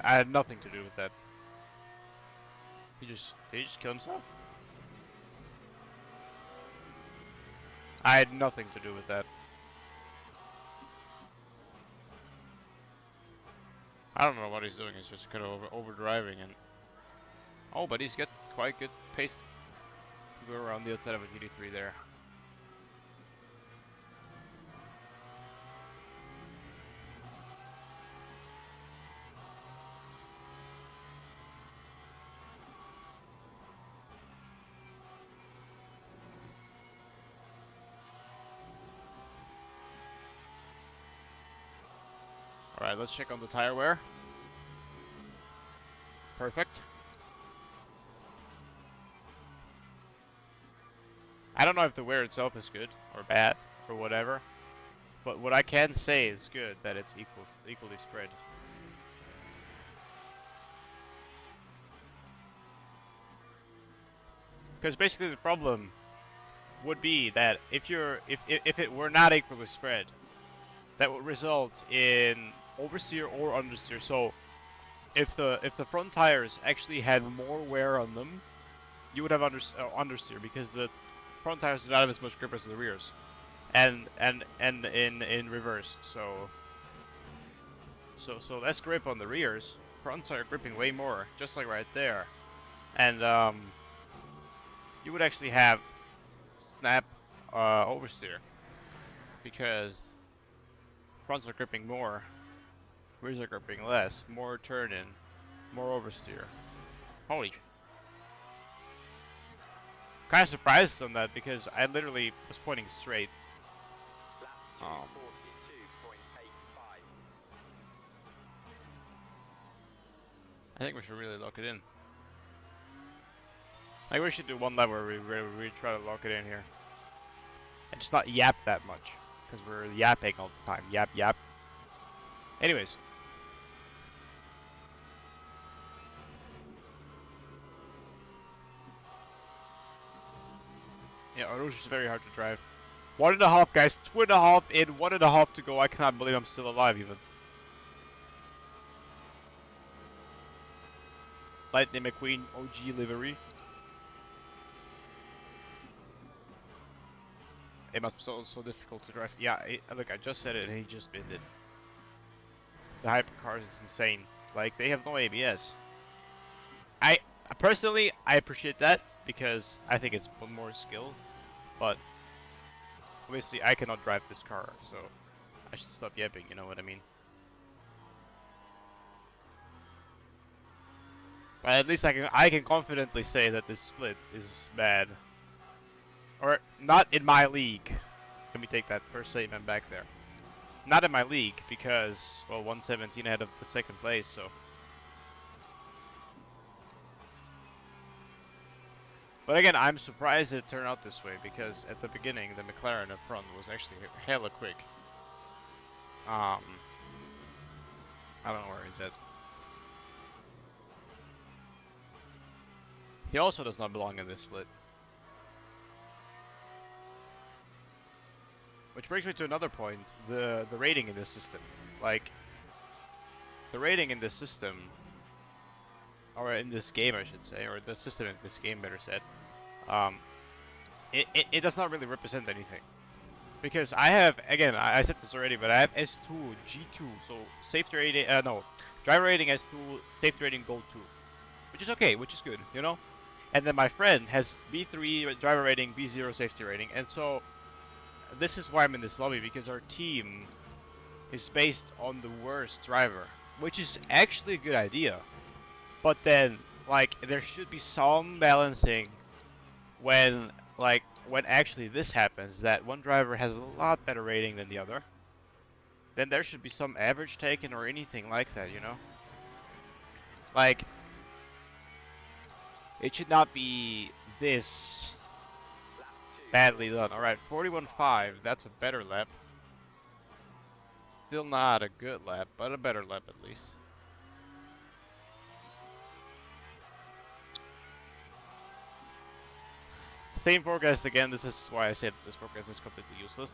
I had nothing to do with that. Did he just kill himself? I had nothing to do with that. I don't know what he's doing. He's just kind of over driving, and oh, but he's got quite good pace to go around the outside of a GT3 there. Alright, let's check on the tire wear. Perfect. I don't know if the wear itself is good or bad or whatever, but what I can say is good, that it's equally spread. Because basically the problem would be that if it were not equally spread, that would result in oversteer or understeer. So if the front tires actually had more wear on them, you would have understeer because the front tires do not have as much grip as the rears, and in reverse. So less grip on the rears. Fronts are gripping way more, just like right there, and you would actually have snap oversteer because fronts are gripping more, rears are gripping less, more turn in, more oversteer. Holy. Kind of surprised on that because I literally was pointing straight. Lap 2:42.85. I think we should really lock it in. I think we should do one lap where we try to lock it in here. And just not yap that much. Because we're yapping all the time. Yap, yap. Anyways. Yeah, Rouge is very hard to drive. 1.5 guys, 2.5 in, 1.5 to go. I cannot believe I'm still alive even. Lightning McQueen OG livery. It must be so difficult to drive. Yeah, look, I just said it and he just did it. The hypercars is insane. Like, they have no ABS. Personally, I appreciate that because I think it's more skill. But obviously, I cannot drive this car, so I should stop yapping. You know what I mean? But at least I can confidently say that this split is bad, or not in my league. Let me take that first statement back there. Not in my league because, well, 117 ahead of the second place, so. But again, I'm surprised it turned out this way because at the beginning, the McLaren up front was actually hella quick. I don't know where he's at. He also does not belong in this split. Which brings me to another point, the rating in this system. Like, the rating in this system, or in this game I should say, or the system in this game better said, it does not really represent anything. Because I have, again, I said this already, but I have S2, G2, so safety rating, driver rating S2, safety rating Gold 2. Which is okay, which is good, you know? And then my friend has B3 driver rating, B0 safety rating, and so this is why I'm in this lobby, because our team is based on the worst driver, which is actually a good idea. But then, like, there should be some balancing when actually this happens, that one driver has a lot better rating than the other. Then there should be some average taken or anything like that, you know? Like, it should not be this badly done. Alright, 41.5, that's a better lap. Still not a good lap, but a better lap at least. Same forecast again, this is why I said this forecast is completely useless.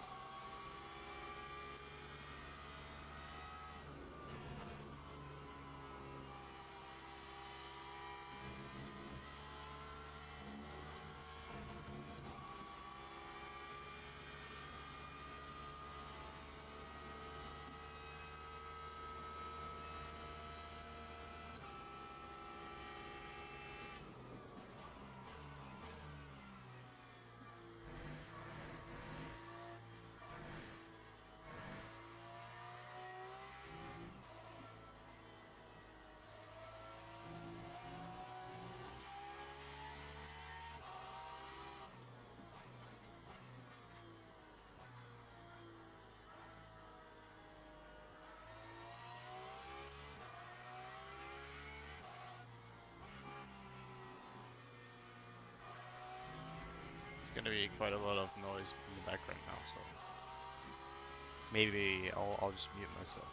Gonna be quite a lot of noise in the background now, so maybe I'll just mute myself.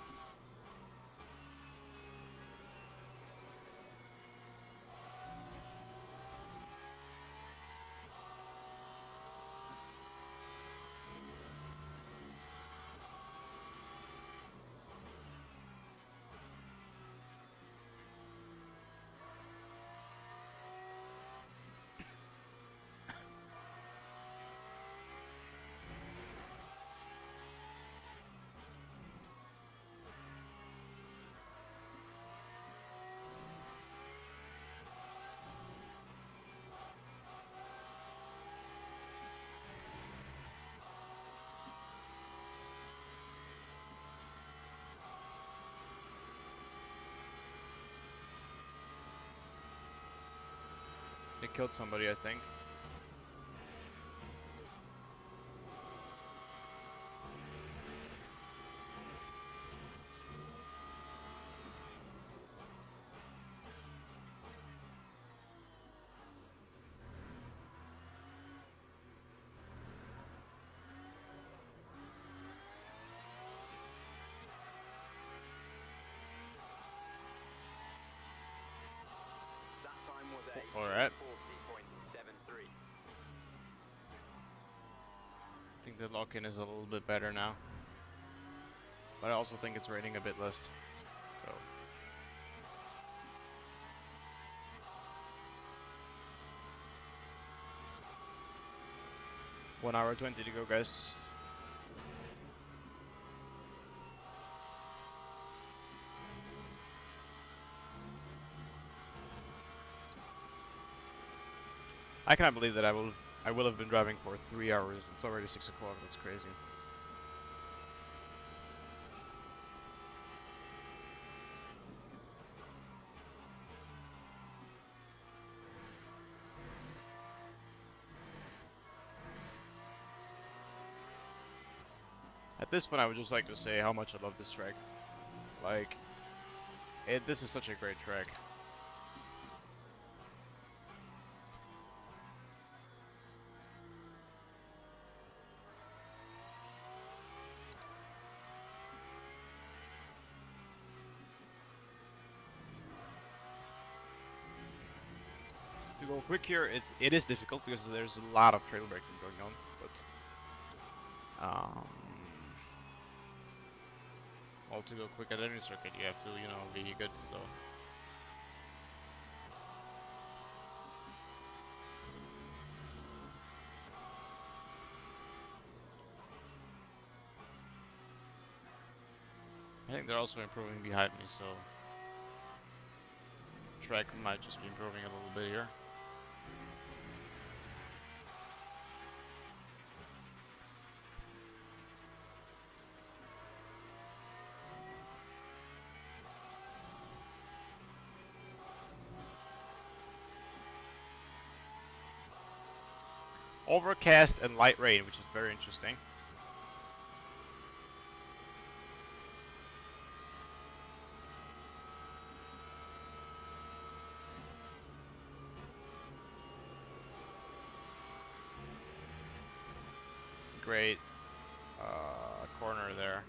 killed somebody, I think. That time was a Alright. 40.73. I think the lock-in is a little bit better now. But I also think it's raining a bit less. So. One hour 20 to go, guys. I cannot believe that I will have been driving for 3 hours. It's already 6 o'clock. That's crazy. At this point, I would just like to say how much I love this track. Like, this is such a great track. To go quick here, it is difficult because there's a lot of trail braking going on, but well, to go quick at any circuit, you have to, you know, be good. So. I think they're also improving behind me, so track might just be improving a little bit here. Overcast and light rain, which is very interesting. Great corner there.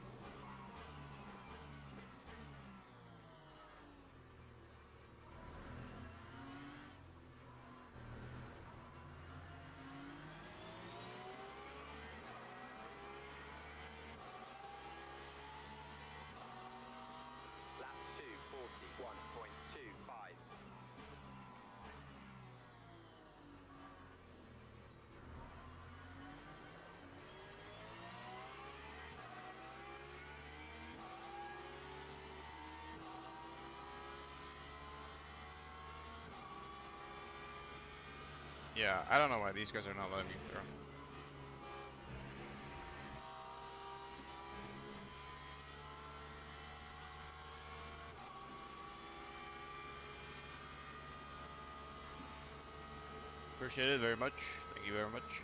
Lap 2, 41.25. Yeah, I don't know why these guys are not letting me through. Appreciate it very much. Thank you very much.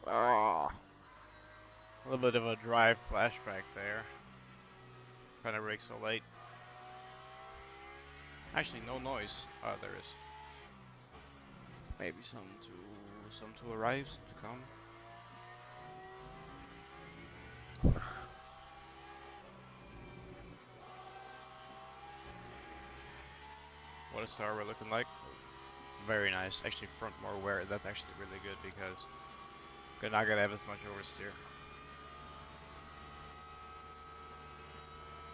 Ah, a little bit of a drive flashback there. Trying to brake so late. Actually, no noise. Oh, there is. Maybe some to arrive, some to come. What a star we're looking like. Very nice. Actually, front more wear. That's actually really good because we're not gonna have as much oversteer.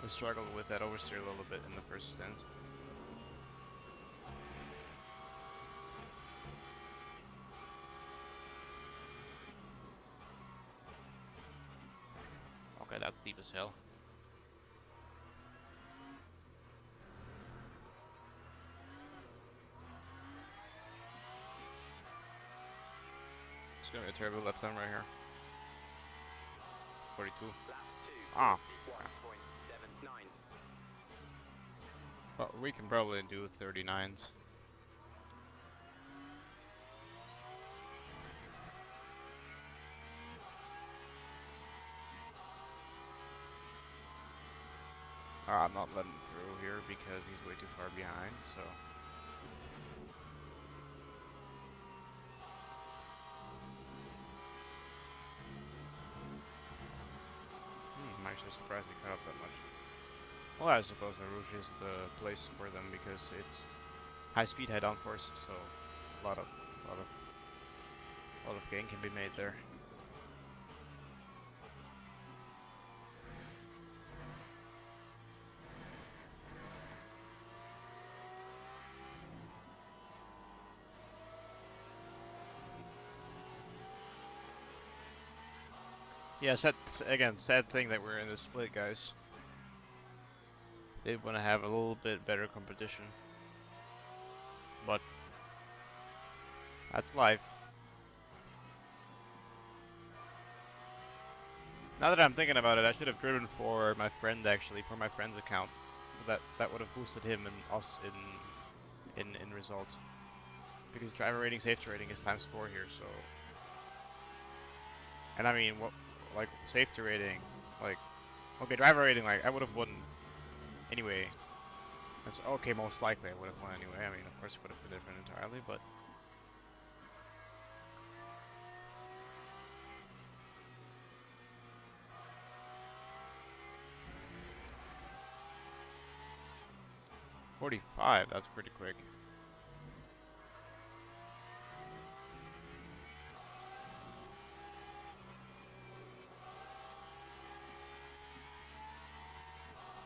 We struggled with that oversteer a little bit in the first stint. Okay, that's deep as hell. It's gonna be a terrible left turn right here. 42. Lap 2, Ah. 41.79. Well, we can probably do 39s. I'm not letting him through here because he's way too far behind, so. I'm actually surprised he caught up that much. Well, I suppose the Rouge is the place for them because it's high speed head on force, so a lot of gain can be made there. Yeah, sad thing that we're in this split, guys. They want to have a little bit better competition, but that's life. Now that I'm thinking about it, I should have driven for my friend actually, for my friend's account. That would have boosted him and us in results. Because driver rating, safety rating is ×4 here, so. And I mean, what, like safety rating, like, okay, driver rating, like I would have won anyway. That's okay, most likely I would have won anyway. I mean, of course it would have been different entirely, but. .45, that's pretty quick.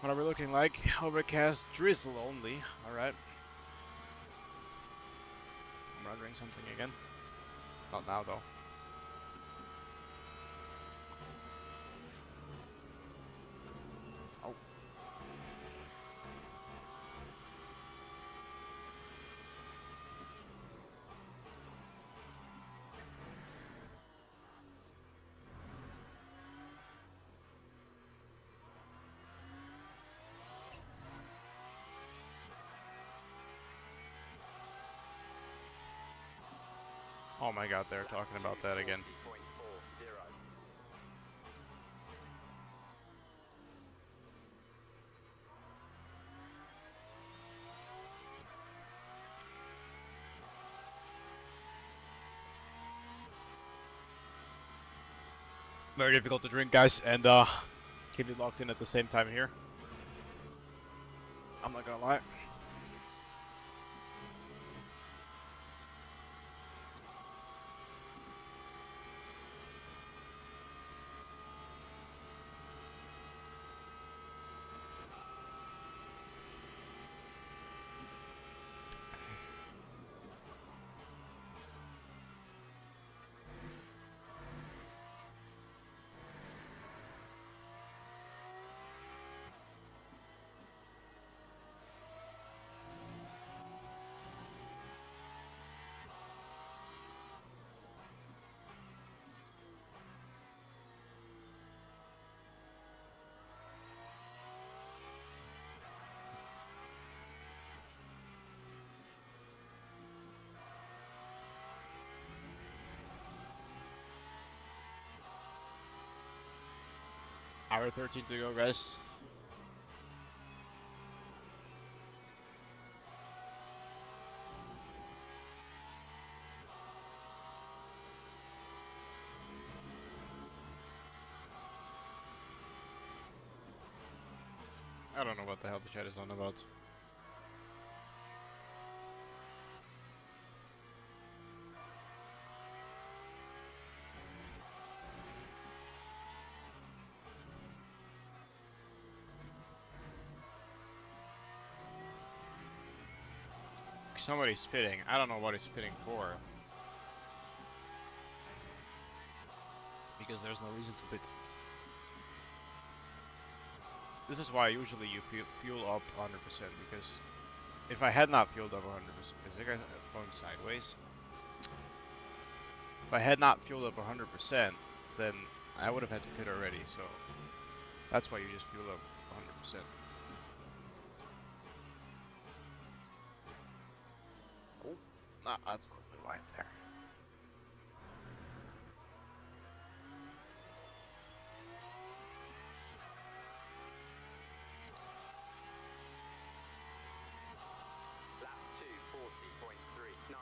What are we looking like? Overcast drizzle only. Alright. I'm rendering something again. Not now though. Oh. Oh my god, they're talking about that again. 40.40. Very difficult to drink, guys, and keep it locked in at the same time here. I'm not gonna lie. Hour 13 to go, guys. I don't know what the hell the chat is on about. Somebody's spitting. I don't know what he's spitting for. Because there's no reason to pit. This is why usually you fuel up 100%, because if I had not fueled up 100%, is you guys going sideways? If I had not fueled up 100%, then I would have had to pit already, so that's why you just fuel up 100%. Oh, nah, that's a little bit wide there. Lap 240.39.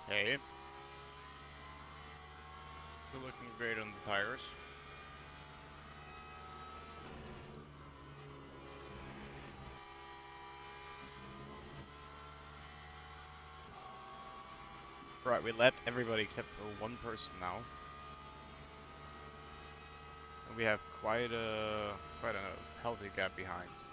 Hey. Still looking great on the tires. Right, we left everybody except for one person now. And we have quite a healthy gap behind. So.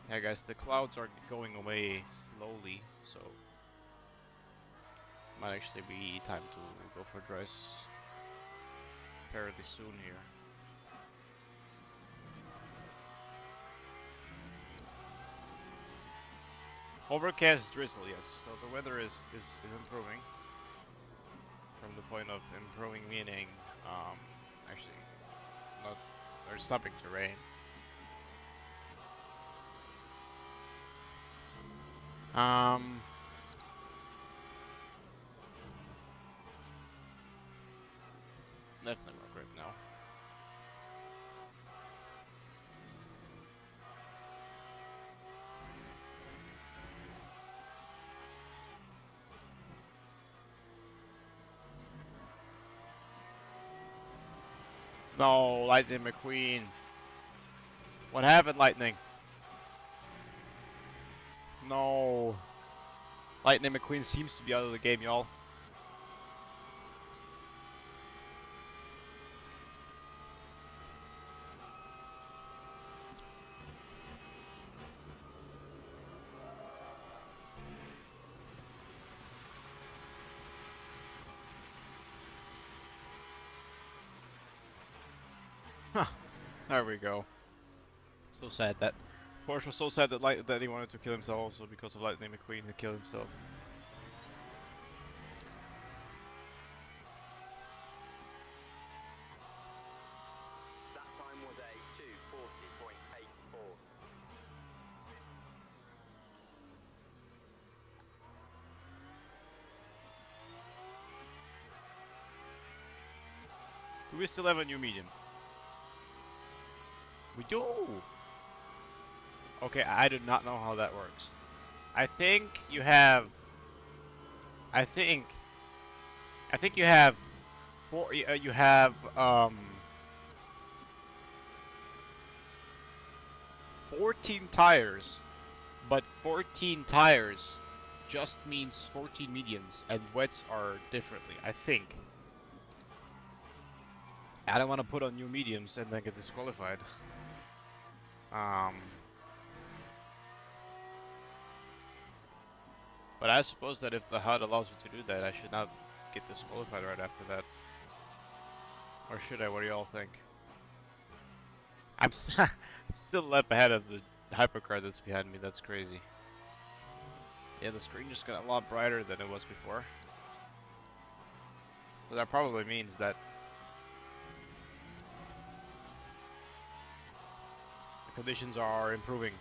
Yeah, guys, the clouds are going away slowly, so might actually be time to go for dries fairly soon here. Overcast drizzle, yes. So the weather is improving. From the point of improving meaning, actually, not, or stopping to rain. Definitely more grip now. No, Lightning McQueen. What happened, Lightning? No. Lightning McQueen seems to be out of the game, y'all. Huh. There we go. So sad that Porsche was so sad that he wanted to kill himself also because of Lightning McQueen. He killed himself. That time was a 240.84. Do we still have a new medium? We do! Okay, I do not know how that works. I think you have... I think you have... you have, 14 tires. But 14 tires just means 14 mediums, and wets are differently, I think. I don't want to put on new mediums and then get disqualified. But I suppose that if the HUD allows me to do that, I should not get disqualified right after that. Or should I? What do y'all think? I'm still a lap ahead of the hypercar that's behind me. That's crazy. Yeah, the screen just got a lot brighter than it was before. So that probably means that Conditions are improving.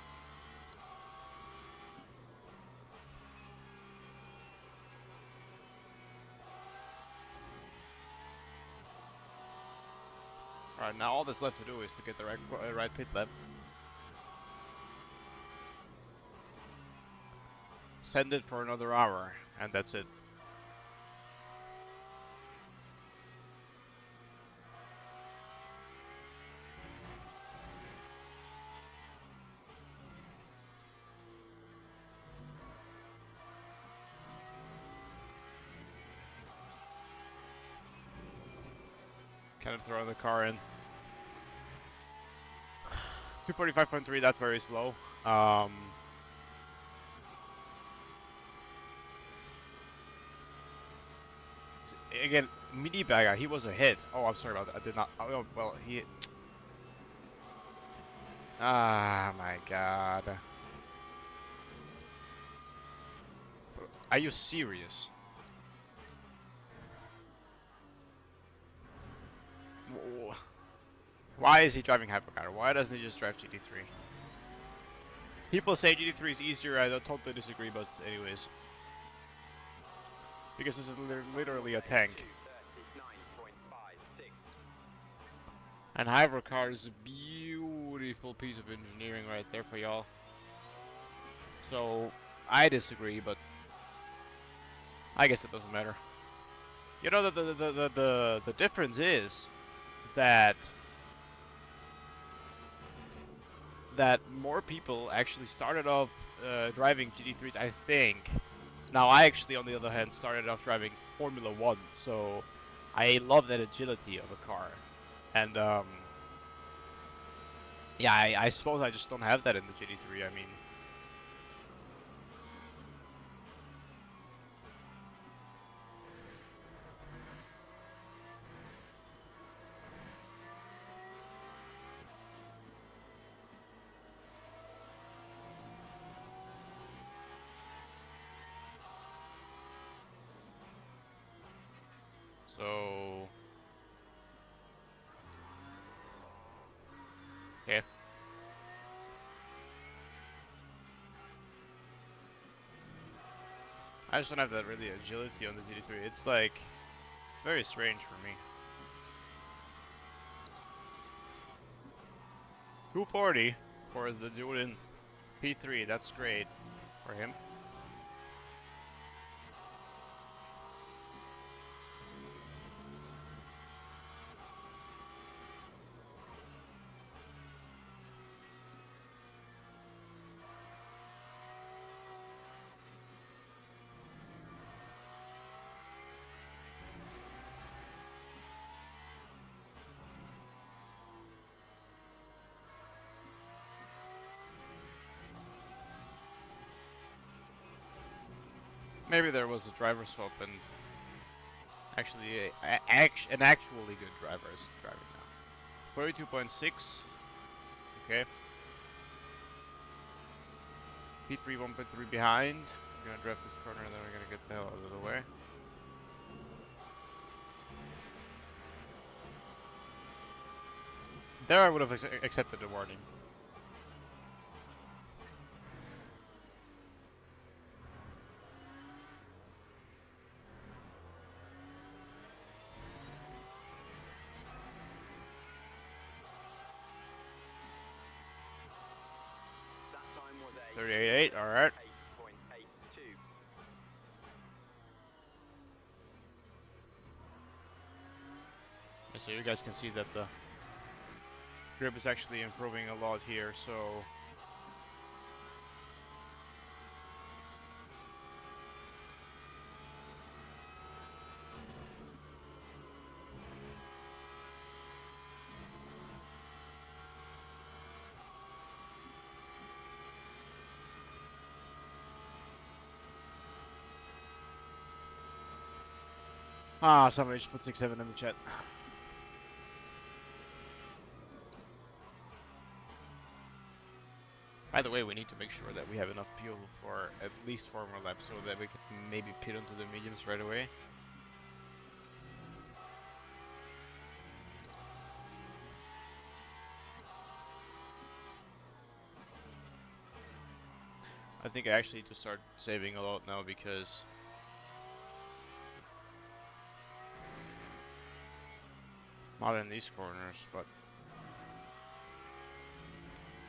Alright, now all that's left to do is to get the right pit lap. Send it for another hour, and that's it. Kind of throwing the car in. 245.3, that's very slow. Again, mini bagger, he was ahead. Oh, I'm sorry about that. I did not. Oh, well, he. Ah, my God. Are you serious? Why is he driving hypercar? Why doesn't he just drive GT3? People say GT3 is easier. I totally disagree, but anyways. Because this is literally a tank. And hypercar is a beautiful piece of engineering right there for y'all. So, I disagree, but I guess it doesn't matter. You know, the difference is that more people actually started off driving GT3s, I think. Now, I actually, on the other hand, started off driving Formula 1, so I love that agility of a car. And, yeah, I suppose I just don't have that in the GT3, I mean. So, okay. I just don't have that really agility on the GT3. It's like, it's very strange for me. 240 for the dude in P3, that's great for him. Maybe there was a driver swap and actually an actually good driver is driving now. 42.6. Okay. P3 1.3 behind. We're gonna drive this corner and then we're gonna get the hell out of the way. There I would have accepted the warning. That time was a 38.8, alright. 8.82. So you guys can see that the grip is actually improving a lot here, so somebody just put 6-7 in the chat. By the way, we need to make sure that we have enough fuel for at least 4 more laps so that we can maybe pit onto the mediums right away. I think I actually need to start saving a lot now because not in these corners, but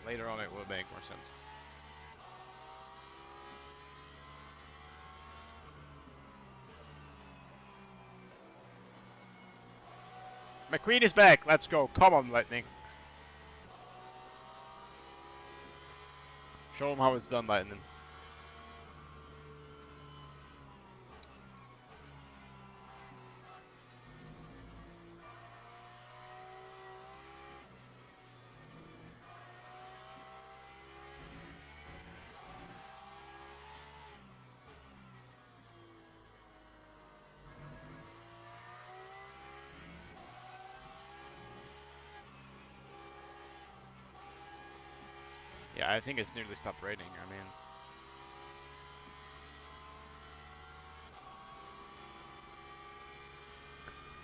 later on it will make more sense. McQueen is back. Let's go. Come on, Lightning. Show him how it's done, Lightning. Yeah, I think it's nearly stopped raining. I mean,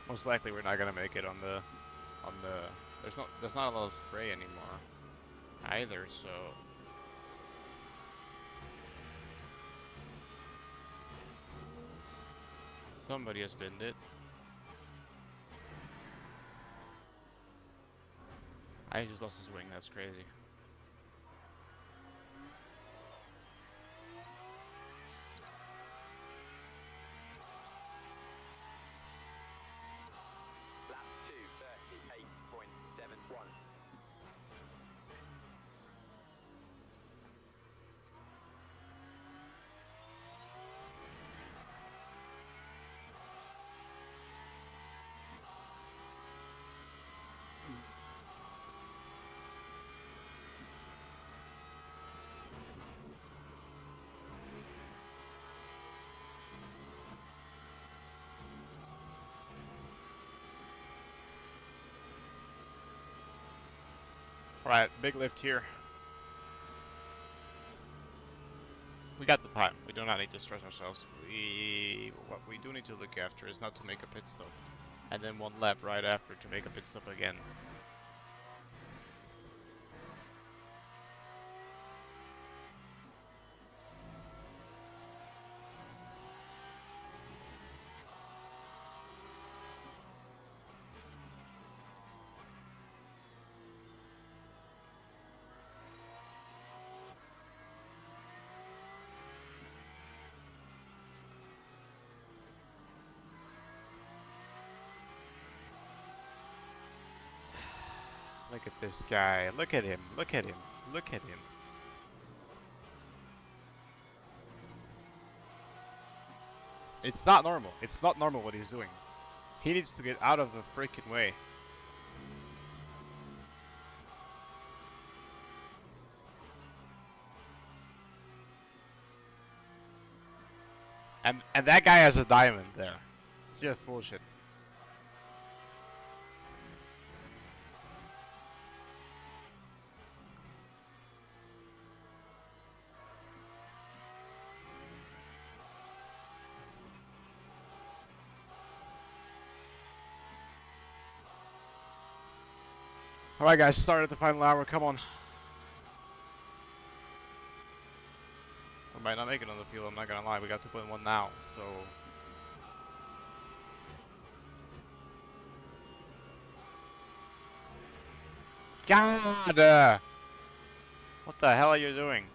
most likely we're not gonna make it on the there's not a lot of spray anymore either, so somebody has binned it. I just lost his wing, that's crazy. Lap 2:38.71. Alright, big lift here. We got the time. We do not need to stress ourselves. What we do need to look after is not to make a pit stop. And then one lap right after to make a pit stop again. Look at this guy. Look at him. Look at him. Look at him. It's not normal. It's not normal what he's doing. He needs to get out of the freaking way. And that guy has a diamond there. It's just bullshit. Alright guys, start at the final hour, come on. We might not make it on the field, I'm not gonna lie, we got 2.1 now, so... God! What the hell are you doing?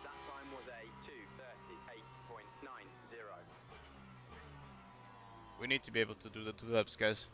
That time was a 2:38.90. We need to be able to do the 2 laps, guys.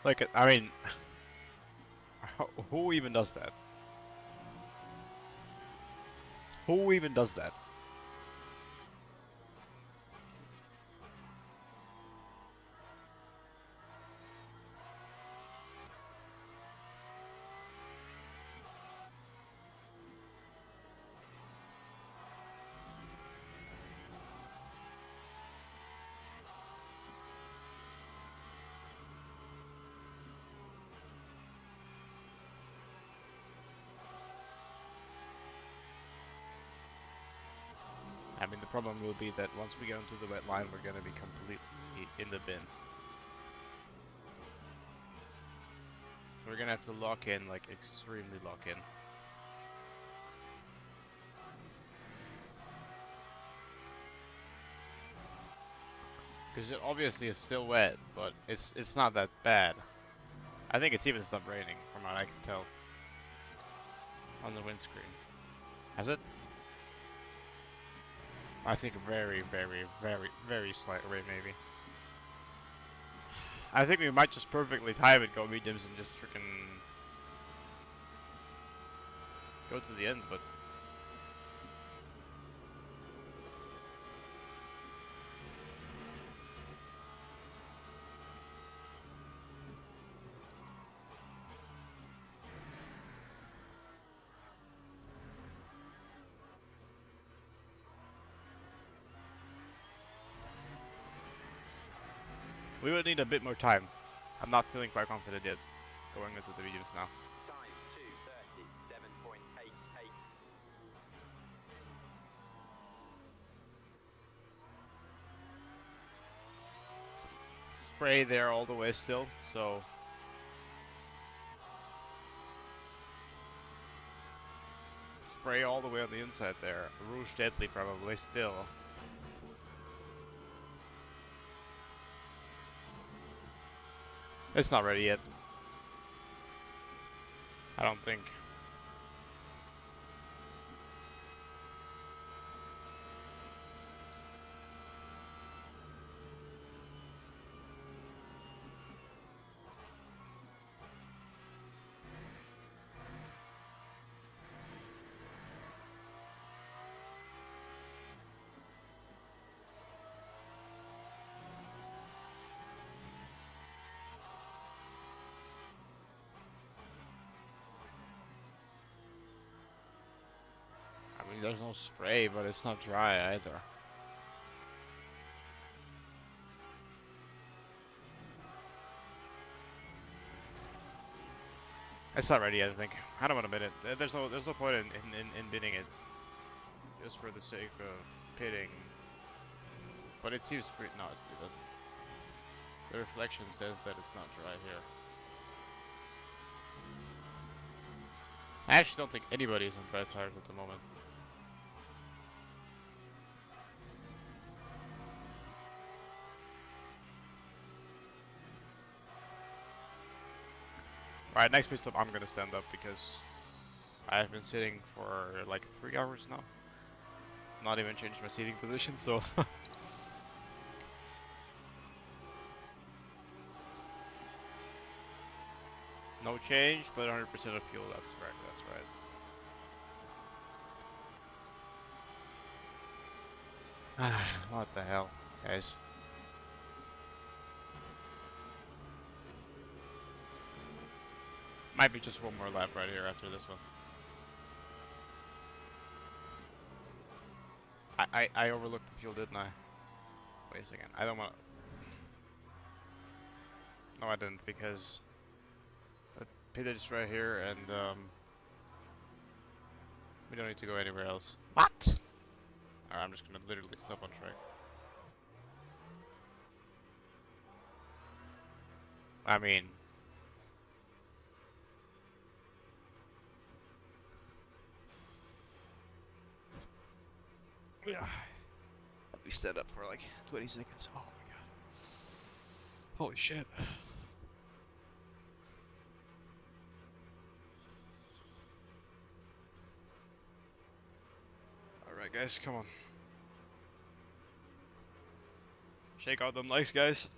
Like, I mean, who even does that? Who even does that? I mean, the problem will be that once we get onto the wet line, we're gonna be completely in the bin. We're gonna have to lock in, like, extremely lock in. Because it obviously is still wet, but it's not that bad. I think it's even stopped raining, from what I can tell. On the windscreen. Has it? I think very, very, very, very slight rain, maybe. I think we might just perfectly time it, go mediums, and just freaking go to the end, but we would need a bit more time. I'm not feeling quite confident yet, going into the mediums now. Time 2:37.88. Spray there all the way still, so spray all the way on the inside there. Rouge Deadly probably still. It's not ready yet. I don't think. I mean, there's no spray, but it's not dry either. It's not ready yet, I think. I don't want to bid it. There's no point in bidding it. Just for the sake of pitting. But it seems pretty, no, it doesn't. The reflection says that it's not dry here. I actually don't think anybody's on dry tires at the moment. Alright, next pit stop I'm gonna stand up because I have been sitting for like 3 hours now. Not even changed my seating position, so no change, but 100% of fuel, that's right, that's right. What the hell, guys? Might be just one more lap right here after this one. I overlooked the fuel, didn't I? Wait a second, I don't want. No, I didn't, because the pit is right here, and we don't need to go anywhere else. What? Alright, I'm just gonna literally stop on track. I mean, yeah. Let me stand up for like 20 seconds. Oh my god. Holy shit. Alright guys, come on. Shake out them legs, guys.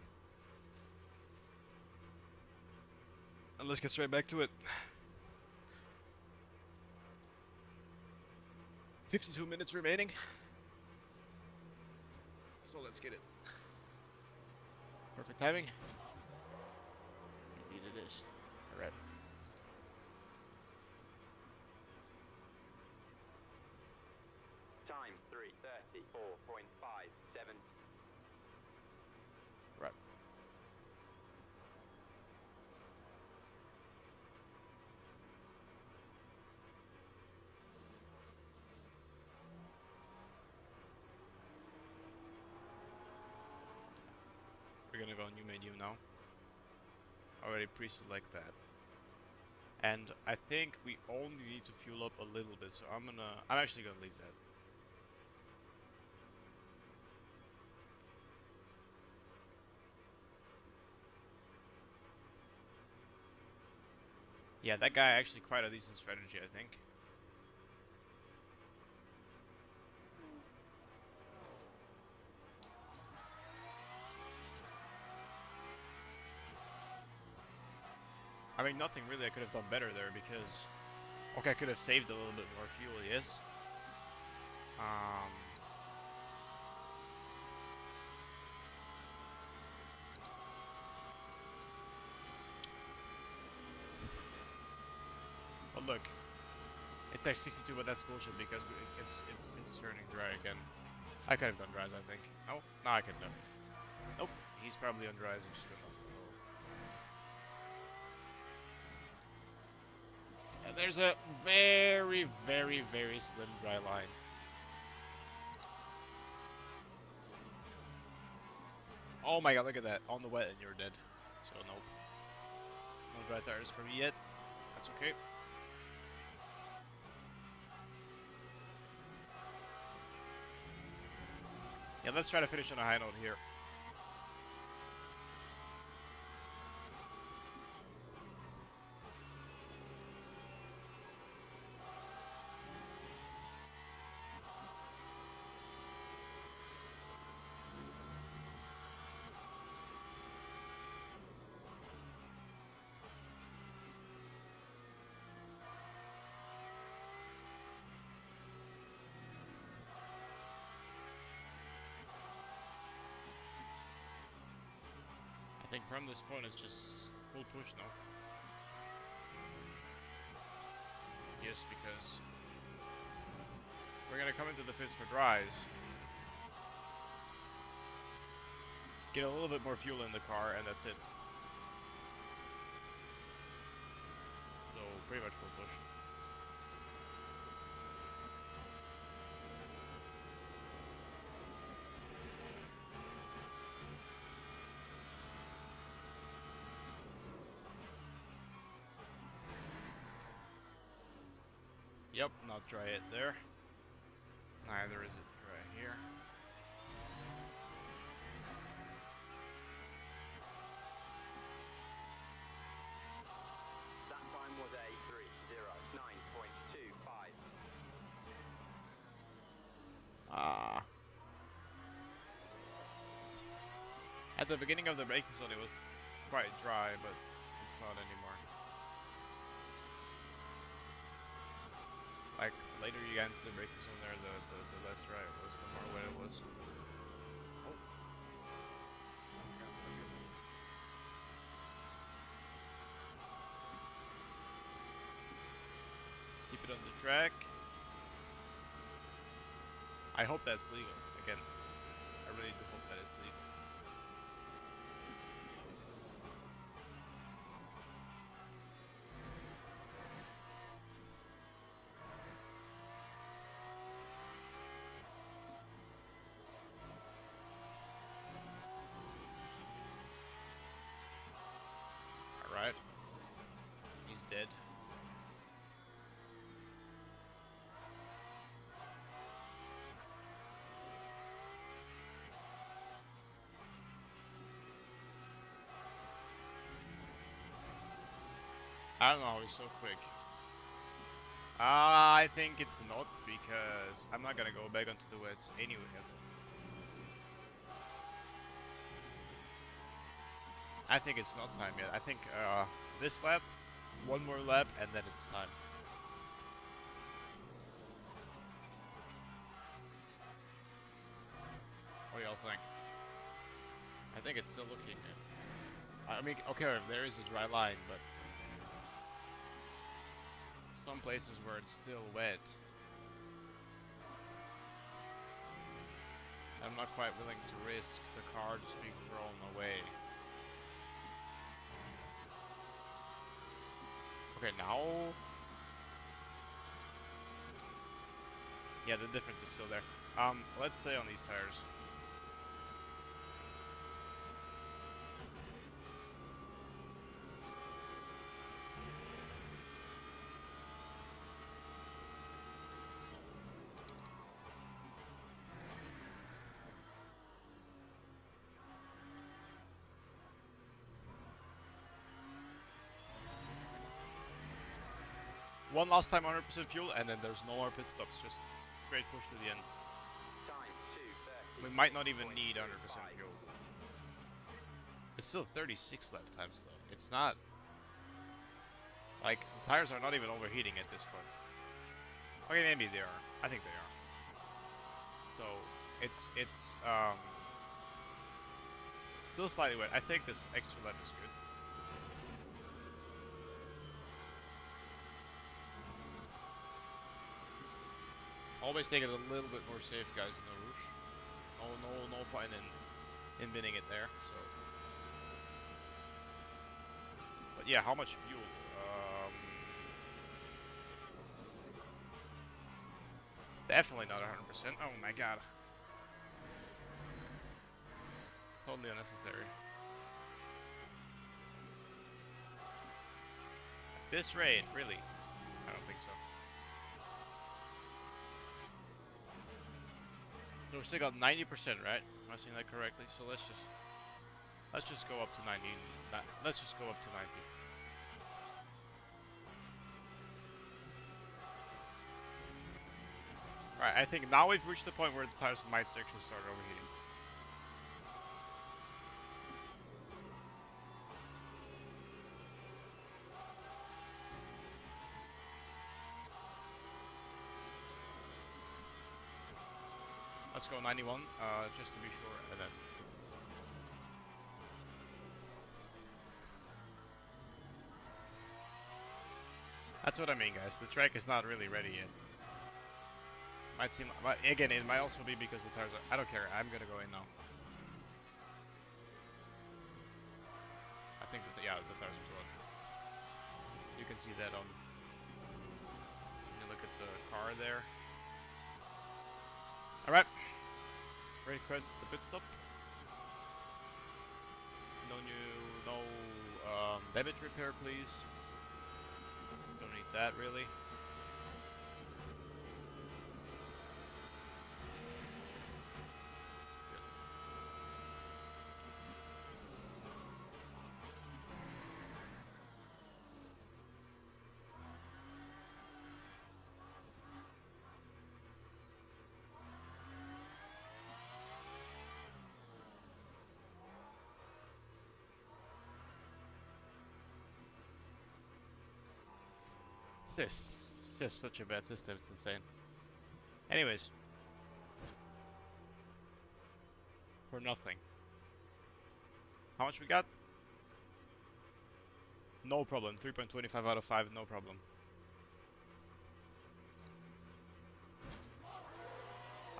And let's get straight back to it. 52 minutes remaining. So let's get it. Perfect timing. Indeed it is. Alright. Time 3:34.57. Right. We're gonna go new menu now. Already pre-select that. And I think we only need to fuel up a little bit, so I'm actually gonna leave that. Yeah, that guy actually quite a decent strategy, I think. I mean, nothing really I could have done better there because, okay, I could have saved a little bit more fuel, yes. But look, it's like 62, but that's bullshit because it's turning dry again. I could have done dries, I think. Oh, no, I couldn't have. Nope, he's probably on dries and just good enough. And there's a very, very, very slim dry line. Oh my god, look at that. On the wet and you're dead. So nope. No dry tires for me yet. That's okay. Yeah, let's try to finish on a high note here. I think from this point it's just full push now. Yes, because we're gonna come into the pits for dries. Get a little bit more fuel in the car and that's it. So pretty much full push. Yep, not dry it there. Neither is it dry here. That time was a 3:09.25. At the beginning of the braking zone it was quite dry, but it's not anymore. Like, later you get into the braking zone there, the less dry it was, the more wet it was. Oh. Keep it on the track. I hope that's legal. Again, I really do hope that is legal. Alright. He's dead. I don't know how he's so quick. I think it's not, because I'm not gonna go back onto the wets anyway. I think it's not time yet. I think this lap, one more lap, and then it's time. What do y'all think? I think it's still looking good. I mean, okay, there is a dry line, but some places where it's still wet. I'm not quite willing to risk the car just being thrown away. Okay, now... Yeah, the difference is still there. Let's stay on these tires. One last time 100% fuel, and then there's no more pit stops, just straight push to the end. Time We might not even need 100% fuel. It's still 36 lap times though. It's not... Like, the tires are not even overheating at this point. Okay, maybe they are. I think they are. So, it's still slightly wet. I think this extra lap is good. Always take it a little bit more safe, guys, in the Rouge. No point in binning it there. So, but yeah, how much fuel? Definitely not 100%. Oh my god, totally unnecessary. This rate, really? I don't think so. So we still got 90%, right? Am I saying that correctly? So let's just go up to 90. Let's just go up to 90. Alright, I think now we've reached the point where the tires might actually start overheating. Let's go 91, just to be sure, and then... That's what I mean, guys. The track is not really ready yet. Might seem... Again, it might also be because the tires are... I don't care, I'm gonna go in now. I think that, yeah, the tires are good. You can see that on... When you look at the car there. Alright. Request the pit stop. No damage repair, please. Don't need that really. This just such a bad system, it's insane. Anyways, for nothing. How much we got? No problem. 3.25 out of 5, no problem.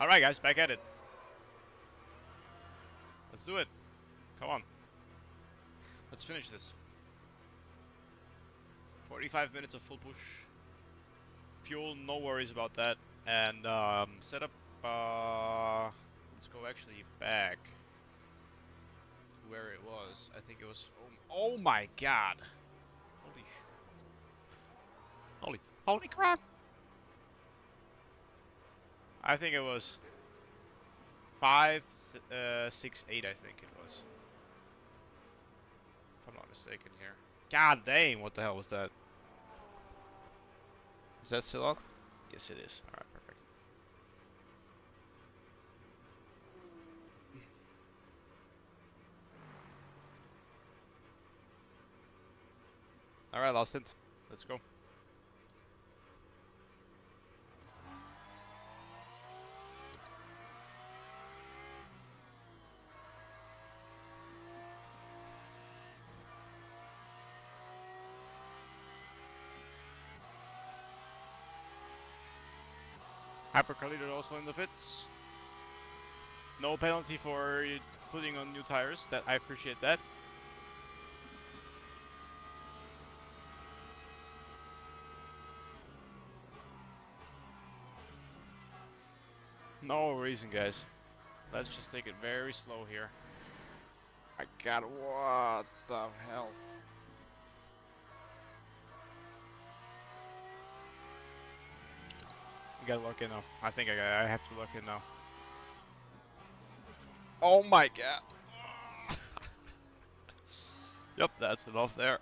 Alright guys, back at it. Let's do it. Come on. Let's finish this. 45 minutes of full push. Fuel, no worries about that. And setup, let's go actually back to where it was. I think it was, oh my god. Holy crap. I think it was 5, 6, 8, I think it was. If I'm not mistaken here. God dang, what the hell was that? Is that still on? Yes, it is. Alright, perfect. Alright, last hint. Let's go. Hypercalided also in the pits. No penalty for putting on new tires. That I appreciate that. No reason, guys. Let's just take it very slow here. I got what the hell? You gotta look in now. I think I have to look in now. Oh my god. Yep, that's enough there.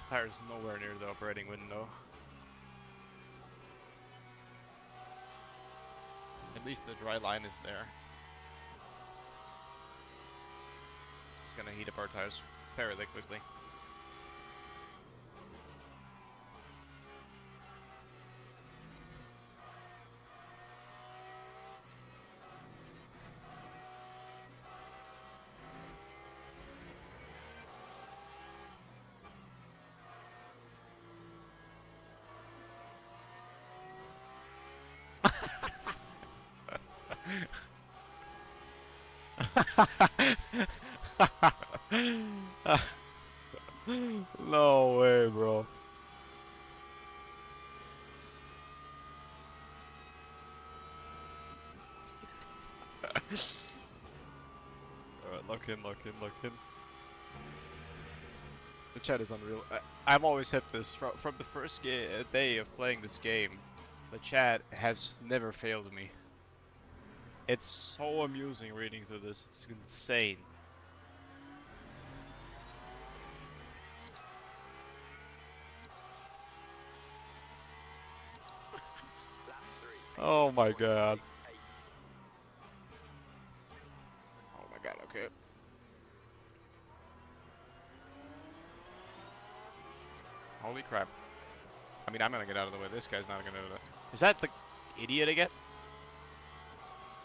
Tire's nowhere near the operating window. At least the dry line is there. It's just gonna heat up our tires fairly quickly. No way, bro. Alright, lock in, lock in, lock in. The chat is unreal. I've always said this from the first day of playing this game. The chat has never failed me. It's so amusing reading through this. It's insane. Oh my god. Oh my god, okay. Holy crap. I mean, I'm gonna get out of the way. This guy's not gonna do that. Is that the idiot again?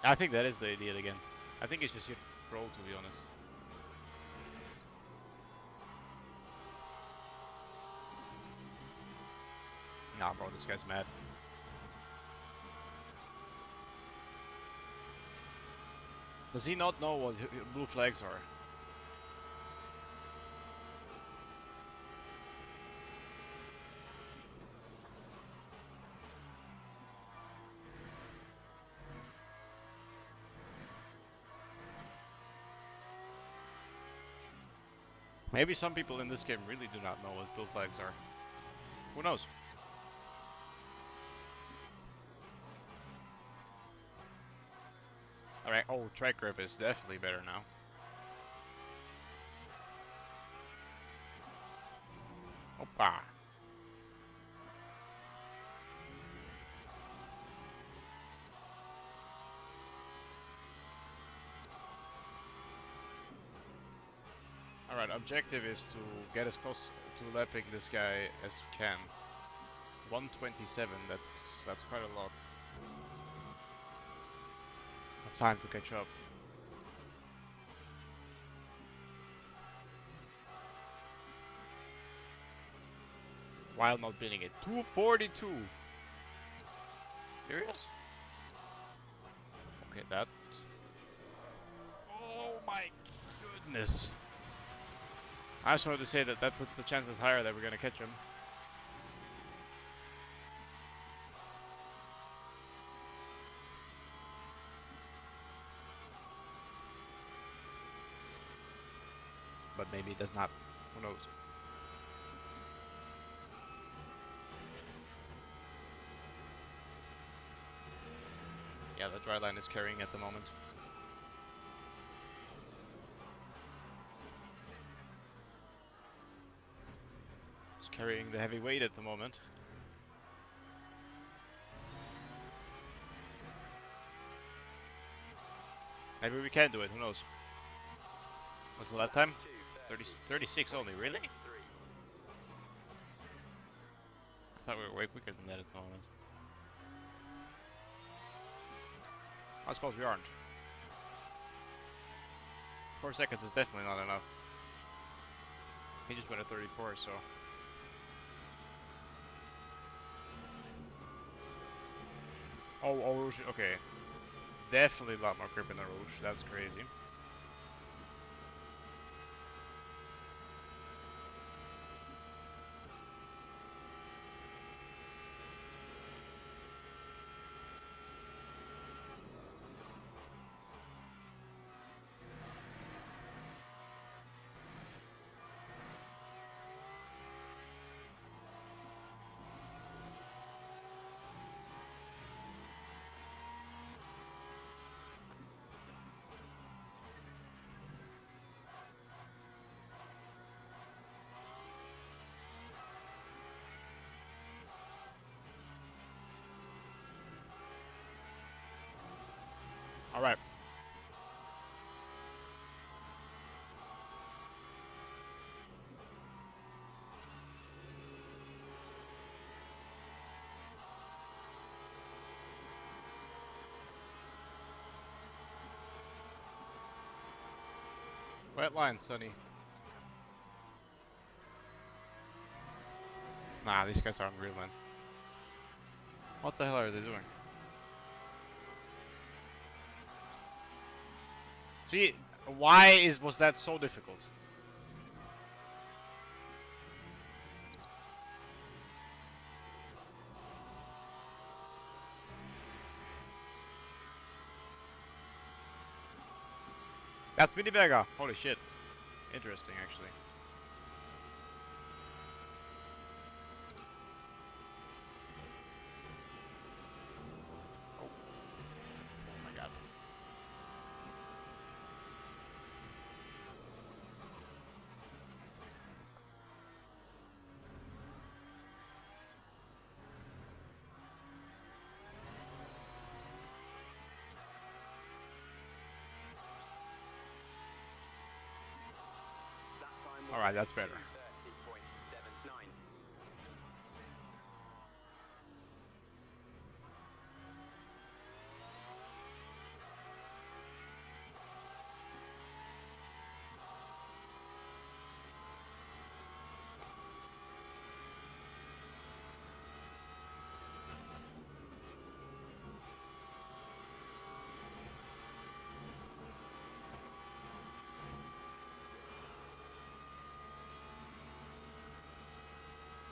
I think that is the idiot again. I think it's just your troll, to be honest. Nah, bro, this guy's mad. Does he not know what blue flags are? Maybe some people in this game really do not know what blue flags are. Who knows? Alright, oh, track grip is definitely better now. Opa! Alright, objective is to get as close to lapping this guy as we can. 127, that's quite a lot of time to catch up. While not beating it. 242! Serious? Okay, that... Oh my goodness! I just wanted to say that that puts the chances higher that we're gonna catch him. But maybe it does not. Who knows? Yeah, the dry line is carrying at the moment. carrying the heavy weight at the moment. Maybe we can do it, who knows? What's the lap time? 36 only, really? I thought we were way quicker than that at the moment. I suppose we aren't. 4 seconds is definitely not enough. He just went at 34, so... Oh, Rouge, okay. Definitely a lot more grip in the Rouge, that's crazy. Alright. Wet line, Sonny. Nah, these guys are on green line. What the hell are they doing? See, why was that so difficult? That's Mini Vega. Holy shit. Interesting, actually. Oh. Oh my god. Alright, that's better.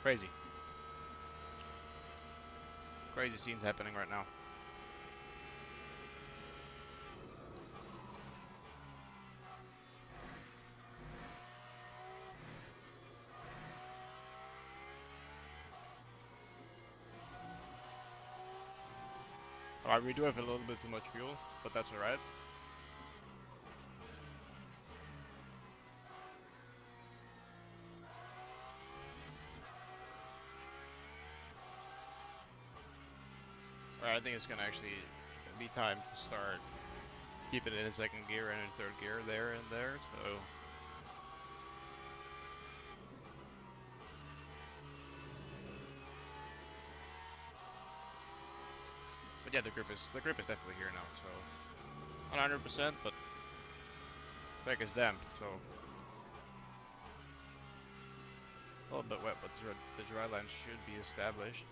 Crazy. Crazy scenes happening right now. Alright, we do have a little bit too much fuel, but that's alright. I think it's gonna actually be time to start keeping it in second gear and in third gear there and there, so... But yeah, the grip is definitely here now, so... Not 100%, but... Back is damp, so... A little bit wet, but the dry line should be established.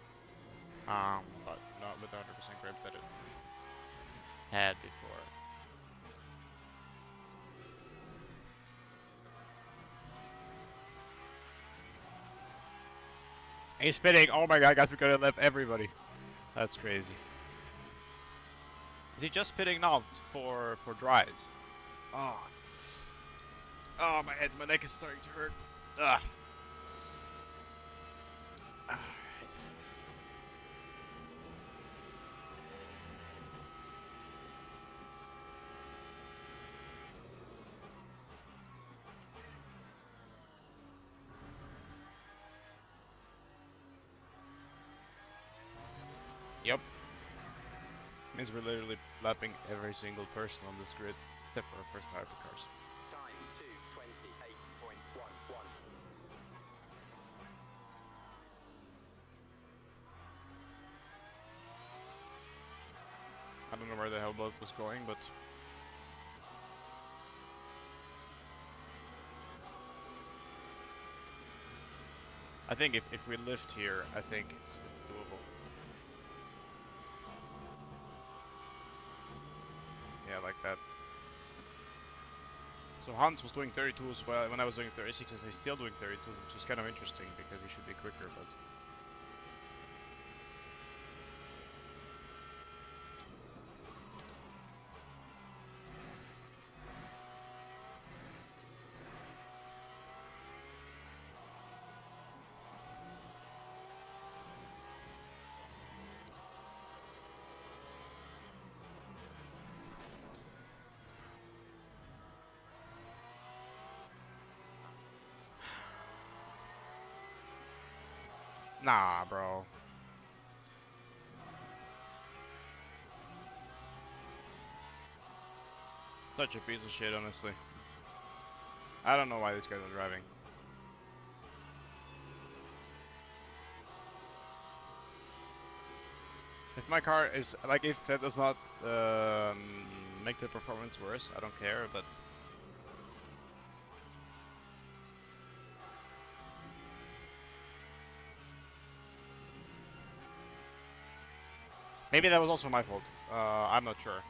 But not with the 100% grip that it had before. He's spinning! Oh my god, guys, we could have left everybody. That's crazy. Is he just spinning now for drives? Oh. Oh, my head, my neck is starting to hurt. Ugh. Alright. Yep. Means we're literally lapping every single person on this grid, except for our first hypercars. Time 2:28.11. I don't know where the hell boat was going, but I think if we lift here, I think it's doable. Yeah, like that. So Hans was doing 32 as well. When I was doing 36s, he's still doing 32, which is kind of interesting because he should be quicker, but. Nah, bro. Such a piece of shit, honestly. I don't know why these guys are driving. If my car is, like, if that does not make the performance worse, I don't care, but... Maybe that was also my fault. I'm not sure.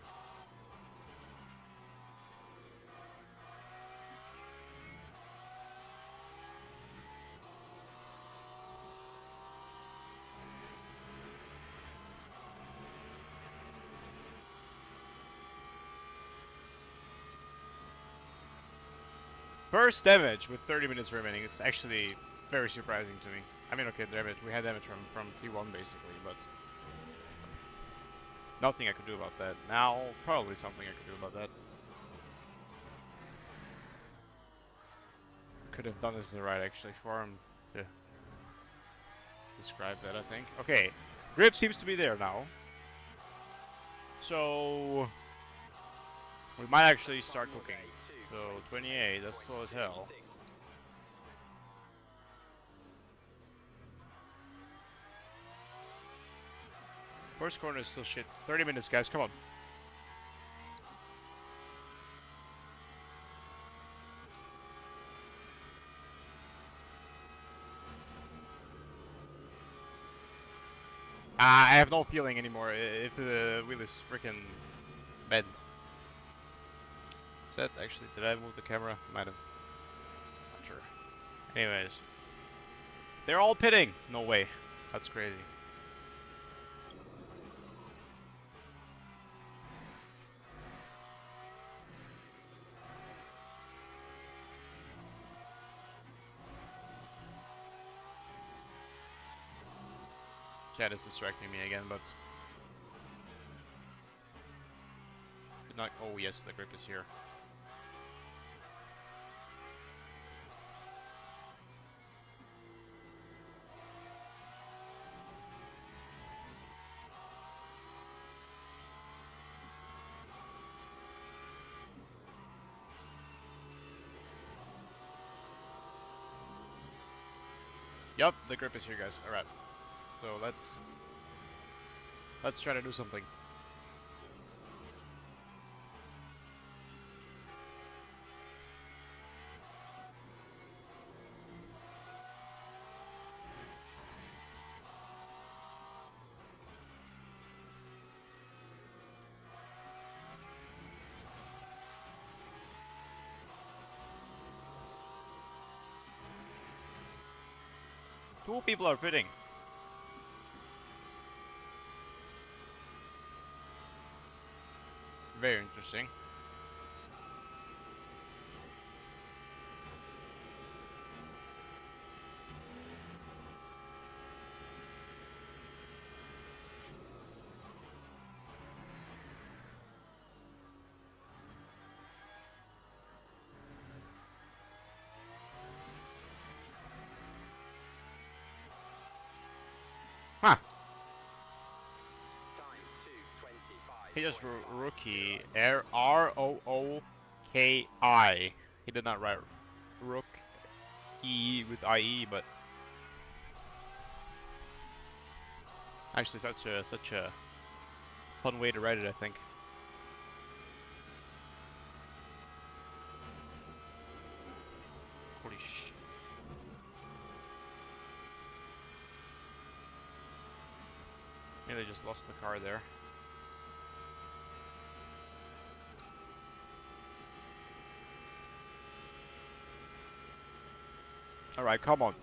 First damage with 30 minutes remaining. It's actually very surprising to me. I mean, okay, damage. We had damage from T1 basically, but nothing I could do about that. Now, probably something I could do about that. Could have done this the right actually for him to describe that, I think. Okay, grip seems to be there now. So we might actually start cooking. So 28, that's slow as hell. First corner is still shit. 30 minutes, guys, come on. I have no feeling anymore if the wheel is freaking bent. Is that actually, did I move the camera? Might have. Not sure. Anyways. They're all pitting! No way. That's crazy. Chat is distracting me again, but... Not, oh yes, the grip is here. Yup, the grip is here, guys. Alright. So let's try to do something. Two people are pitting. Very interesting. Huh. He just rookie. R-O-O-K-I. He did not write rook E with IE, but actually such a fun way to write it, I think. Holy sh! Maybe they just lost the car there. Alright, come on.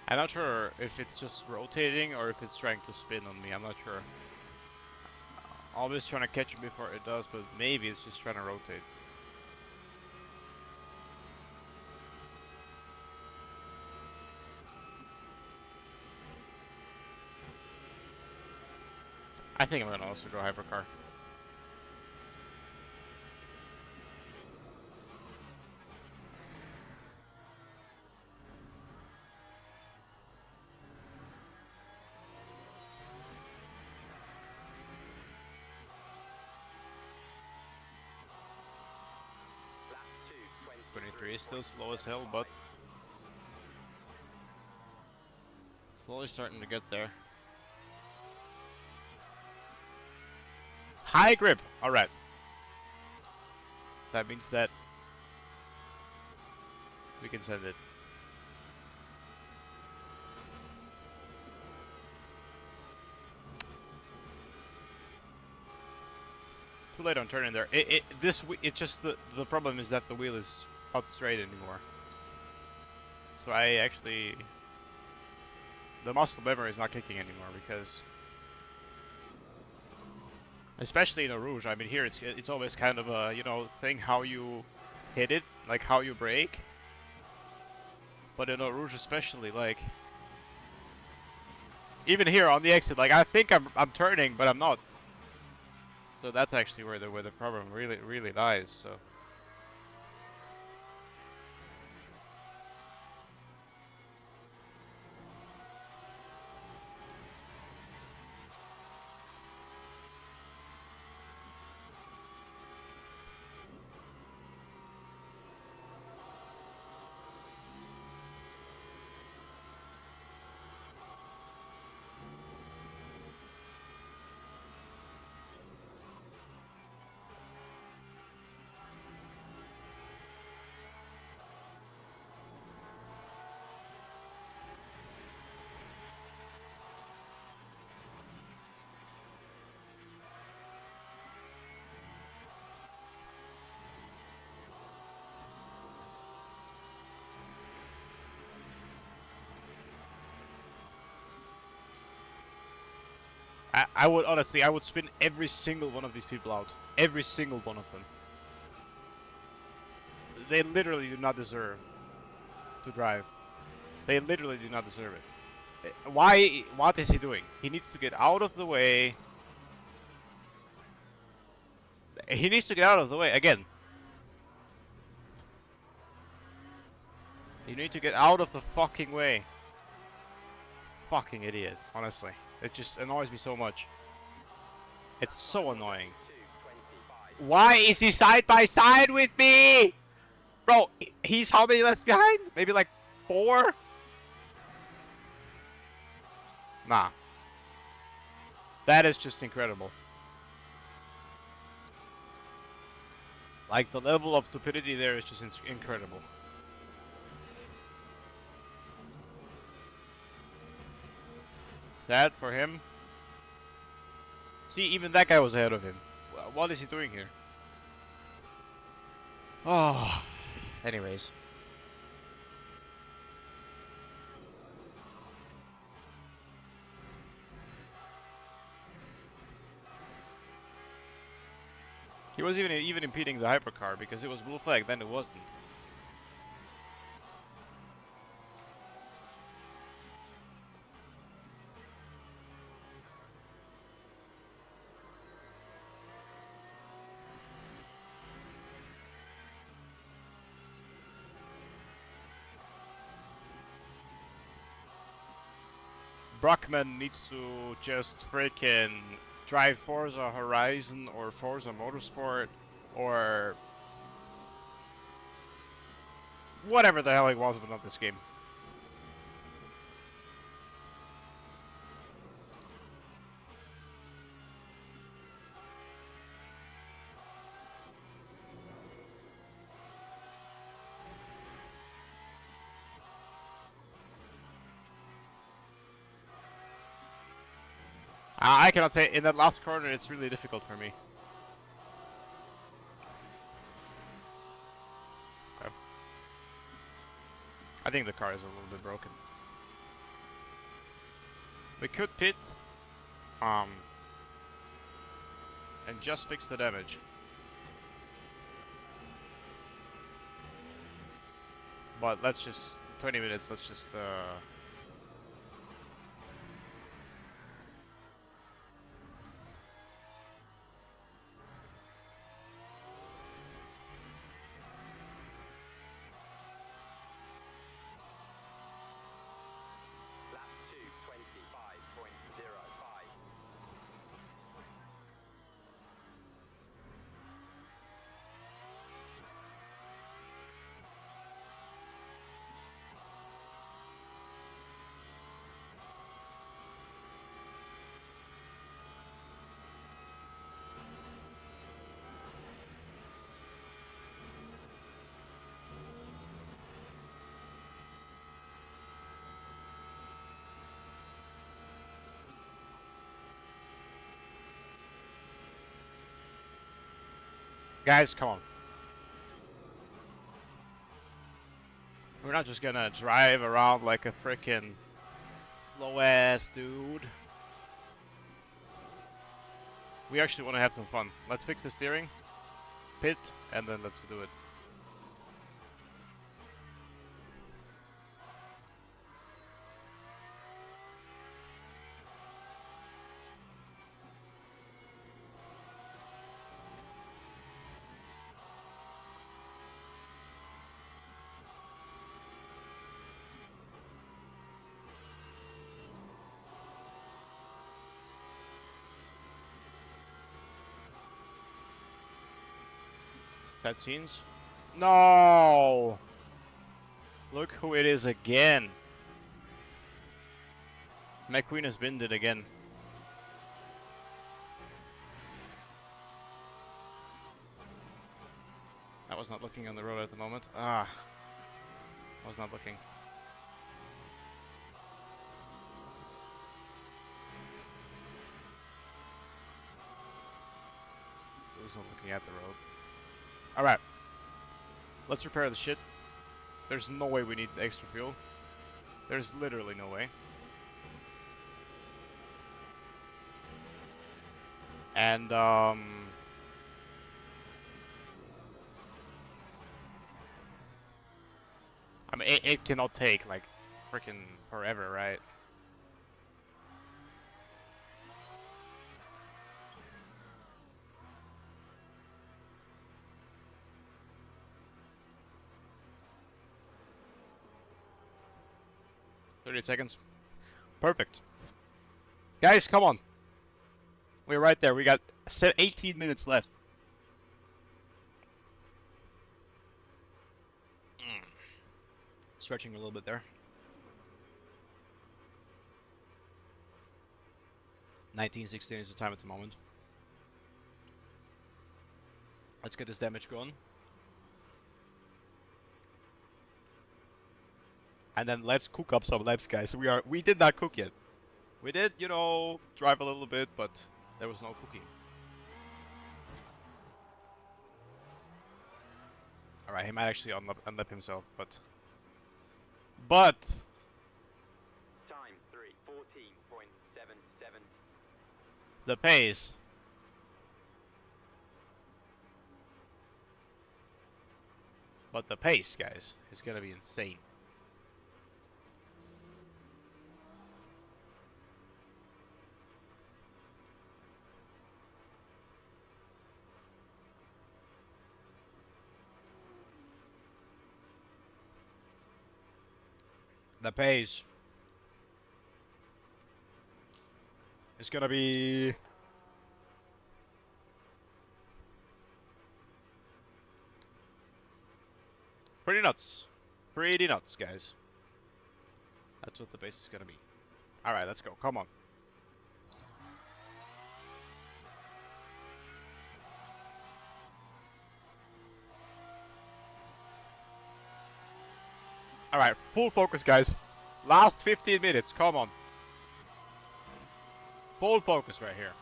I'm not sure if it's just rotating or if it's trying to spin on me. I'm not sure. Always trying to catch it before it does, but maybe it's just trying to rotate. I think I'm gonna also go hypercar. Lap 2, 23 is still slow as hell, but slowly starting to get there. High grip! Alright. That means that we can send it. Too late on turning there. It's just the problem is that the wheel is not straight anymore. So I actually, the muscle memory is not kicking anymore because, especially in a Rouge, I mean here it's always kind of a, you know, thing how you hit it, like how you brake. But in a Rouge especially, like even here on the exit, like I think I'm turning, but I'm not. So that's actually where the problem really lies. So. I would honestly, I would spin every single one of these people out. Every single one of them. They literally do not deserve to drive. They literally do not deserve it. Why? What is he doing? He needs to get out of the way. He needs to get out of the way again. You need to get out of the fucking way. Fucking idiot, honestly. It just annoys me so much. It's so annoying. Why is he side by side with me? Bro, he's how many laps behind? Maybe like 4? Nah. That is just incredible. Like, the level of stupidity there is just incredible. That for him. See, even that guy was ahead of him. What is he doing here? Oh, anyways. He was even impeding the hypercar because it was blue flag, then it wasn't. Brockman needs to just freaking drive Forza Horizon or Forza Motorsport or whatever the hell it was, but not this game. I cannot say, in that last corner it's really difficult for me. Okay. I think the car is a little bit broken. We could pit, and just fix the damage. But let's just, 20 minutes, let's just, Lap 2:25.05. guys, come on. We're not just gonna drive around like a frickin' slow ass dude. We actually want to have some fun. Let's fix the steering, pit, and then let's do it. Cutscenes? No! Look who it is again. McQueen has binned it again. I was not looking on the road at the moment. Ah. I was not looking. I was not looking at the road. Alright. Let's repair the shit. There's no way we need extra fuel. There's literally no way. And, I mean, it cannot take, like, freaking forever, right? $30 seconds. Perfect. Guys, come on. We're right there. We got 18 minutes left. Stretching a little bit there. 1916 is the time at the moment. Let's get this damage going. And then let's cook up some laps, guys. We did not cook yet. We did, you know, drive a little bit, but there was no cooking. Alright, he might actually unlap himself, but Time 3:14.77. the pace. But the pace, guys, is gonna be insane. The pace is gonna be pretty nuts. Pretty nuts, guys. That's what the pace is gonna be. Alright, let's go. Come on. Alright, full focus, guys. Last 15 minutes, come on. Full focus right here.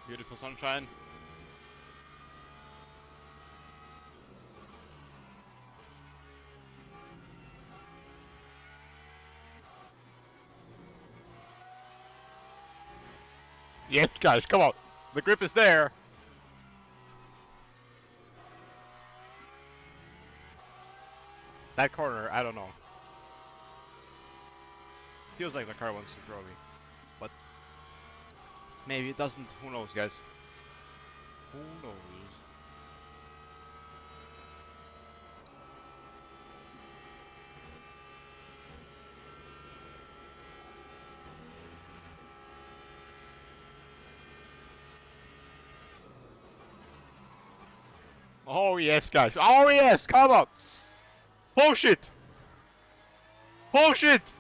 Beautiful sunshine. Yes, guys, come on. The grip is there. That corner, I don't know. Feels like the car wants to throw me. But maybe it doesn't. Who knows, guys? Who knows? Oh yes, guys. Oh yes, come on. Push it. Push it.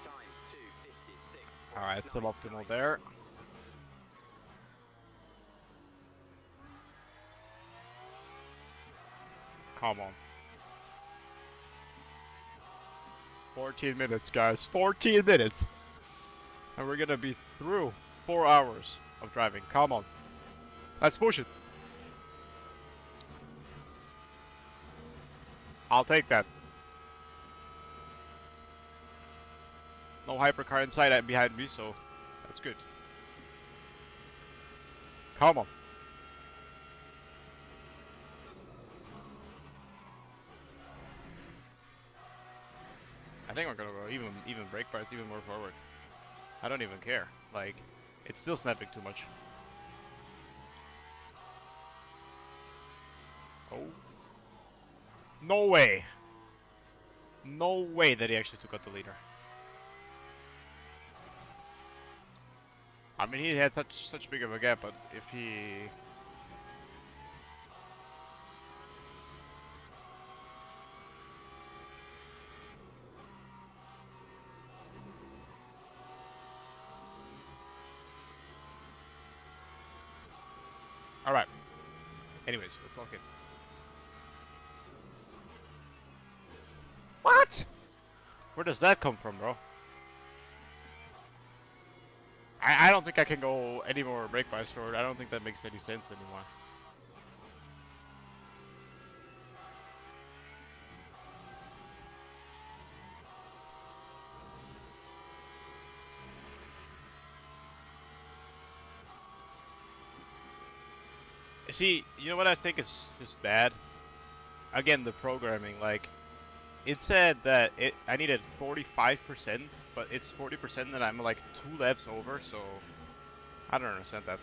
Time 2:56. Alright, suboptimal there. Come on. 14 minutes, guys. 14 minutes. And we're gonna be through 4 hours of driving. Come on. Let's push it. I'll take that. No hypercar inside and behind me, so that's good. Come on. I think we're gonna go even brake parts, even more forward. I don't even care. Like, it's still snapping too much. Oh. No way. No way that he actually took out the leader. I mean, he had such big of a gap, but if he... Alright. Anyways, let's lock in. What? Where does that come from, bro? I don't think I can go any more brake bias forward. I don't think that makes any sense anymore. See, you know what I think is just bad? Again, the programming. Like, it said that I needed 45%, but it's 40% that I'm like 2 laps over, so I don't understand that.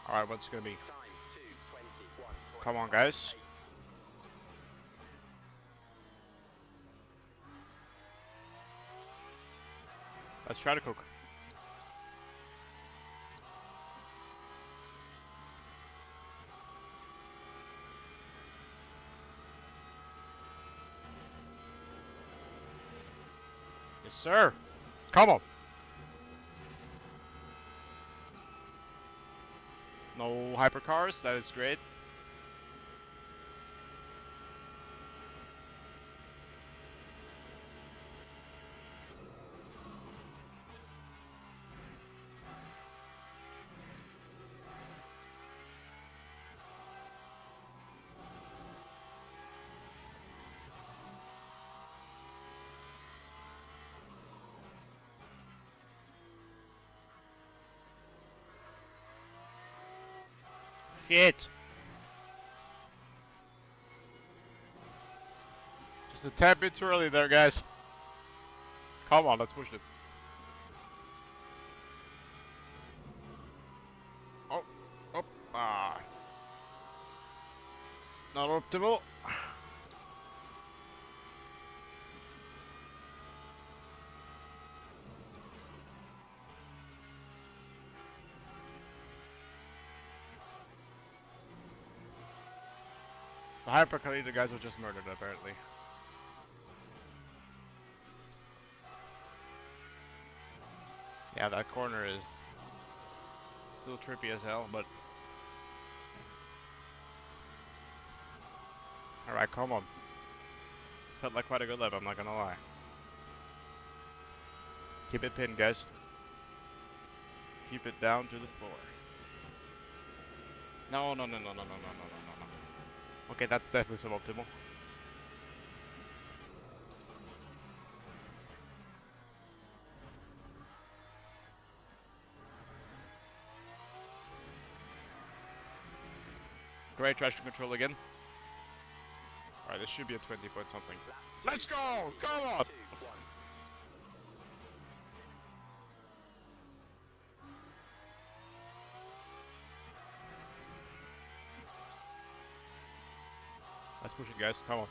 Alright, what's it gonna be? Time 2:21.8. Come on, guys. Let's try to cook. Yes, sir. Come on. No hypercars. That is great. Shit. Just a tad bit too early there, guys. Come on, let's push it. Oh, oh, ah. Not optimal. The hypercar leader guys were just murdered, apparently. Yeah, that corner is still trippy as hell, but... Alright, come on. Felt like quite a good lap, I'm not gonna lie. Keep it pinned, guys. Keep it down to the floor. No, no, no, no, no, no, no, no, no, no, no. Okay, that's definitely suboptimal. Great traction control again. Alright, this should be a 20 point something. Let's go! Come on! 2:1. Let's push it, guys. Come on.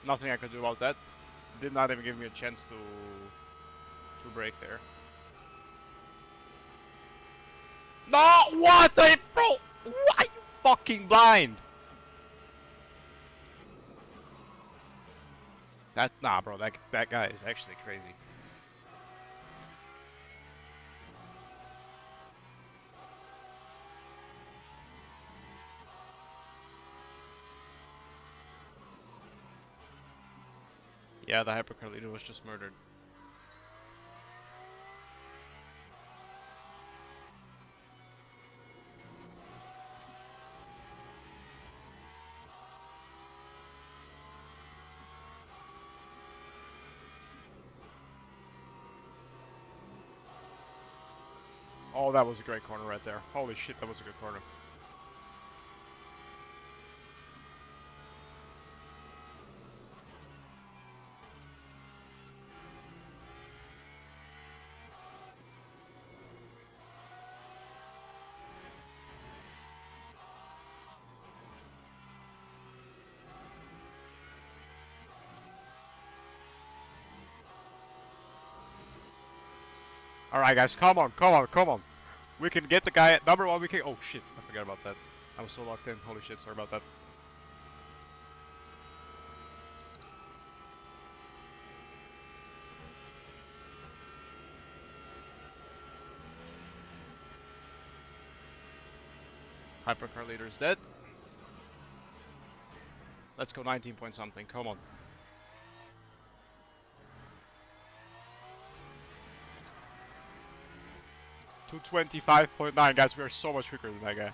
Nothing I could do about that. Did not even give me a chance to break there. No! What? Bro! Why are you fucking blind? Nah, bro. That guy is actually crazy. Yeah, the hypercar leader was just murdered. Oh, that was a great corner right there. Holy shit, that was a good corner. Alright guys, come on, come on, come on. We can get the guy at number one, we can- oh shit, I forgot about that. I was so locked in. Holy shit, sorry about that. Hypercar leader is dead. Let's go 19 point something. Come on. $225.9, guys. We are so much quicker than that guy.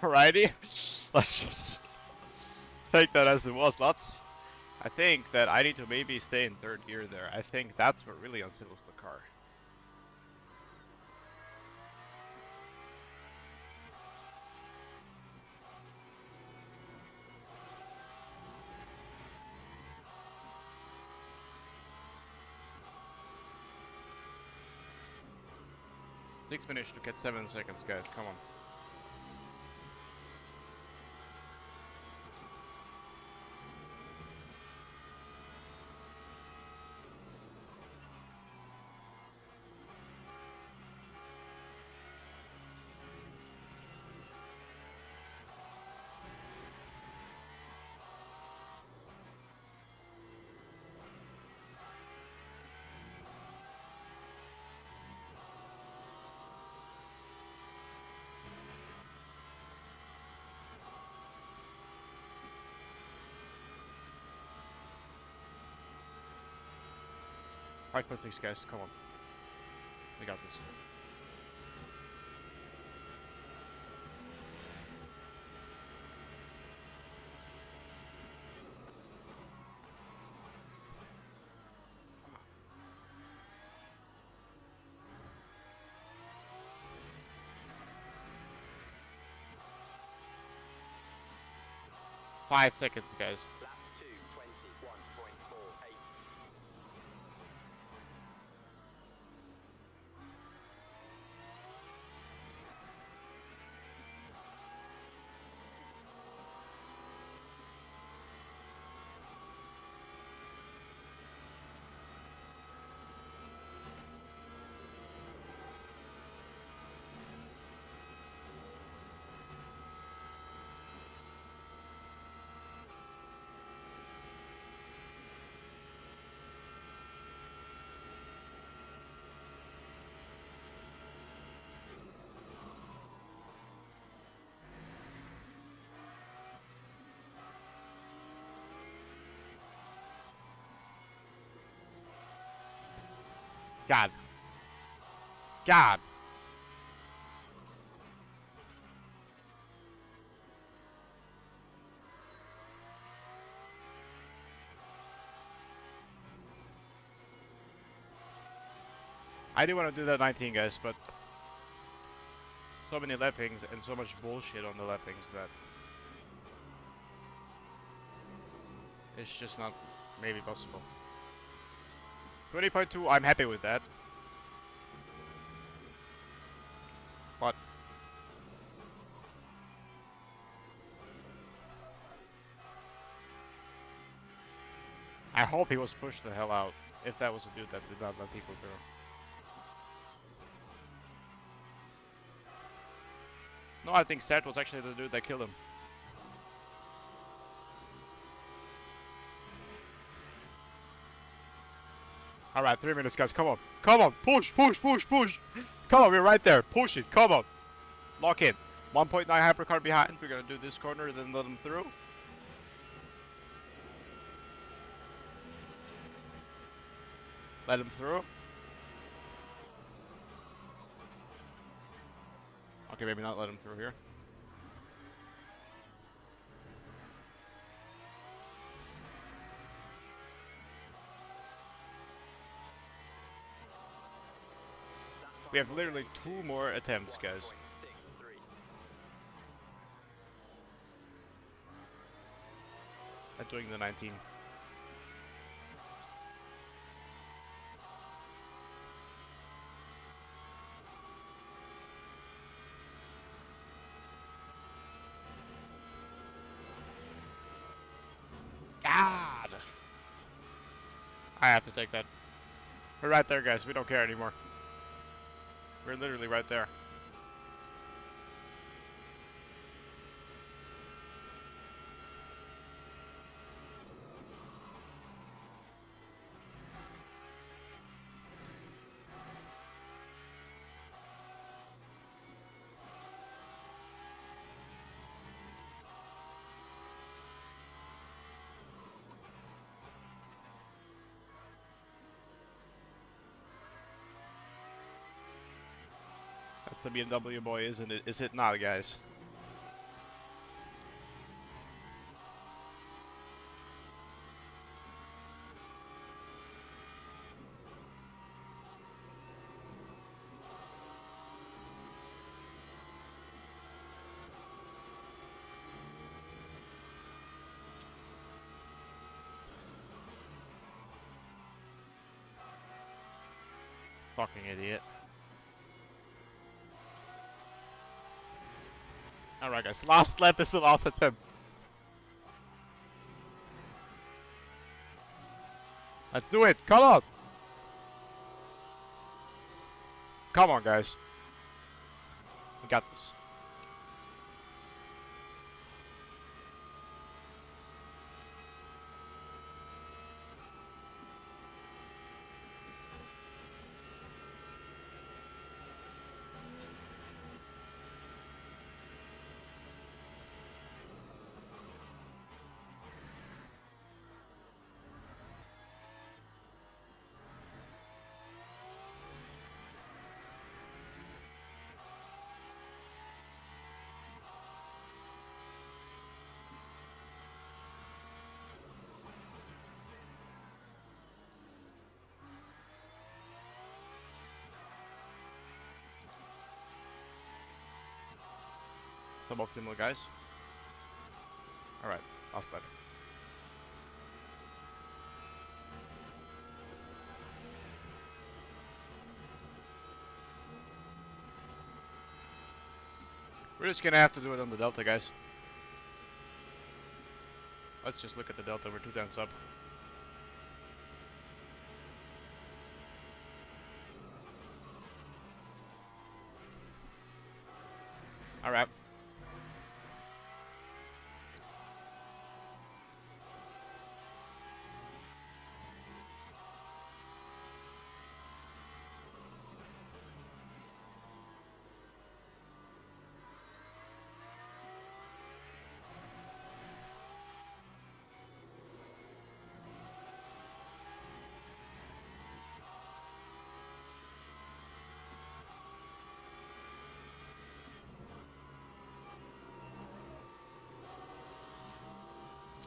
Alrighty, let's just take that as it was. I think that I need to maybe stay in third gear there. I think that's what really unsettles the car. Six minutes to get 7 seconds, guys. Come on. Right foot, please, guys. Come on. We got this. Five seconds, guys. Lap 2, 21.48. God. God. I do want to do that 19, guys, but so many lappings and so much bullshit on the lappings that it's just not maybe possible. 20.2, I'm happy with that. But I hope he was pushed the hell out if that was a dude that did not let people through. No, I think Seth was actually the dude that killed him. Alright, 3 minutes, guys. Come on. Come on. Push, push, push, push. Come on, we're right there. Push it. Come on. Lock in. 1.9 hypercar behind. We're gonna do this corner, then let him through. Let him through. Okay, maybe not let him through here. We have literally 2 more attempts, guys. 1.63. At doing the 19. God! I have to take that. We're right there, guys. We don't care anymore. We're literally right there. That's the BMW boy, isn't it? Is it not, guys? Fucking idiot. Alright, guys. Last lap is the last attempt. Let's do it. Come on. Come on, guys. We got this. Suboptimal, guys. Alright, last lap. We're just gonna have to do it on the Delta, guys. Let's just look at the Delta. We're 2 tenths up. Alright.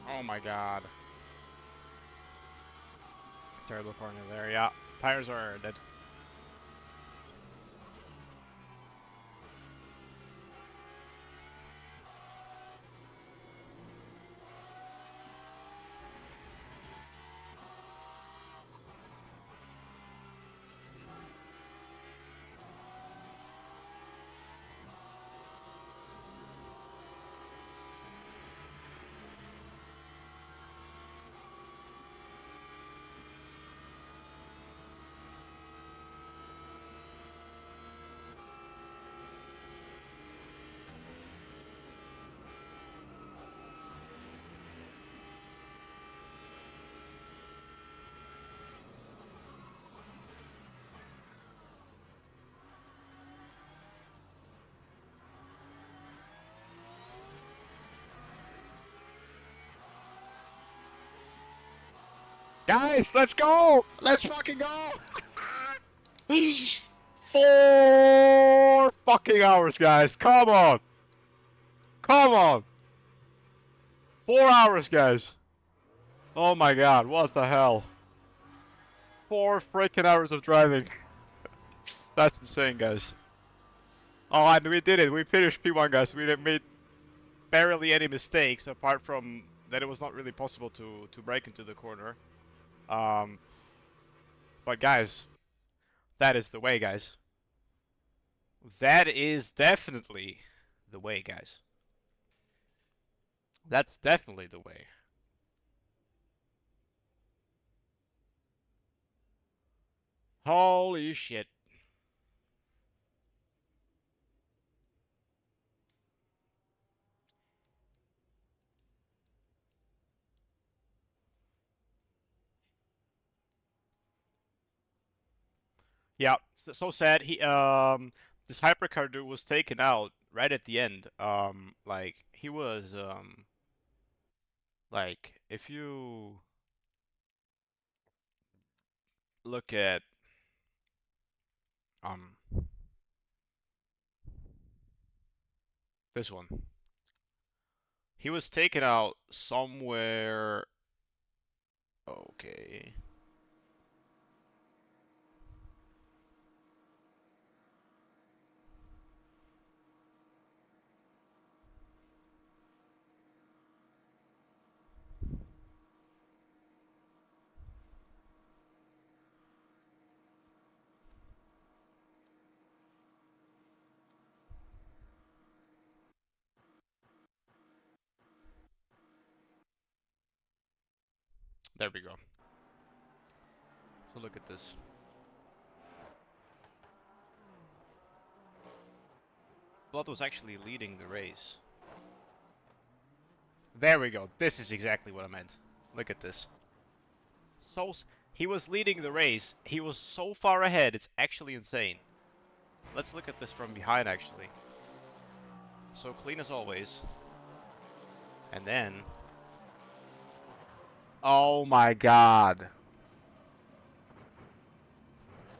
Oh my god. Terrible corner there, yeah. Tires are dead. Guys, let's go! Let's fucking go! 4 fucking hours, guys. Come on. Come on. 4 hours, guys. Oh my god, what the hell? 4 freaking hours of driving. That's insane, guys. Oh, and we did it. We finished P1, guys. We made barely any mistakes, apart from that it was not really possible to break into the corner. But guys, that is the way, guys. That is definitely the way, guys. That's definitely the way. Holy shit. Yeah, so sad. This hypercar dude was taken out right at the end. Like he was like if you look at um this one, he was taken out somewhere. Okay, there we go. So look at this. Blood was actually leading the race. There we go. This is exactly what I meant. Look at this. So he was leading the race. He was so far ahead. It's actually insane. Let's look at this from behind, actually. So clean as always. And then... Oh my god.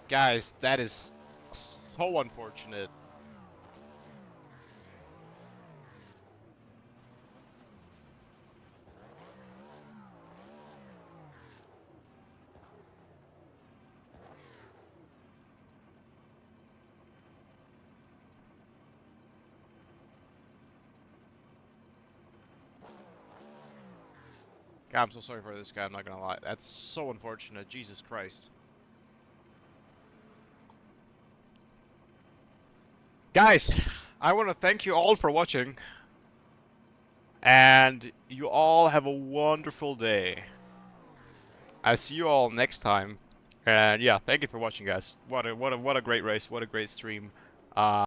Guys, that is so unfortunate. God, I'm so sorry for this guy, I'm not gonna lie. That's so unfortunate, Jesus Christ. Guys, I want to thank you all for watching. And you all have a wonderful day. I see you all next time. And yeah, thank you for watching, guys. What a great race, what a great stream.